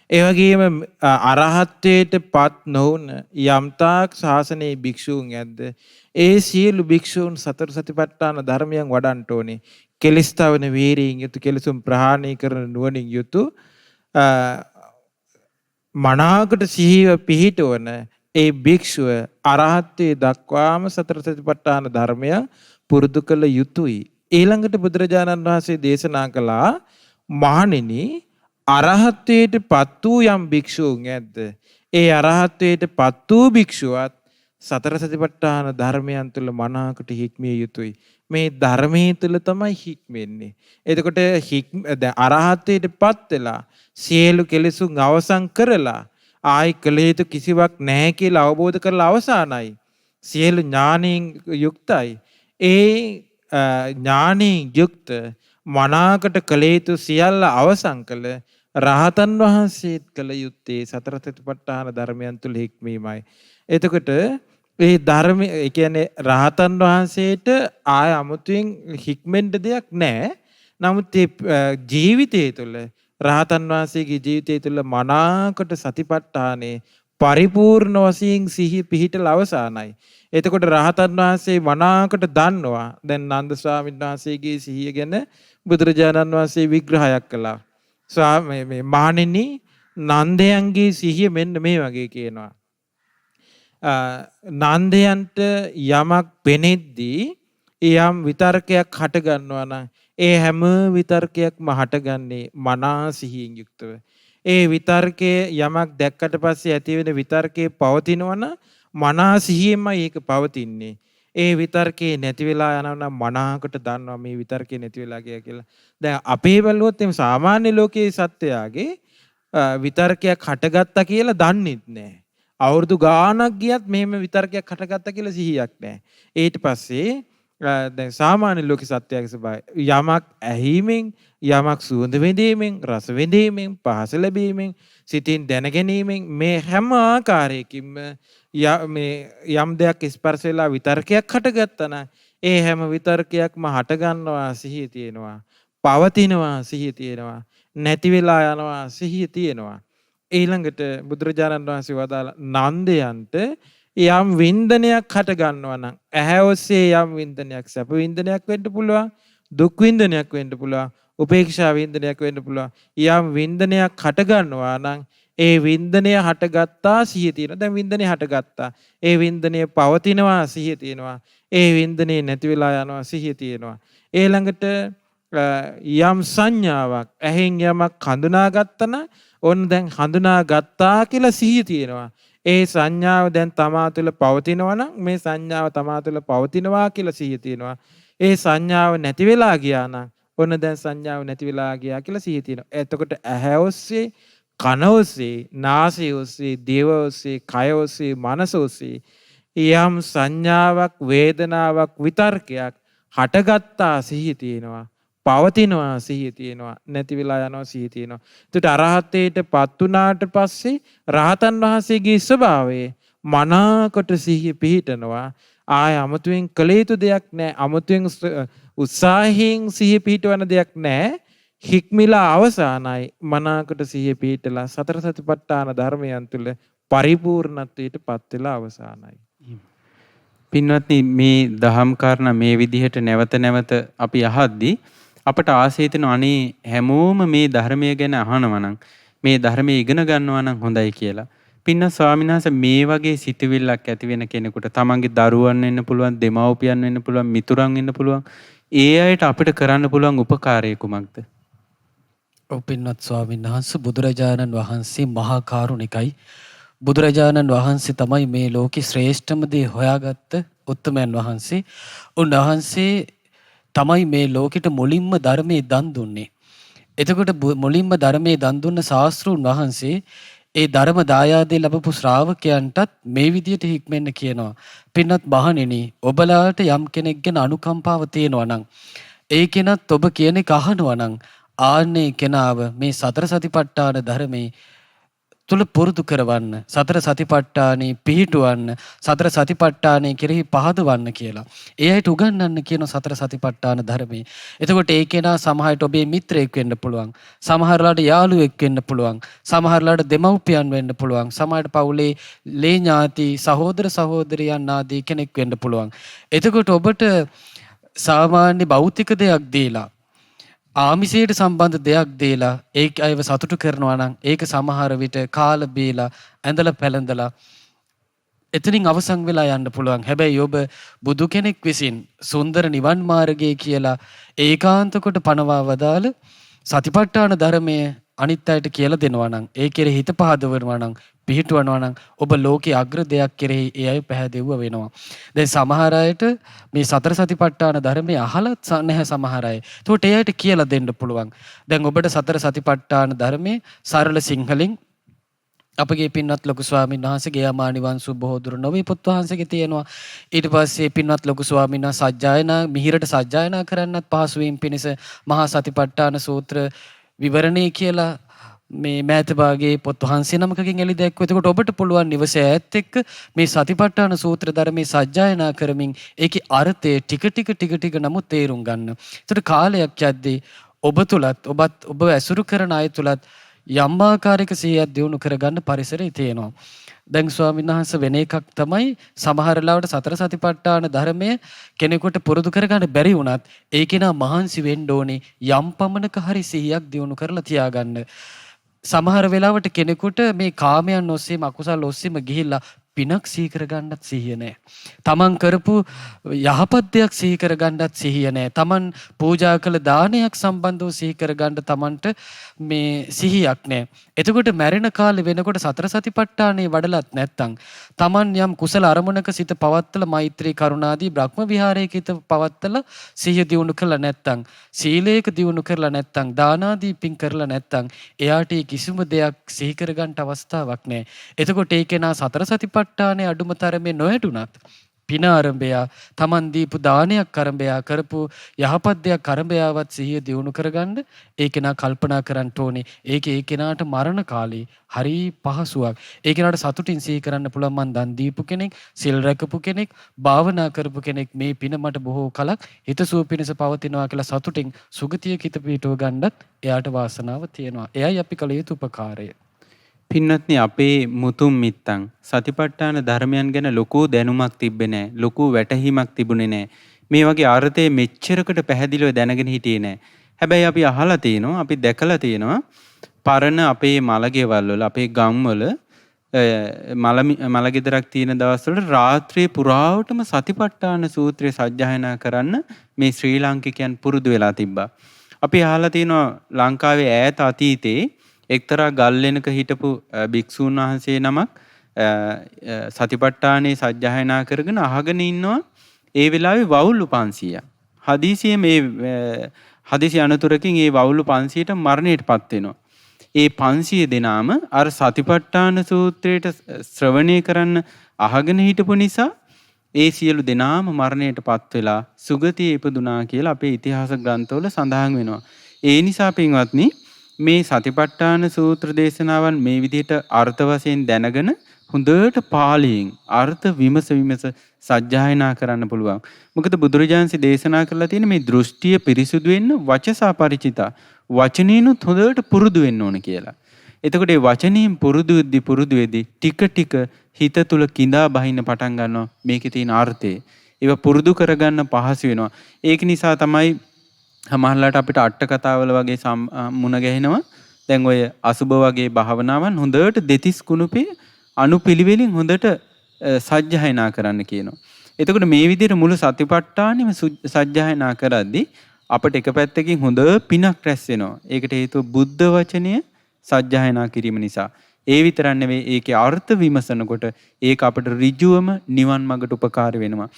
S2: ඒ වගේම අරහත්ත්වයට පත් නොවුන යම්තාක් ශාසනයේ භික්ෂූන් ඇද්ද ඒ සියලු භික්ෂූන් සතර සතිපට්ඨාන ධර්මයන් වඩන්ට ඕනේ. කෙලස්තාවන වීරියෙන් යුතු, කෙලසුම් ප්‍රහාණය කරන නුවණින් යුතු මනාකට සිහිව පිහිටවන ඒ භික්ෂුව අරහත්ත්වයේ දක්වාම සතර සතිපට්ඨාන ධර්මය පුරුදු කළ යුතුයි. ඊළඟට බුදුරජාණන් වහන්සේ දේශනා කළා මහණෙනි අරහත්ත්වයට පත් වූ යම් භික්ෂූන් ඇද්ද ඒ අරහත්ත්වයට පත් වූ භික්ෂුවත් සතර සතිපට්ඨාන ධර්මයන් තුළ මනාකට හික්මිය යුතුයි. මේ ධර්මයේ තුළ තමයි හික්මෙන්නේ. එතකොට අරහත්ත්වයට පත් වෙලා සියලු කෙලෙසුන් අවසන් කරලා ආයි කළ යුතු කිසිවක් නැහැ කියලා අවබෝධ කරලා අවසానයි. සියලු ඥානයෙන් යුක්තයි. ඒ ඥානයෙන් යුක්ත මනාකට කළ යුතු සියල්ල අවසන් කළ රහතන් වහන්සේත් කළ යුත්තේ සතර සතිපට්ඨාන ධර්මයන් තුළ හික්මීමයි. එතකොට ඒ ධර්ම ඒ කියන්නේ රහතන් වහන්සේට ආය අමුතුවෙන් හික්මෙන්න දෙයක් නැහැ. නමුත් ජීවිතය තුළ රහතන් වහන්සේගේ ජීවිතය තුළ මනාකට සතිපට්ඨානේ පරිපූර්ණ වශයෙන් සිහි පිහිටලා අවසానයි. එතකොට රහතන් වහන්සේ මනාකට දන්නවා. දැන් නන්ද ස්වාමීන් වහන්සේගේ සිහිය ගැන බුදුරජාණන් වහන්සේ විග්‍රහයක් කළා. මේ මහණෙනි නන්දයන්ගේ සිහිය මෙන්න මේ වගේ කියනවා. නන්දයන්ට යමක් පෙනෙද්දී යම් විතර්කයක් හට ගන්නවා නම් ඒ හැම විතර්කයක්ම හටගන්නේ මනා සිහියෙන් යුක්තව. ඒ විතර්කයේ යමක් දැක්කට පස්සේ ඇති වෙන විතර්කයේ පවතිනවන මනා සිහියෙන්මයි ඒක පවතින්නේ. ඒ විතර්කේ නැති වෙලා යනවා නම් මනාකට දන්නවා මේ විතර්කේ නැති වෙලා ගියා කියලා. දැන් අපේ බැලුවොත් එම් සාමාන්‍ය ලෝකයේ සත්‍යයගේ විතර්කයක් හටගත්තා කියලා දන්නෙත් නැහැ. අවුරුදු ගාණක් ගියත් මෙහෙම විතර්කයක් හටගත්තා කියලා සිහියක් නැහැ. ඊට පස්සේ දැන් සාමාන්‍ය ලෝක සත්‍යයක ස්වභාවය යමක් ඇහිීමෙන්, යමක් සුවඳ විඳීමෙන්, රස විඳීමෙන්, පහස ලැබීමෙන්, සිතින් දැනගැනීමෙන් මේ හැම ආකාරයකින්ම මේ යම් දෙයක් ස්පර්ශ වෙලා විතර්කයක් හටගත්තා නම් ඒ හැම විතර්කයක්ම හටගන්නවා සිහිය තියෙනවා, පවතිනවා සිහිය තියෙනවා, නැති වෙලා යනවා සිහිය තියෙනවා. ඊළඟට බුදුරජාණන් වහන්සේ වදාළ නන්දයන්ට යම් වින්දනයක් හට ගන්නවා නම් ඇහැ ඔස්සේ යම් වින්දනයක් සැප වින්දනයක් වෙන්න පුළුවන්, දුක් වින්දනයක් වෙන්න පුළුවන්, උපේක්ෂා වින්දනයක් වෙන්න පුළුවන්. යම් වින්දනයක් හට ගන්නවා නම් ඒ වින්දනය හටගත්තා සිහිය තියෙනවා. දැන් වින්දනය හටගත්තා. ඒ වින්දනය පවතිනවා සිහිය තියෙනවා. ඒ වින්දනේ නැති වෙලා යනවා සිහිය තියෙනවා. ඊළඟට යම් සංඥාවක් ඇහෙන් යමක් හඳුනාගත්තා නම් ඔන්න දැන් හඳුනාගත්තා කියලා සිහිය තියෙනවා. ඒ සංඥාව දැන් තමා තුළ පවතිනවා නම් මේ සංඥාව තමා තුළ පවතිනවා කියලා සිහිය තියෙනවා. ඒ සංඥාව නැති වෙලා ගියා නම් ඔන්න දැන් සංඥාව නැති වෙලා ගියා කියලා සිහිය තියෙනවා. එතකොට ඇහැ ඔස්සේ, කන ඔස්සේ, නාසය ඔස්සේ, දේව ඔස්සේ, කය ඔස්සේ, මනස ඔස්සේ යම් සංඥාවක්, වේදනාවක්, විතර්කයක් හටගත්තා සිහිය තියෙනවා. පවතිනවා සිහිය තියෙනවා, නැති වෙලා යනවා සිහිය තියෙනවා. එතකොට අරහතේට පත් වුණාට පස්සේ රහතන් වහන්සේගේ ස්වභාවය මනාකොට සිහිය පිහිටනවා. ආය අමුතුවෙන් කළ යුතු දෙයක් නැහැ. අමුතුවෙන් උත්සාහයෙන් සිහිය පිහිටවන දෙයක් නැහැ. හික්මිලා අවසానයි මනාකොට සිහිය පිහිටලා සතර සතිපට්ඨාන ධර්මයන් තුළ පරිපූර්ණත්වයට පත් වෙලා අවසానයි.
S1: පින්වත්නි, මේ දහම් කාරණා මේ විදිහට නැවත නැවත අපි අහද්දී අපට ආසය හිතෙන අනේ හැමෝම මේ ධර්මය ගැන අහනවා නම්, මේ ධර්මය ඉගෙන ගන්නවා නම් හොඳයි කියලා. පින්වත් ස්වාමීන් වහන්සේ, මේ වගේ සිතුවිල්ලක් ඇති වෙන කෙනෙකුට තමන්ගේ දරුවන් වෙන්න පුළුවන්, දෙමව්පියන් වෙන්න පුළුවන්, මිතුරන් වෙන්න පුළුවන්, ඒ අයට අපිට කරන්න පුළුවන් උපකාරය කුමක්ද?
S3: ඔව් පින්වත් ස්වාමීන් වහන්සේ, බුදුරජාණන් වහන්සේ මහා කාරුණිකයි. බුදුරජාණන් වහන්සේ තමයි මේ ලෝකේ ශ්‍රේෂ්ඨම දේ හොයාගත්ත උත්තමයන් වහන්සේ. උන්වහන්සේ තමයි මේ ලෝකෙට මුලින්ම ධර්මයේ දන් දුන්නේ. එතකොට මුලින්ම ධර්මයේ දන් දුන්න ශාස්ත්‍රූන් වහන්සේ ඒ ධර්ම දායාදේ ලැබපු ශ්‍රාවකයන්ටත් මේ විදියට හික්මෙන්න කියනවා. පින්වත් මහණෙනි, ඔබලාට යම් කෙනෙක් ගැන අනුකම්පාව තියෙනවා නම් ඒ කෙනත් ඔබ කියන එක අහනවා නම් ආන්නේ කෙනාව මේ සතර සතිපට්ඨාන ධර්මයේ තුල පුරුදු කරවන්න, සතර සතිපට්ඨානේ පිහිටුවන්න, සතර සතිපට්ඨානේ කෙරෙහි පහදවන්න කියලා. ඒ අයට උගන්වන්න කියන සතර සතිපට්ඨාන ධර්මයේ. එතකොට ඒ කෙනා සමහරට ඔබේ මිත්‍රයෙක් වෙන්න පුළුවන්. සමහරලාට යාළුවෙක් වෙන්න පුළුවන්. සමහරලාට දෙමව්පියන් වෙන්න පුළුවන්. සමහරට පවුලේ ලේ ඥාති, සහෝදර සහෝදරියන් ආදී කෙනෙක් වෙන්න පුළුවන්. එතකොට ඔබට සාමාන්‍ය භෞතික දෙයක් දීලා ආමිසයට සම්බන්ධ දෙයක් දීලා ඒක අයව සතුටු කරනවා නම් ඒක සමහර විට කාල බීලා ඇඳලා පැළඳලා එතනින් අවසන් වෙලා යන්න පුළුවන්. හැබැයි ඔබ බුදු කෙනෙක් විසින් සුන්දර නිවන් මාර්ගය කියලා ඒකාන්ත කොට පනවා වදාළ සතිපට්ඨාන ධර්මයේ අනිත් අයට කියලා දෙනවා නම් ඒ කෙරෙහි හිත පහදවනවා නම් පිහිටවනවා නම් ඔබ ලෝකේ අග්‍ර දෙයක් කෙරෙහි ඒ අය පැහැදෙව්ව වෙනවා. දැන් සමහර අයට මේ සතර සතිපට්ඨාන ධර්මයේ අහලත් නැහැ සමහර අය. ඒකට ඒ අයට කියලා දෙන්න පුළුවන්. දැන් ඔබට සතර සතිපට්ඨාන ධර්මයේ සරල සිංහලෙන් අපගේ පින්වත් ලොකු ස්වාමීන් වහන්සේගේ යාමානිවංශු බොහෝ දුර නොවේ පුත් වහන්සේගේ තියෙනවා. ඊට පස්සේ පින්වත් ලොකු ස්වාමීන් වහන්සේ සජ්ජායනා මිහිරට සජ්ජායනා කරන්නත් පහසු වීම පිණිස මහා සතිපට්ඨාන සූත්‍ර විවරණේ කියලා මේ මෑත භාගයේ පොත් වහන්සේ නමකකින් එළි දැක්වුවා. එතකොට ඔබට පුළුවන් නිවස ඈත් එක්ක මේ සතිපට්ඨාන සූත්‍ර ධර්මයේ සජ්ජායනා කරමින් ඒකේ අර්ථය ටික ටික නමුත් තේරුම් ගන්න. ඒතර කාලයක් යද්දී ඔබ තුලත් ඔබ ඇසුරු කරන අය තුලත් යම් ආකාරයක සිහියක් දියුණු කරගන්න පරිසරය තියෙනවා. දැන් ස්වාමීන් වහන්සේ වෙන එකක් තමයි සමහර ලාවට සතර සතිපට්ඨාන ධර්මයේ කෙනෙකුට පුරුදු කරගන්න බැරි වුණත් ඒකේ නා මහන්සි වෙන්න ඕනේ යම් පමණක හරි සිහියක් දියුණු කරලා තියාගන්න. සමහර වෙලාවට කෙනෙකුට මේ කාමයන් ඔස්සේම අකුසල් ඔස්සේම ගිහිල්ලා පිනක් සිහි කරගන්නත් සිහිය නැහැ. තමන් කරපු යහපත් දෙයක් සිහි කරගන්නත් සිහිය නැහැ. තමන් පූජා කළ දානයක් සම්බන්ධව සිහි කරගන්න තමන්ට මේ සිහියක් නැහැ. එතකොට මැරෙන කාලේ වෙනකොට සතර සතිපට්ඨානේ වඩලත් නැත්තම් තමන් යම් කුසල අරමුණක සිත පවත්තලා මෛත්‍රී කරුණාදී බ්‍රහ්ම විහාරයක හිත පවත්තලා සිහිය දියුණු කළා නැත්තම් සීලයක දියුණු කරලා නැත්තම් දානාදී පින් කරලා නැත්තම් එයාට කිසිම දෙයක් සිහි කරගන්න අවස්ථාවක් නැහැ. එතකොට ඒ කෙනා සතර සතිපට්ඨානේ අඩුම තරමේ නොහැටුණත් පින ආරම්භය තමන් දීපු දානයක් ආරම්භය කරපු යහපත් දෙයක් ආරම්භයවත් සිහිය දියුණු කරගන්න ඒ කෙනා කල්පනා කරන්න ඕනේ. ඒ කෙනාට මරණ කාලේ හරි පහසුවක්. ඒ කෙනාට සතුටින් සිහි කරන්න පුළුවන් මං දන් දීපු කෙනෙක්, සිල් රැකපු කෙනෙක්, භාවනා කරපු කෙනෙක් මේ පින මට බොහෝ කලක් හිතසුව පිණිස පවතිනවා කියලා සතුටින් සුගතියක හිත පිටව ගන්නත් එයාට වාසනාව තියෙනවා. එයයි අපි කළ යුතු උපකාරය.
S1: පින්වත්නි, අපේ මුතුන් මිත්තන් සතිපට්ඨාන ධර්මයන් ගැන ලොකු දැනුමක් තිබ්බේ නැහැ. ලොකු වැටහීමක් තිබුණේ නැහැ. මේ වගේ අර්ථය මෙච්චරකට පැහැදිලිව දැනගෙන හිටියේ නැහැ. හැබැයි අපි අහලා තියෙනවා, අපි දැකලා තියෙනවා පරණ අපේ මලගෙවල් වල, අපේ ගම් වල මලගෙදරක් තියෙන දවස්වල රාත්‍රියේ පුරාවටම සතිපට්ඨාන සූත්‍රය සජ්ජායනා කරන්න මේ ශ්‍රී ලාංකිකයන් පුරුදු වෙලා තිබ්බා. අපි අහලා තියෙනවා ලංකාවේ ඈත අතීතේ එක්තරා ගල්ලෙනක හිටපු භික්ෂූන් වහන්සේ නමක් සතිපට්ඨානේ සජ්ජායනා කරගෙන අහගෙන ඉන්නවා. ඒ වෙලාවේ වවුල්ලු 500ක්. හදිසි අනතුරකින් ඒ වවුල්ලු 500ට මරණයටපත් වෙනවා. ඒ 500 දෙනාම අර සතිපට්ඨාන සූත්‍රයට ශ්‍රවණය කරන්න අහගෙන හිටපු නිසා ඒ සියලු දෙනාම මරණයටපත් වෙලා සුගතියේ ඉපදුනා කියලා අපේ ඉතිහාස ග්‍රන්ථවල සඳහන් වෙනවා. ඒ නිසා පින්වත්නි, මේ සතිපට්ඨාන සූත්‍ර දේශනාවන් මේ විදිහට අර්ථ වශයෙන් දැනගෙන හොඳට පාලියෙන් අර්ථ විමස සජ්ජායනා කරන්න පුළුවන්. මොකද බුදුරජාන්සේ දේශනා කරලා තියෙන මේ දෘෂ්ටිය පිරිසුදු වෙන්න වචසා පරිචිතා, වචනේනුත් හොඳට පුරුදු වෙන්න ඕන කියලා. එතකොට මේ වචනයෙන් පුරුදු වෙද්දී ටික හිත තුල කිඳා බහින්න පටන් ගන්නවා මේකේ තියෙන අර්ථය. ඒව පුරුදු කරගන්න පහසු වෙනවා. ඒක නිසා තමයි සමහරවිට අපිට අට කතාවල වගේ මුණ ගැහෙනවා. දැන් ඔය අසුබ වගේ භාවනාවන් හොඳට දෙතිස් කුණුපේ අනුපිළිවෙලින් හොඳට සජ්ජායනා කරන්න කියනවා. එතකොට මේ විදිහට මුළු සතිපට්ඨානෙම සජ්ජායනා කරද්දී අපිට එක පැත්තකින් හොඳ පිනක් රැස් වෙනවා. ඒකට හේතුව බුද්ධ වචනය සජ්ජායනා කිරීම නිසා. ඒ විතරක් නෙවෙයි, ඒකේ අර්ථ විමසනකොට ඒක අපිට ඍජුවම නිවන් මඟට උපකාර වෙනවා.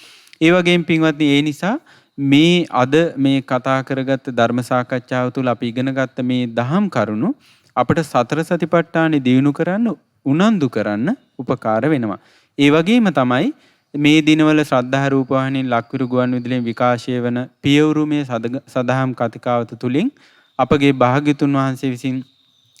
S1: ඒ වගේම පින්වත්නි, ඒ නිසා මේ අද මේ කතා කරගත්ත ධර්ම සාකච්ඡාව තුළ අපි ඉගෙනගත්ත මේ දහම් කරුණු අපට සතර සතිපට්ඨානෙ දියුණු කරන්න උනන්දු කරන්න උපකාර වෙනවා. ඒ වගේම තමයි මේ දිනවල ශ්‍රද්ධා රූපවාහිනියෙන් ලක්විරු ගුවන්විදුලියෙන් විකාශය වන පියවරු මේ සදහම් කතිකාවත තුලින් අපගේ භාග්‍යතුන් වහන්සේ විසින්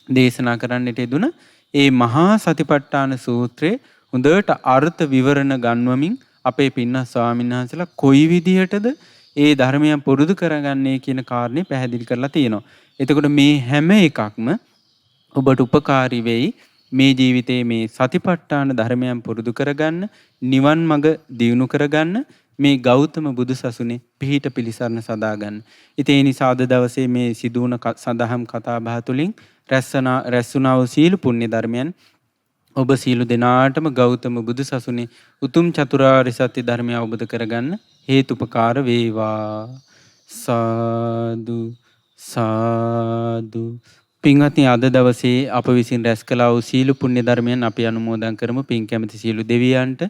S1: දේශනා කරන්නට යෙදුන ඒ මහා සතිපට්ඨාන සූත්‍රයේ හොඳට අර්ථ විවරණ ගන්වමින් අපේ පින්වත් ස්වාමීන් වහන්සේලා කොයි විදිහටද ඒ ධර්මයන් පුරුදු කරගන්නේ කියන කාරණේ පැහැදිලි කරලා තියෙනවා. එතකොට මේ හැම එකක්ම ඔබට උපකාරී වෙයි මේ ජීවිතයේ මේ සතිපට්ඨාන ධර්මයන් පුරුදු කරගන්න, නිවන් මඟ දියුණු කරගන්න, මේ ගෞතම බුදුසසුනේ පිහිට පිළිසරණ සදාගන්න. ඉතින් ඒ නිසා අද දවසේ මේ සිදුවන සදහම් කතා බහ තුළින් රැස්ුණා වූ සීල පුණ්‍ය ධර්මයන් ඔබ සීල දෙනාටම ගෞතම බුදුසසුනේ උතුම් චතුරාර්ය සත්‍ය ධර්මය අවබෝධ කරගන්න හේතුපකාර වේවා. සාදු සාදු. පින්වත්නි, අද දවසේ අප විසින් රැස් කළා වූ සීල පුණ්‍ය ධර්මයන් අපි අනුමෝදන් කරමු. පින් කැමති සියලු දෙවියන්ට,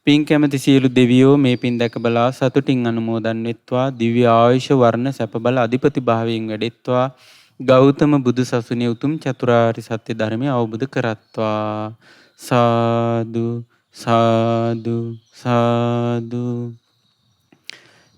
S1: පින් කැමති සියලු දෙවියෝ මේ පින් දැක බලා සතුටින් අනුමෝදන් වෙත්වා. දිව්‍ය ආයුෂ වර්ණ සැප බල අධිපති භාවයෙන් වැඩෙත්වා. ගෞතම බුදු සසුනේ උතුම් චතුරාර්ය සත්‍ය ධර්මය අවබෝධ කරත්වා. සාදු සාදු සාදු.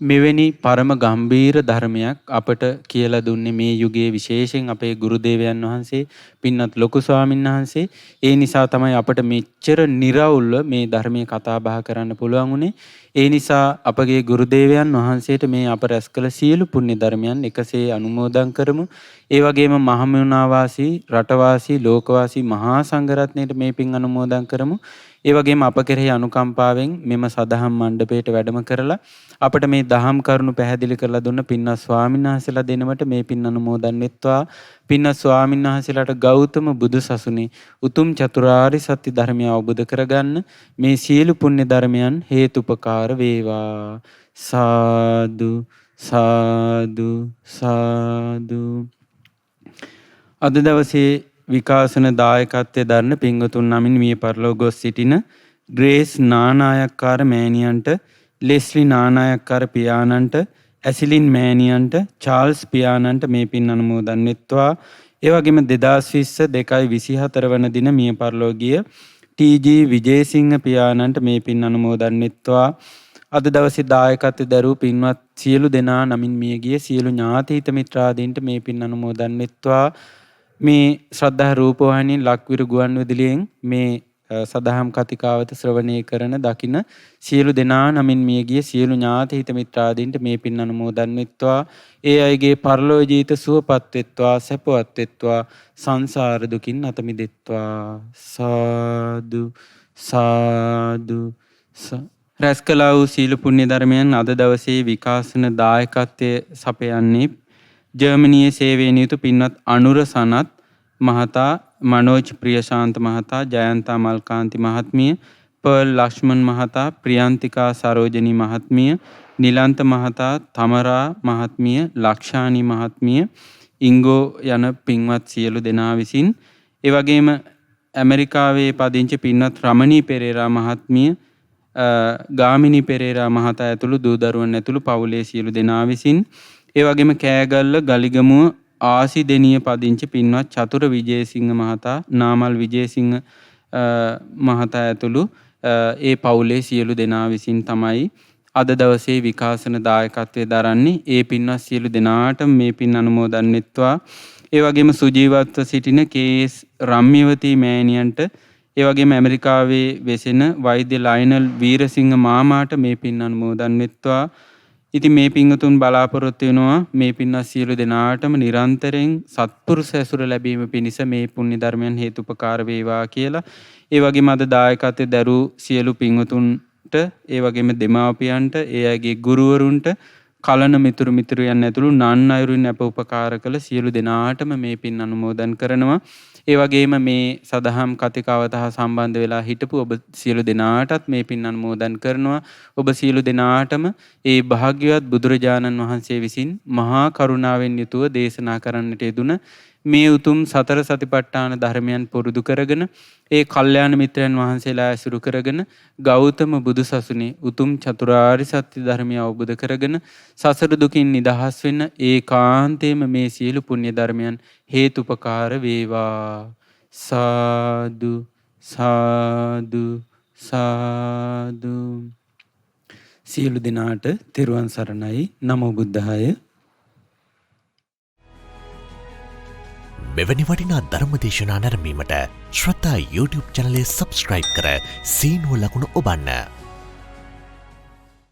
S1: මෙවැනි පරම ගම්බීර ධර්මයක් අපට කියලා දුන්නේ මේ යුගයේ විශේෂයෙන් අපේ ගුරු දේවයන් වහන්සේ, පින්වත් ලොකු ස්වාමීන් වහන්සේ. ඒ නිසා තමයි අපට මෙච්චර निराවුල්ව මේ ධර්මයේ කතා බහ කරන්න පුළුවන් උනේ. ඒ නිසා අපගේ ගුරු දේවයන් වහන්සේට මේ අප රැස් කළ සියලු පුණ්‍ය ධර්මයන් එකසේ අනුමෝදන් කරමු. ඒ වගේම මහමෙවුනා වාසී, රටවාසී, ලෝකවාසී මහා සංඝරත්නයට මේ පින් අනුමෝදන් කරමු. ඒ වගේම අප කෙරෙහි අනුකම්පාවෙන් මෙම සදහම් මණ්ඩපයට වැඩම කරලා අපට මේ දහම් කරුණු පැහැදිලි කරලා දුන්න පින්වත් ස්වාමීන් වහන්සේලා දෙනමට මේ පින් අනුමෝදන් වෙත්වා. පින්වත් ස්වාමීන් වහන්සේලාට ගෞතම බුදු සසුනේ උතුම් චතුරාර්ය සත්‍ය ධර්මය අවබෝධ කරගන්න මේ සියලු පුණ්‍ය ධර්මයන් හේතුපකාර වේවා. සාදු සාදු සාදු. අද දවසේ විකාශන දායකත්වයේ දරන පින්වතුන් නමින් මිය පරලෝ ගොස් සිටින ග්‍රේස් නානායක්කාර මෑණියන්ට, ලෙස්ලි නානායක්කාර පියාණන්ට, ඇසිලින් මෑණියන්ට, චාල්ස් පියාණන්ට මේ පින් අනුමෝදන් වෙත්වා. ඒ වගේම 2020 2/24 වන දින මිය පරලෝ ගිය ටී.ජී. විජේසිංහ පියාණන්ට මේ පින් අනුමෝදන් වෙත්වා. අද දවසේ දායකත්වයේ දරූ පින්වත් සියලු දෙනා නමින් මිය ගිය සියලු ඥාති හිත මිත්‍රාදීන්ට මේ පින් අනුමෝදන් වෙත්වා. මේ ශ්‍රද්ධා රූපවාහිනියෙන් ලක්විරු ගුවන්විදුලියෙන් මේ සදහම් කතිකාවත ශ්‍රවණය කරන දකින සියලු දෙනා නමින් මිය ගිය සියලු ඥාති හිත මිත්‍රාදීන්ට මේ පින් අනුමෝදන් වෙත්වා. ඒ අයගේ පරලෝ ජීවිත සුවපත් වෙත්වා, සැපවත් වෙත්වා, සංසාර දුකින් අත මිදෙත්වා. සාදු සාදු. රැස් කළා වූ සීල පුණ්‍ය ධර්මයන් අද දවසේ විකාශන දායකත්වයේ සපයන්නේ ජර්මනියේ සේවයේ නියුතු පින්වත් අනුර සනත් මහතා, මනෝජ් ප්‍රියශාන්ත මහතා, ජයන්තා මල්කාන්ති මහත්මිය, පර්ල් ලක්ෂ්මන් මහතා, ප්‍රියන්තිකා සරෝජනී මහත්මිය, නිලන්ත මහතා, තමරා මහත්මිය, ලක්ෂානි මහත්මිය, ඉංගෝ යන පින්වත් සියලු දෙනා විසින්, ඒ වගේම ඇමරිකාවේ පදිංචි පින්වත් රමණී පෙරේරා මහත්මිය, ගාමිණී පෙරේරා මහතා ඇතුළු දූ දරුවන් ඇතුළු පවුලේ සියලු දෙනා විසින්, ඒ වගේම කෑගල්ල ගලිගමුව ආසිදෙනිය පදිංචි පින්වත් චතුර විජේසිංහ මහතා, නාමල් විජේසිංහ මහතා ඇතුළු ඒ පවුලේ සියලු දෙනා විසින් තමයි අද දවසේ විකාශන දායකත්වයේ දරන්නේ. ඒ පින්වත් සියලු දෙනාට මේ පින් අනුමෝදන් වෙත්වා. ඒ වගේම සුජීවත්ව සිටින කේ.එස්. රම්‍යවතී මෑණියන්ට, ඒ වගේම ඇමරිකාවේ වෙසෙන වෛද්‍ය ලයනල් වීරසිංහ මාමාට මේ පින් අනුමෝදන් වෙත්වා. ඉතින් මේ පින්වතුන් බලාපොරොත්තු වෙනවා මේ පින්වත් සියලු දෙනාටම නිරන්තරයෙන් සත්පුරුෂ ඇසුර ලැබීම පිණිස මේ පුණ්‍ය ධර්මයන් හේතුපකාර වේවා කියලා. ඒ වගේම අද දායකත්වයේ දරූ සියලු පින්වතුන්ට, ඒ වගේම දෙමාපියන්ට, ඒ අයගේ ගුරුවරුන්ට, කලන මිතුරු මිතුරියන් ඇතුළු නන් අයුරින් අප උපකාර කළ සියලු දෙනාටම මේ පින් අනුමෝදන් කරනවා. ඒ වගේම මේ සදහම් කතිකාවත හා සම්බන්ධ වෙලා හිටපු ඔබ සියලු දෙනාටත් මේ පින් අනුමෝදන් කරනවා. ඔබ සියලු දෙනාටම ඒ භාග්‍යවත් බුදුරජාණන් වහන්සේ විසින් මහා කරුණාවෙන් යුතුව දේශනා කරන්නට යෙදුන මේ උතුම් සතර සතිපට්ඨාන ධර්මයන් පුරුදු කරගෙන ඒ කල්යාණ මිත්‍රයන් වහන්සේලා ඇසුරු කරගෙන ගෞතම බුදුසසුනේ උතුම් චතුරාර්ය සත්‍ය ධර්මය අවබෝධ කරගෙන සසර දුකින් නිදහස් වෙන්න ඒකාන්තයෙන්ම මේ සියලු පුණ්‍ය ධර්මයන් හේතුපකාර වේවා. සාදු සාදු සාදු. සියලු දෙනාට තෙරුවන් සරණයි. නමෝ බුද්ධාය.
S4: මෙවැනි වටිනා ධර්ම දේශනා නැරඹීමට ශ්‍රද්ධා YouTube චැනලය සබස්ක්‍රයිබ් කර සීනුව ලකුණ ඔබන්න.